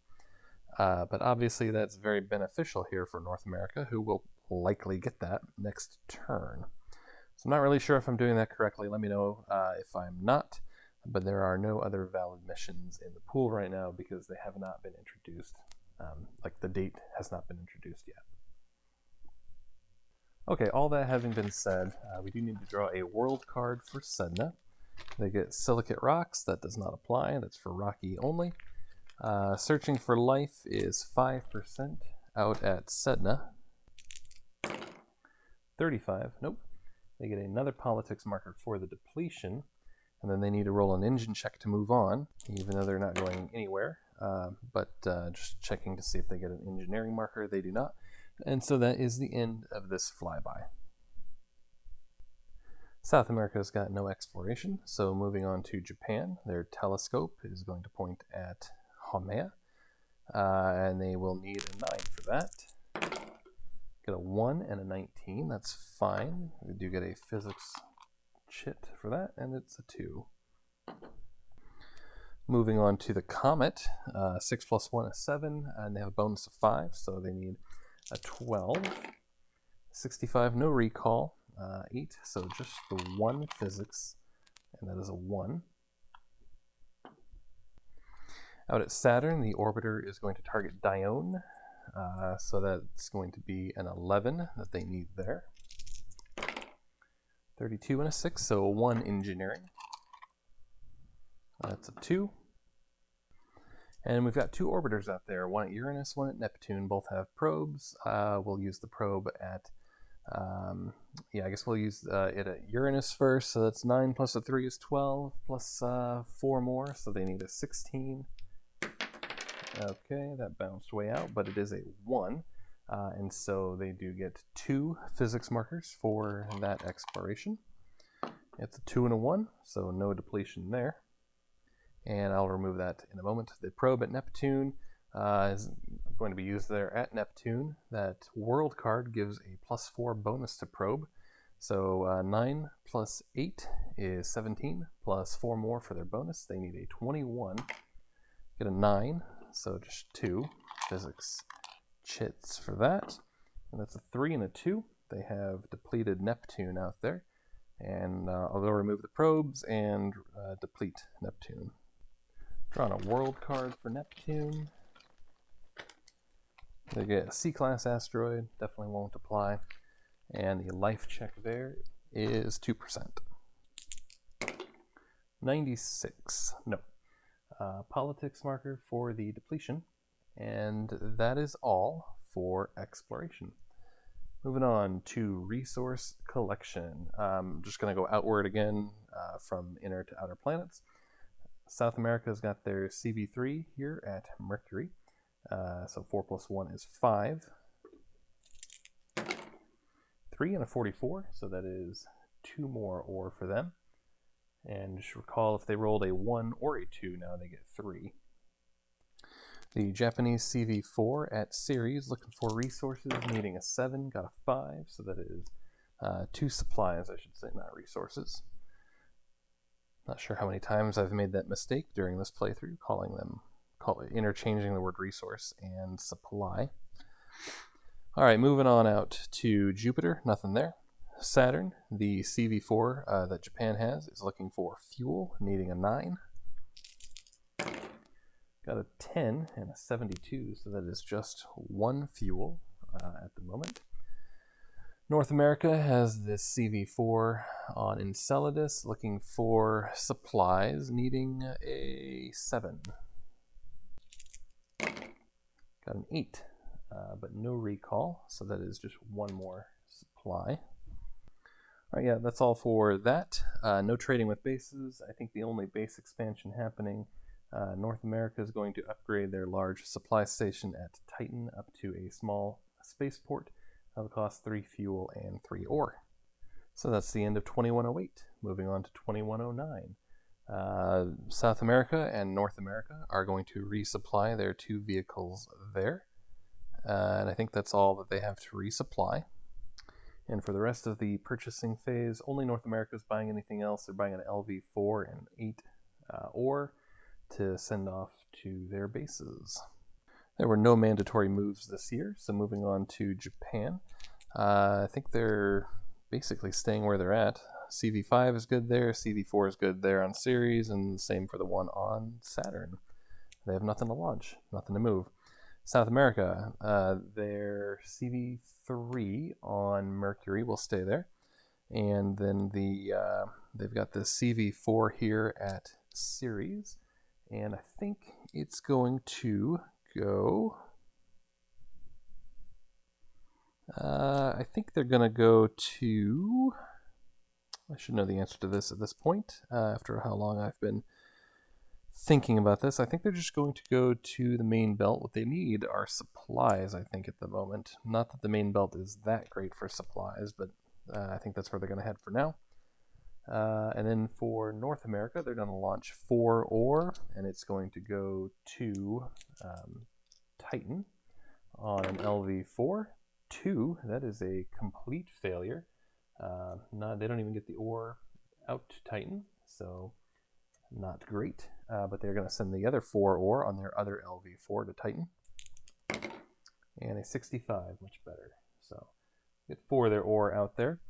But obviously that's very beneficial here for North America, who will likely get that next turn. So I'm not really sure if I'm doing that correctly. Let me know if I'm not. But there are no other valid missions in the pool right now because they have not been introduced. Like the date has not been introduced yet. Okay, all that having been said, we do need to draw a world card for Sedna. They get silicate rocks. That does not apply. That's for rocky only. Searching for life is 5% out at Sedna. 35, nope. They get another politics marker for the depletion, and then they need to roll an engine check to move on, even though they're not going anywhere. But just checking to see if they get an engineering marker. They do not. And so that is the end of this flyby. South America's got no exploration, so moving on to Japan. Their telescope is going to point at Haumea, and they will need a 9 for that. Get a 1 and a 19, that's fine. We do get a physics chit for that, and it's a 2. Moving on to the Comet, 6 plus 1 is 7, and they have a bonus of 5, so they need a 12. 65, no recall. 8, so just the 1 physics, and that is a 1. Out at Saturn, the orbiter is going to target Dione, so that's going to be an 11 that they need there. 32 and a 6, so a 1 engineering. That's a 2. And we've got two orbiters out there, one at Uranus, one at Neptune. Both have probes. We'll use the probe at, I guess we'll use it at Uranus first. So that's 9 plus a 3 is 12, plus 4 more, so they need a 16. Okay, that bounced way out, but it is a 1. And so they do get 2 physics markers for that exploration. It's a 2 and a 1, so no depletion there. And I'll remove that in a moment. The probe at Neptune is going to be used there at Neptune. That world card gives a +4 bonus to probe. So 9 plus 8 is 17, plus 4 more for their bonus. They need a 21. Get a 9, so just 2 physics chits for that. And that's a 3 and a 2. They have depleted Neptune out there. And I'll remove the probes and deplete Neptune. Drawing a world card for Neptune. They get a C-class asteroid, definitely won't apply. And the life check there is 2%. 96, no. Politics marker for the depletion. And that is all for exploration. Moving on to resource collection. I'm just going to go outward again from inner to outer planets. South America's got their CV3 here at Mercury. So 4 plus 1 is 5. 3 and a 44, so that is 2 more ore for them. And just recall if they rolled a 1 or a 2, now they get 3. The Japanese CV4 at Ceres, looking for resources, needing a 7, got a 5, so that is 2 supplies, I should say, not resources. Not sure how many times I've made that mistake during this playthrough, interchanging the word resource and supply. Alright, moving on out to Jupiter, nothing there. Saturn, the CV4 that Japan has, is looking for fuel, needing a 9. Got a 10 and a 72, so that is just 1 fuel at the moment. North America has this CV4 on Enceladus, looking for supplies, needing a 7. Got an 8, but no recall, so that is just 1 more supply. Alright, yeah, that's all for that. No trading with bases. I think the only base expansion happening, North America is going to upgrade their large supply station at Titan up to a small spaceport. That'll cost 3 fuel and 3 ore. So that's the end of 2108. Moving on to 2109. South America and North America are going to resupply their 2 vehicles there. And I think that's all that they have to resupply. And for the rest of the purchasing phase, only North America is buying anything else. They're buying an LV4 and 8 ore to send off to their bases. There were no mandatory moves this year, so moving on to Japan. I think they're basically staying where they're at. CV5 is good there, CV4 is good there on Ceres, and the same for the one on Saturn. They have nothing to launch, nothing to move. South America, their CV3 on Mercury will stay there. And then they've got the CV4 here at Ceres. And I think it's going to go... I think they're going to go to... I should know the answer to this at this point, after how long I've been thinking about this. I think they're just going to go to the main belt. What they need are supplies, I think, at the moment. Not that the main belt is that great for supplies, but I think that's where they're going to head for now. And then for North America, they're going to launch 4 ore, and it's going to go to Titan on an LV4. 2, that is a complete failure. They don't even get the ore out to Titan, so not great. But they're going to send the other 4 ore on their other LV4 to Titan. And a 65, much better. So get 4 of their ore out there.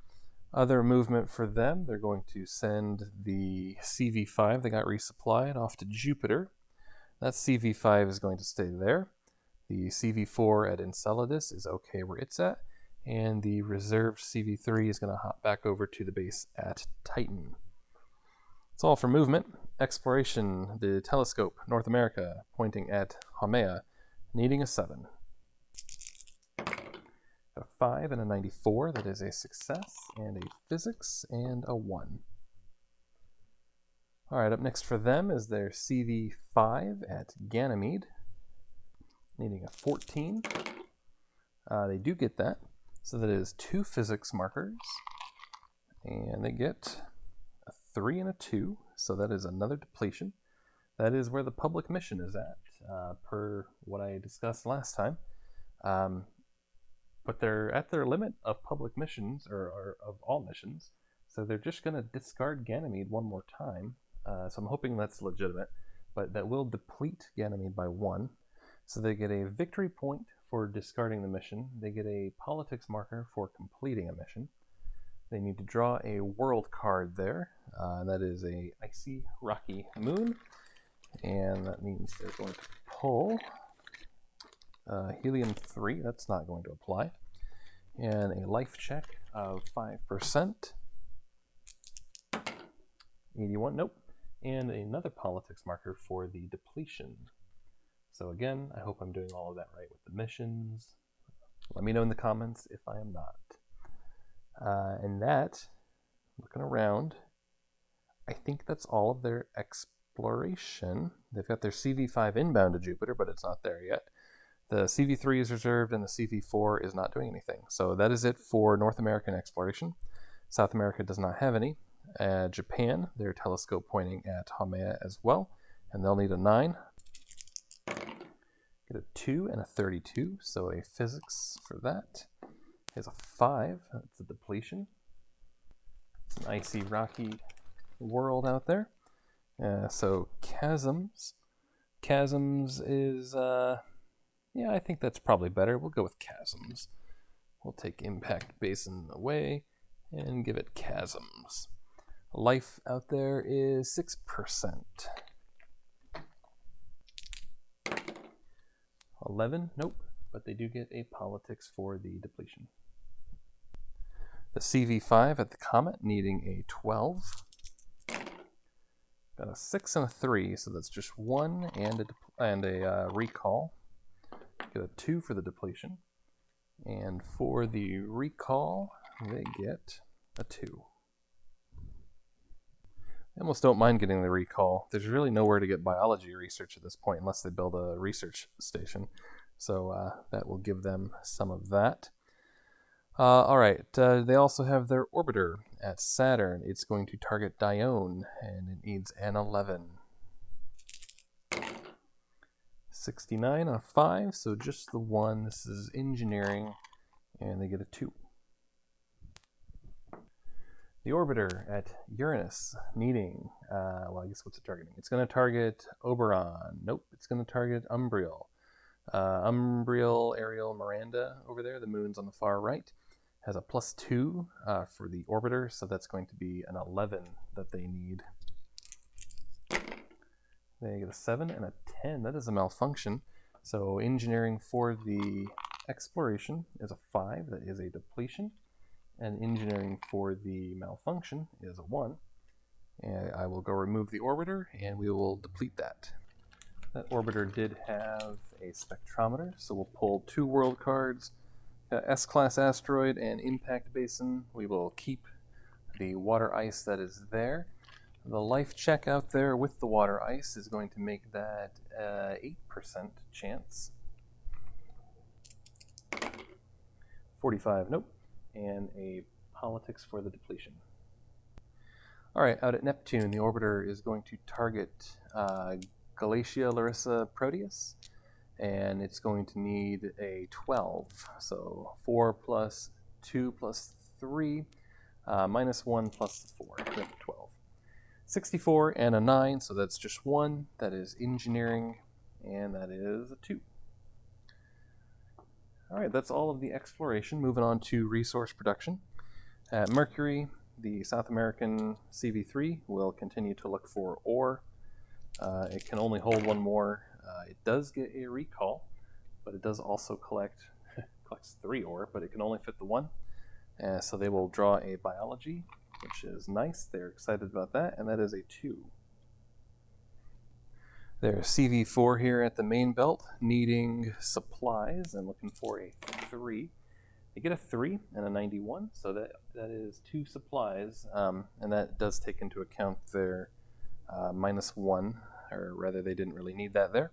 Other movement for them, they're going to send the CV5 they got resupplied off to Jupiter. That CV5 is going to stay there. The CV4 at Enceladus is okay where it's at. And the reserved CV3 is going to hop back over to the base at Titan. That's all for movement. Exploration, the telescope, North America, pointing at Haumea, needing a 7. A 5 and a 94, that is a success, and a physics, and a 1. Alright, up next for them is their CV5 at Ganymede, needing a 14. They do get that, so that is 2 physics markers, and they get a 3 and a 2, so that is another depletion. That is where the public mission is at, per what I discussed last time. But they're at their limit of public missions, or of all missions, so they're just going to discard Ganymede one more time. So I'm hoping that's legitimate, but that will deplete Ganymede by 1. So they get a victory point for discarding the mission. They get a politics marker for completing a mission. They need to draw a world card there. That is a icy, rocky moon. And that means they're going to pull helium-3. That's not going to apply. And a life check of 5%. 81, nope. And another politics marker for the depletion. So again, I hope I'm doing all of that right with the missions. Let me know in the comments if I am not. And that, looking around, I think that's all of their exploration. They've got their CV5 inbound to Jupiter, but it's not there yet. The CV3 is reserved, and the CV4 is not doing anything. So that is it for North American exploration. South America does not have any. Japan, their telescope pointing at Haumea as well, and they'll need a 9. Get a 2 and a 32, so a physics for that. Here's a 5, that's a depletion. It's an icy, rocky world out there. So chasms. Chasms is, yeah, I think that's probably better. We'll go with chasms. We'll take impact basin away and give it chasms. Life out there is 6%. 11, nope, but they do get a politics for the depletion. The CV5 at the Comet needing a 12. Got a 6 and a 3, so that's just 1 and a recall. Get a 2 for the depletion. And for the recall, they get a 2. I almost don't mind getting the recall. There's really nowhere to get biology research at this point unless they build a research station. So that will give them some of that. Alright, they also have their orbiter at Saturn. It's going to target Dione, and it needs an 11. 69 on a 5, so just the 1. This is engineering, and they get a 2. The orbiter at Uranus, needing, well, I guess what's it targeting? It's going to target Oberon. Nope, it's going to target Umbriel. Umbriel, Ariel, Miranda over there, the moon's on the far right, has a +2 for the orbiter, so that's going to be an 11 that they need. They get a 7 and a 10. That is a malfunction. So engineering for the exploration is a 5. That is a depletion. And engineering for the malfunction is a 1. And I will go remove the orbiter, and we will deplete that. That orbiter did have a spectrometer, so we'll pull 2 world cards. S-class asteroid and impact basin. We will keep the water ice that is there. The life check out there with the water ice is going to make that 8% chance. 45, nope. And a politics for the depletion. Alright, out at Neptune, the orbiter is going to target Galatia Larissa Proteus, and it's going to need a 12. So 4 plus 2 plus 3, minus 1 plus 4, 12. 64 and a 9, so that's just 1. That is engineering, and that is a 2. Alright, that's all of the exploration. Moving on to resource production. At Mercury, the South American CV3 will continue to look for ore. It can only hold 1 more. It does get a recall, but it does also collects 3 ore, but it can only fit the 1. So they will draw a biology, which is nice. They're excited about that, and that is a 2. There's CV4 here at the main belt, needing supplies and looking for a 3. They get a 3 and a 91, so that is 2 supplies, and that does take into account their -1, or rather they didn't really need that there.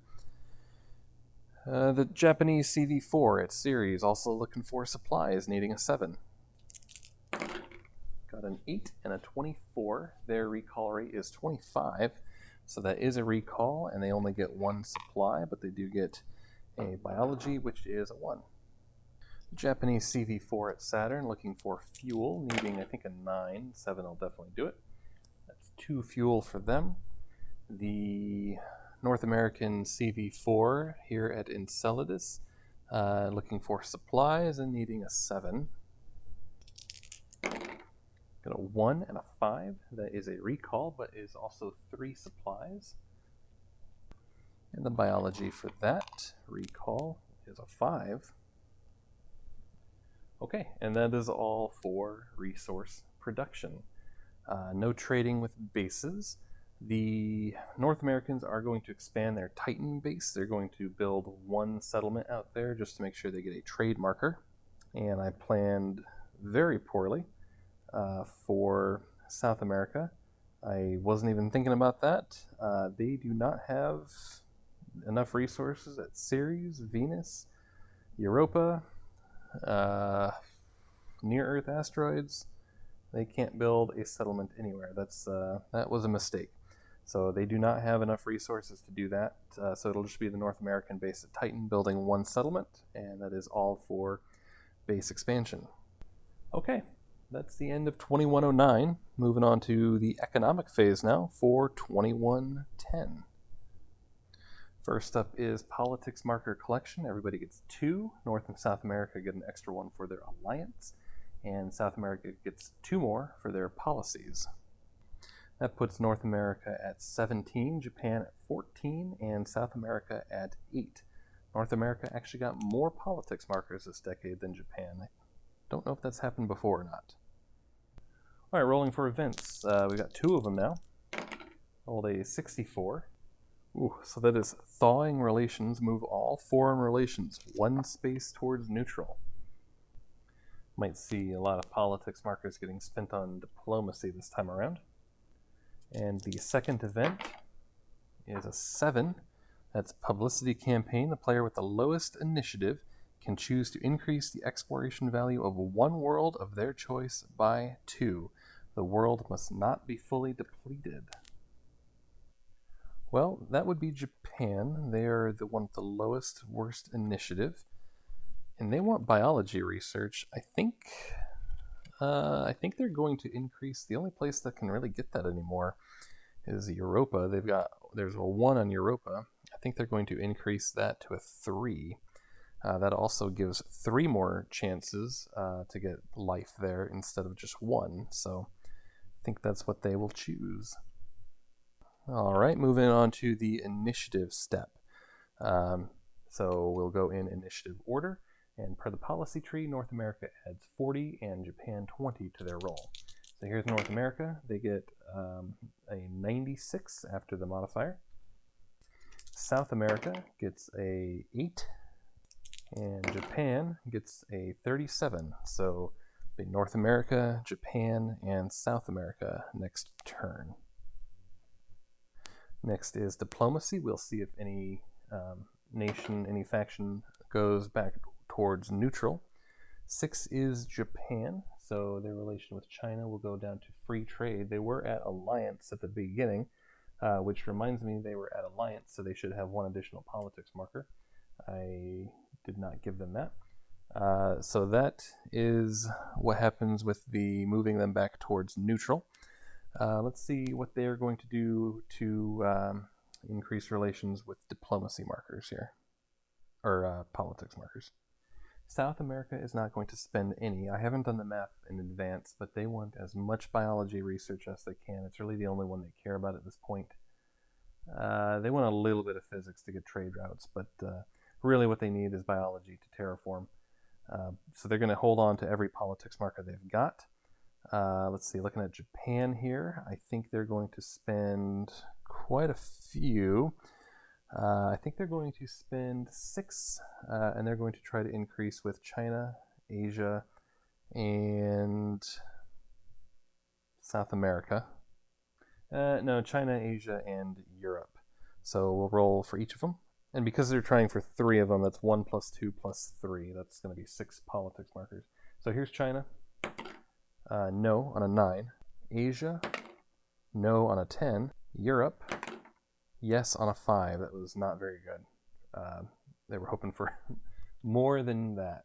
The Japanese CV4 at series, also looking for supplies, needing a 7. Got an 8 and a 24. Their recall rate is 25, so that is a recall, and they only get 1 supply, but they do get a biology, which is a 1. Japanese CV4 at Saturn, looking for fuel, needing I think a 9. 7 will definitely do it. That's 2 fuel for them. The North American CV4 here at Enceladus, looking for supplies and needing a 7. Got a 1 and a 5. That is a recall, but is also 3 supplies. And the biology for that recall is a 5. Okay, and that is all for resource production. No trading with bases. The North Americans are going to expand their Titan base. They're going to build 1 settlement out there just to make sure they get a trade marker. And I planned very poorly for South America. I wasn't even thinking about that. They do not have enough resources at Ceres, Venus, Europa, near-Earth asteroids. They can't build a settlement anywhere. That was a mistake. So they do not have enough resources to do that. So it'll just be the North American base at Titan building 1 settlement, and that is all for base expansion. Okay, that's the end of 2109. Moving on to the economic phase now for 2110. First up is politics marker collection. Everybody gets 2. North and South America get an extra 1 for their alliance, and South America gets 2 more for their policies. That puts North America at 17, Japan at 14, and South America at 8. North America actually got more politics markers this decade than Japan. I don't know if that's happened before or not. All right, rolling for events. We've got 2 of them now. Rolled a 64. Ooh, so that is thawing relations move all foreign relations 1 space towards neutral. Might see a lot of politics markers getting spent on diplomacy this time around. And the second event is a 7. That's publicity campaign. The player with the lowest initiative can choose to increase the exploration value of 1 world of their choice by 2. The world must not be fully depleted. Well, that would be Japan. They are the one with the lowest, worst initiative. And they want biology research. I think they're going to increase. The only place that can really get that anymore is Europa. There's a 1 on Europa. I think they're going to increase that to a 3. That also gives 3 more chances to get life there instead of just 1. So I think that's what they will choose. All right, moving on to the initiative step. So we'll go in initiative order. And per the policy tree, North America adds 40 and Japan 20 to their roll. So here's North America. They get a 96 after the modifier. South America gets a 8. And Japan gets a 37. So the North America, Japan, and South America next turn. Next is diplomacy. We'll see if any nation, any faction goes back towards neutral. 6 is Japan, so their relation with China will go down to free trade. They were at alliance at the beginning, which reminds me they were at alliance, so they should have 1 additional politics marker. I did not give them that. So that is what happens with the moving them back towards neutral. Let's see what they're going to do to increase relations with diplomacy markers here, or politics markers. South America is not going to spend any. I haven't done the math in advance, but they want as much biology research as they can. It's really the only one they care about at this point. They want a little bit of physics to get trade routes, but really what they need is biology to terraform. So they're going to hold on to every politics marker they've got. Let's see, looking at Japan here, I think they're going to spend quite a few. I think they're going to spend 6, and they're going to try to increase with China, Asia, and South America. No, China, Asia, and Europe. So we'll roll for each of them. And because they're trying for 3 of them, that's 1 plus 2 plus 3. That's going to be 6 politics markers. So here's China. No on a 9. Asia. No on a 10. Europe. Yes on a 5. That was not very good. They were hoping for more than that.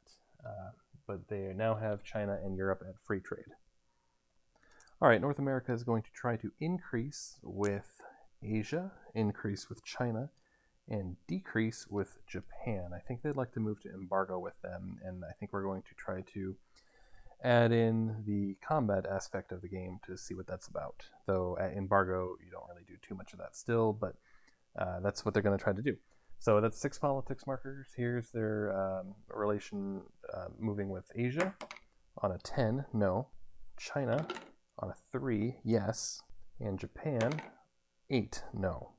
But they now have China and Europe at free trade. All right, North America is going to try to increase with Asia, increase with China, and decrease with Japan. I think they'd like to move to embargo with them, and I think we're going to try to add in the combat aspect of the game to see what that's about. Though at embargo, you don't really do too much of that still, but that's what they're going to try to do. So that's 6 politics markers. Here's their relation moving with Asia. On a 10, no. China, on a 3, yes. And Japan, 8, no.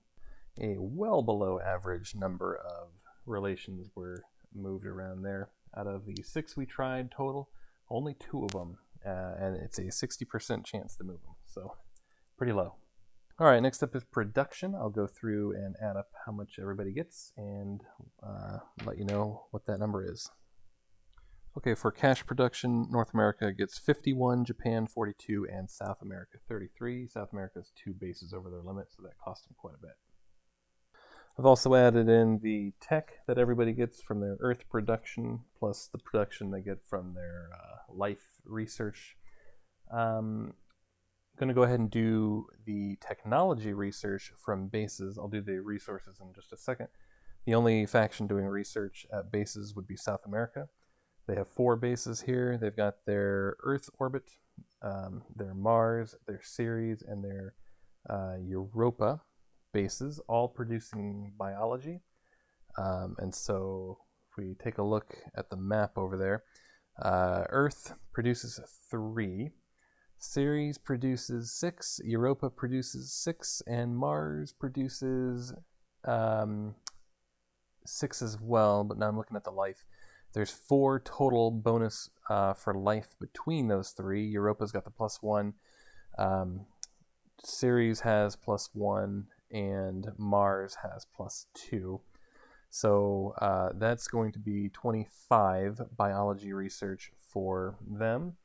A well below average number of relations were moved around there. Out of the 6 we tried total, only 2 of them. And it's a 60% chance to move them. So pretty low. All right, next up is production. I'll go through and add up how much everybody gets and let you know what that number is. Okay, for cash production, North America gets 51, Japan 42, and South America 33. South America has 2 bases over their limit, so that cost them quite a bit. I've also added in the tech that everybody gets from their Earth production, plus the production they get from their life research. I'm going to go ahead and do the technology research from bases. I'll do the resources in just a second. The only faction doing research at bases would be South America. They have 4 bases here. They've got their Earth orbit, their Mars, their Ceres, and their Europa bases, all producing biology. And so if we take a look at the map over there, Earth produces 3. Ceres produces 6, Europa produces 6, and Mars produces 6 as well, but now I'm looking at the life. There's 4 total bonus for life between those 3. Europa's got the +1, Ceres has +1, and Mars has +2. So that's going to be 25 biology research for them.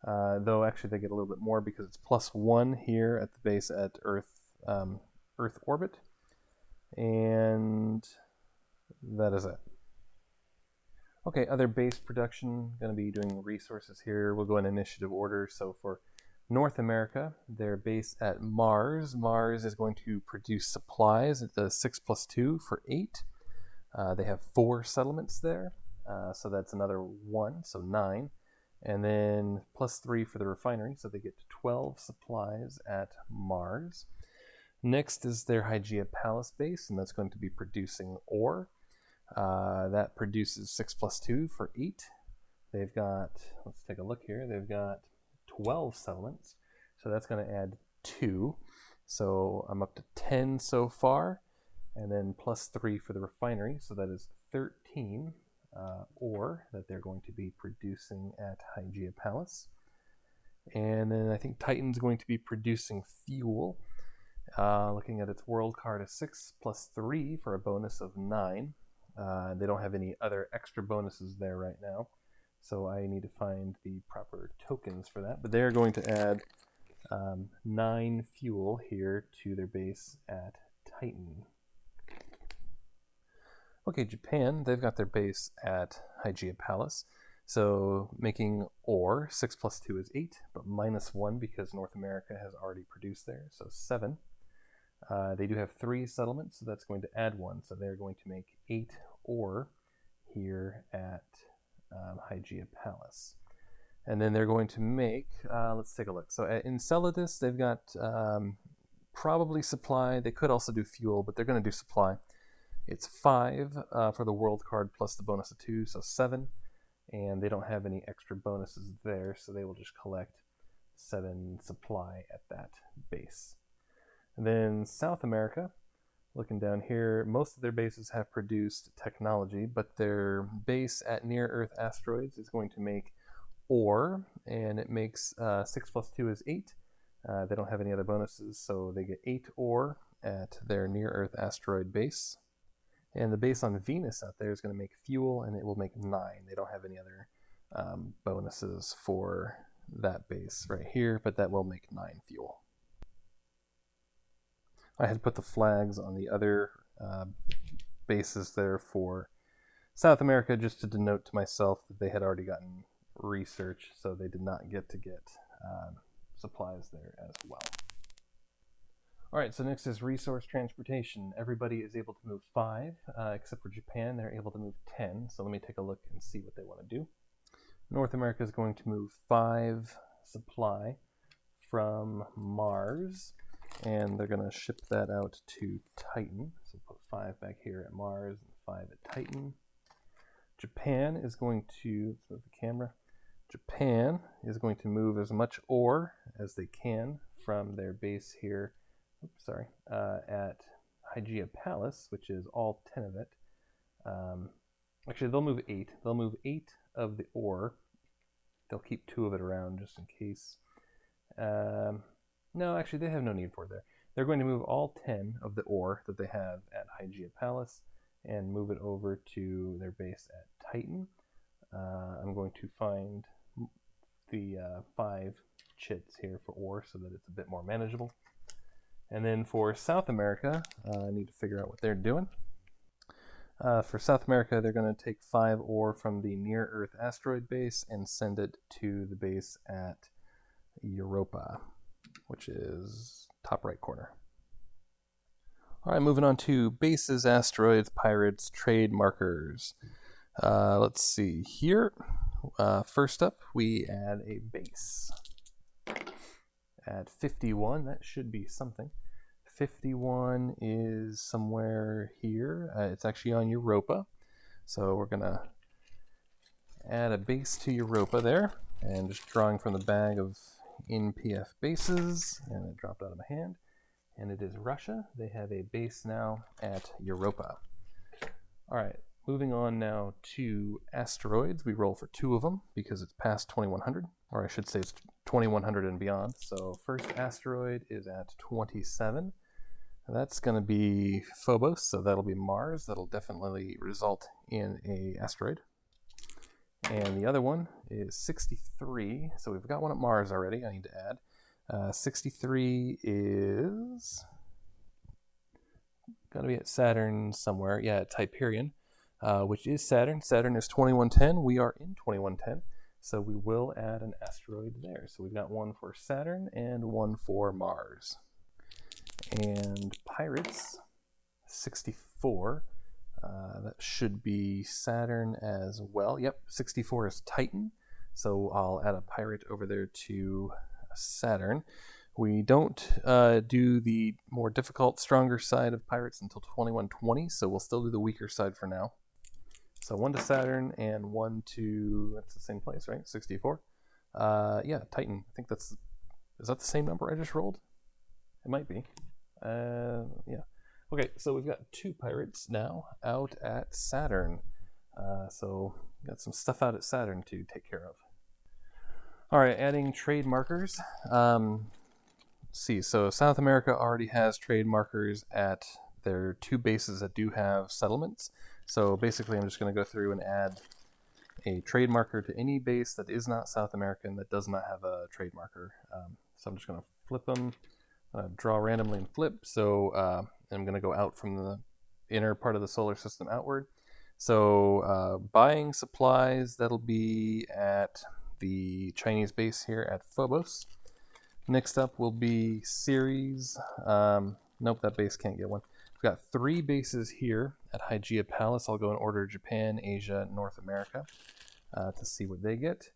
Though actually they get a little bit more because it's +1 here at the base at Earth orbit, and that is it. Okay, other base production, going to be doing resources here. We'll go in initiative order. So for North America, their base at Mars. Mars is going to produce supplies. It does 6 + 2 for 8. They have 4 settlements there, so that's another 1, so 9. And then +3 for the refinery, so they get 12 supplies at Mars. Next is their Hygeia Palace base, and that's going to be producing ore. That produces 6 + 2 for 8. They've got, let's take a look here, they've got 12 settlements, so that's going to add 2. So I'm up to 10 so far, and then +3 for the refinery, so that is 13. Ore that they're going to be producing at Hygeia Palace. And then I think Titan's going to be producing fuel. Looking at its world card, is 6 + 3 for a bonus of 9. They don't have any other extra bonuses there right now, so I need to find the proper tokens for that. But they're going to add 9 fuel here to their base at Titan. Okay, Japan, they've got their base at Hygeia Palace. So making ore, 6 + 2 is 8, but -1 because North America has already produced there, so 7. They do have 3 settlements, so that's going to add 1. So they're going to make 8 ore here at Hygeia Palace. And then they're going to make, let's take a look. So at Enceladus, they've got probably supply. They could also do fuel, but they're going to do supply. It's 5 for the world card plus the bonus of 2, so 7. And they don't have any extra bonuses there, so they will just collect 7 supply at that base. And then South America, Looking down here, most of their bases have produced technology, but their base at near-Earth asteroids is going to make ore, and it makes 6 plus 2 is 8. They don't have any other bonuses, so they get 8 ore at their near-Earth asteroid base. And the base on Venus out there is going to make fuel, and it will make 9. They don't have any other bonuses for that base right here, but that will make 9 fuel. I had put the flags on the other bases there for South America just to denote to myself that they had already gotten research, so they did not get supplies there as well. Alright, so next is resource transportation. Everybody is able to move 5, except for Japan. They're able to move 10, so let me take a look and see what they want to do. North America is going to move 5 supply from Mars, and they're going to ship that out to Titan. So put 5 back here at Mars and 5 at Titan. Japan is going to, let's move the camera. Japan is going to move as much ore as they can from their base here, at Hygeia Palace, which is all 10 of it. Actually, they'll move 8. They'll move 8 of the ore. They'll keep 2 of it around just in case. No, actually, they have no need for it there. They're going to move all 10 of the ore that they have at Hygeia Palace and move it over to their base at Titan. I'm going to find the 5 chits here for ore so that it's a bit more manageable. And then for South America, I need to figure out what they're doing. For South America, they're going to take 5 ore from the near-Earth asteroid base and send it to the base at Europa, which is top right corner. All right, moving on to bases, asteroids, pirates, trade markers. Let's see here. First up, we add a base. At 51, that should be something. 51 is somewhere here. It's actually on Europa. So we're going to add a base to Europa there. And just drawing from the bag of NPF bases. And it dropped out of my hand. And it is Russia. They have a base now at Europa. All right, moving on now to asteroids. We roll for 2 of them because it's past 2100. Or I should say it's 2100 and beyond. So first asteroid is at 27. That's going to be Phobos, so that'll be Mars. That'll definitely result in a asteroid. And the other one is 63. So we've got one at Mars already. I need to add. 63 is going to be at Saturn somewhere. Yeah, at Hyperion, which is Saturn. Saturn is 2110. We are in 2110. So we will add an asteroid there. So we've got one for Saturn and one for Mars. And pirates, 64. That should be Saturn as well. Yep, 64 is Titan. So I'll add a pirate over there to Saturn. We don't do the more difficult, stronger side of pirates until 2120. So we'll still do the weaker side for now. So 1 to Saturn and 1 to, that's the same place, right? 64. Yeah, Titan. I think that's, is that the same number I just rolled? It might be. Yeah. Okay, so we've got 2 pirates now out at Saturn. So we've got some stuff out at Saturn to take care of. All right, adding trade markers. Let's see, so South America already has trade markers at their 2 bases that do have settlements. So basically I'm just going to go through and add a trade marker to any base that is not South American that does not have a trade marker. So I'm just going to flip them, draw randomly and flip. So I'm going to go out from the inner part of the solar system outward. So buying supplies, that'll be at the Chinese base here at Phobos. Next up will be Ceres. Nope, that base can't get one. We've got 3 bases here at Hygeia Palace. I'll go in order: Japan, Asia, North America, to see what they get.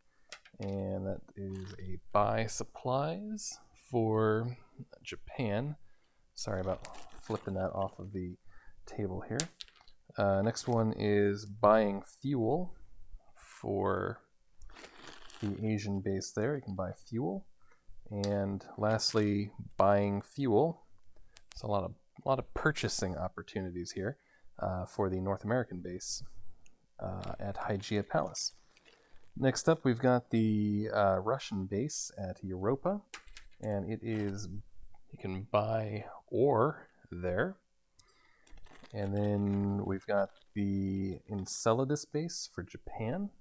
And that is a buy supplies for Japan. Sorry about flipping that off of the table here. Next one is buying fuel for the Asian base there. You can buy fuel. And lastly, buying fuel. It's a lot of a lot of purchasing opportunities here for the North American base at Hygeia Palace. Next up, we've got the Russian base at Europa, and it is, you can buy ore there. And then we've got the Enceladus base for Japan,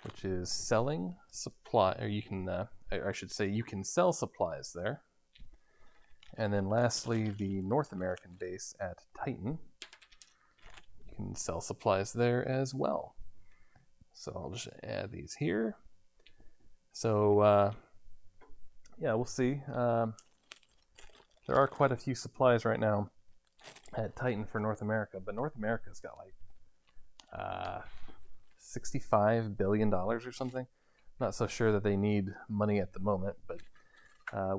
which is selling supply, or you can, I should say, you can sell supplies there. And then lastly, the North American base at Titan. You can sell supplies there as well. So I'll just add these here. So yeah, we'll see. There are quite a few supplies right now at Titan for North America, but North America's got like $65 billion or something. Not so sure that they need money at the moment, but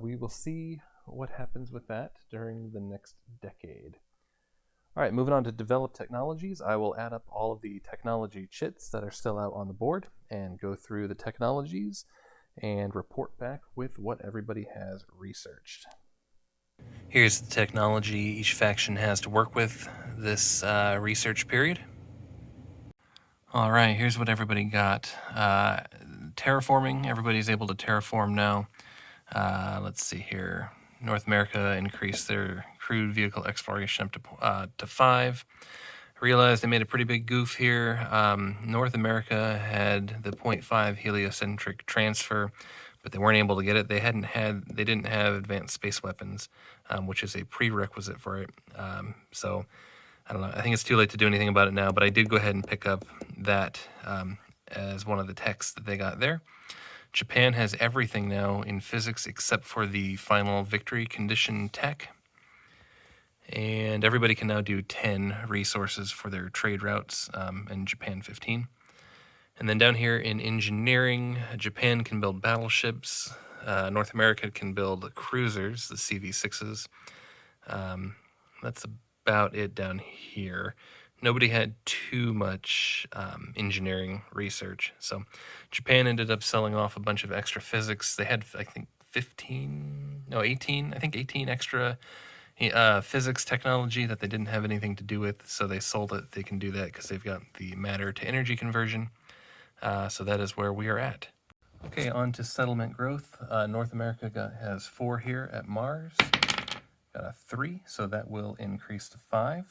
we will see what happens with that during the next decade. All right, moving on to developed technologies. I will add up all of the technology chits that are still out on the board and go through the technologies and report back with what everybody has researched. Here's the technology each faction has to work with this research period. All right, here's what everybody got. Terraforming, everybody's able to terraform now. Let's see here. North America increased their crewed vehicle exploration up to 5. Realized they made a pretty big goof here. North America had the 0.5 heliocentric transfer, but they weren't able to get it. They didn't have advanced space weapons, which is a prerequisite for it. So I don't know. I think it's too late to do anything about it now, but I did go ahead and pick up that as one of the techs that they got there. Japan has everything now in physics except for the final victory condition tech. And everybody can now do 10 resources for their trade routes, and Japan 15. And then down here in engineering, Japan can build battleships. North America can build cruisers, the CV-6s. That's about it down here. Nobody had too much engineering research. So Japan ended up selling off a bunch of extra physics. They had, I think, 18 extra physics technology that they didn't have anything to do with. So they sold it. They can do that because they've got the matter to energy conversion. So that is where we are at. Okay, on to settlement growth. North America has 4 here at Mars. Got a 3, so that will increase to 5.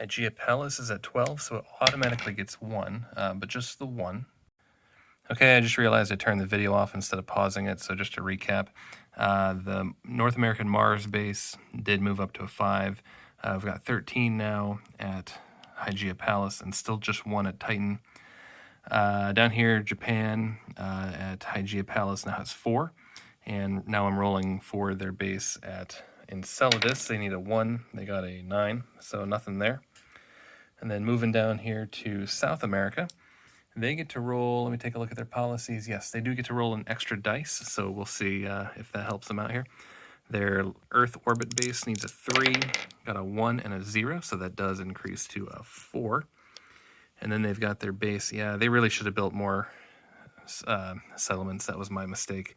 Hygeia Palace is at 12, so it automatically gets 1, but just the 1. Okay, I just realized I turned the video off instead of pausing it, so just to recap, the North American Mars base did move up to a 5. We've got 13 now at Hygeia Palace and still just 1 at Titan. Down here, Japan at Hygeia Palace now has 4, and now I'm rolling for their base at Enceladus. They need a 1, they got a 9, so nothing there. And then moving down here to South America, they get to roll, let me take a look at their policies. Yes, they do get to roll an extra dice, so we'll see if that helps them out here. Their Earth orbit base needs a 3, got a 1 and a 0, so that does increase to a 4. And then they've got their base. Yeah, they really should have built more settlements. That was my mistake.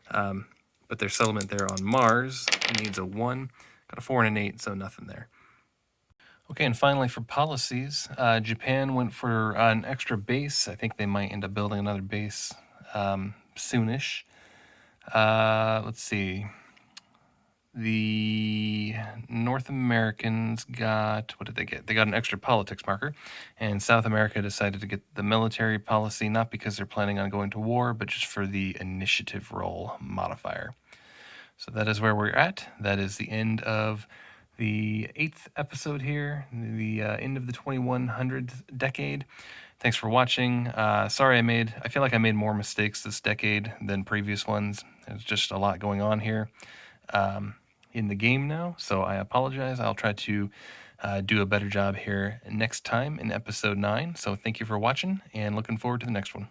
But their settlement there on Mars needs a 1, got a 4 and an 8, so nothing there. Okay, and finally for policies, Japan went for an extra base. I think they might end up building another base soonish. Let's see. The North Americans got, what did they get? They got an extra politics marker, and South America decided to get the military policy, not because they're planning on going to war, but just for the initiative roll modifier. So that is where we're at. That is the end of the 8th episode here, the end of the 2100th decade. Thanks for watching. Sorry I feel like I made more mistakes this decade than previous ones. There's just a lot going on here in the game now, so I apologize. I'll try to do a better job here next time in episode 9. So thank you for watching, and looking forward to the next one.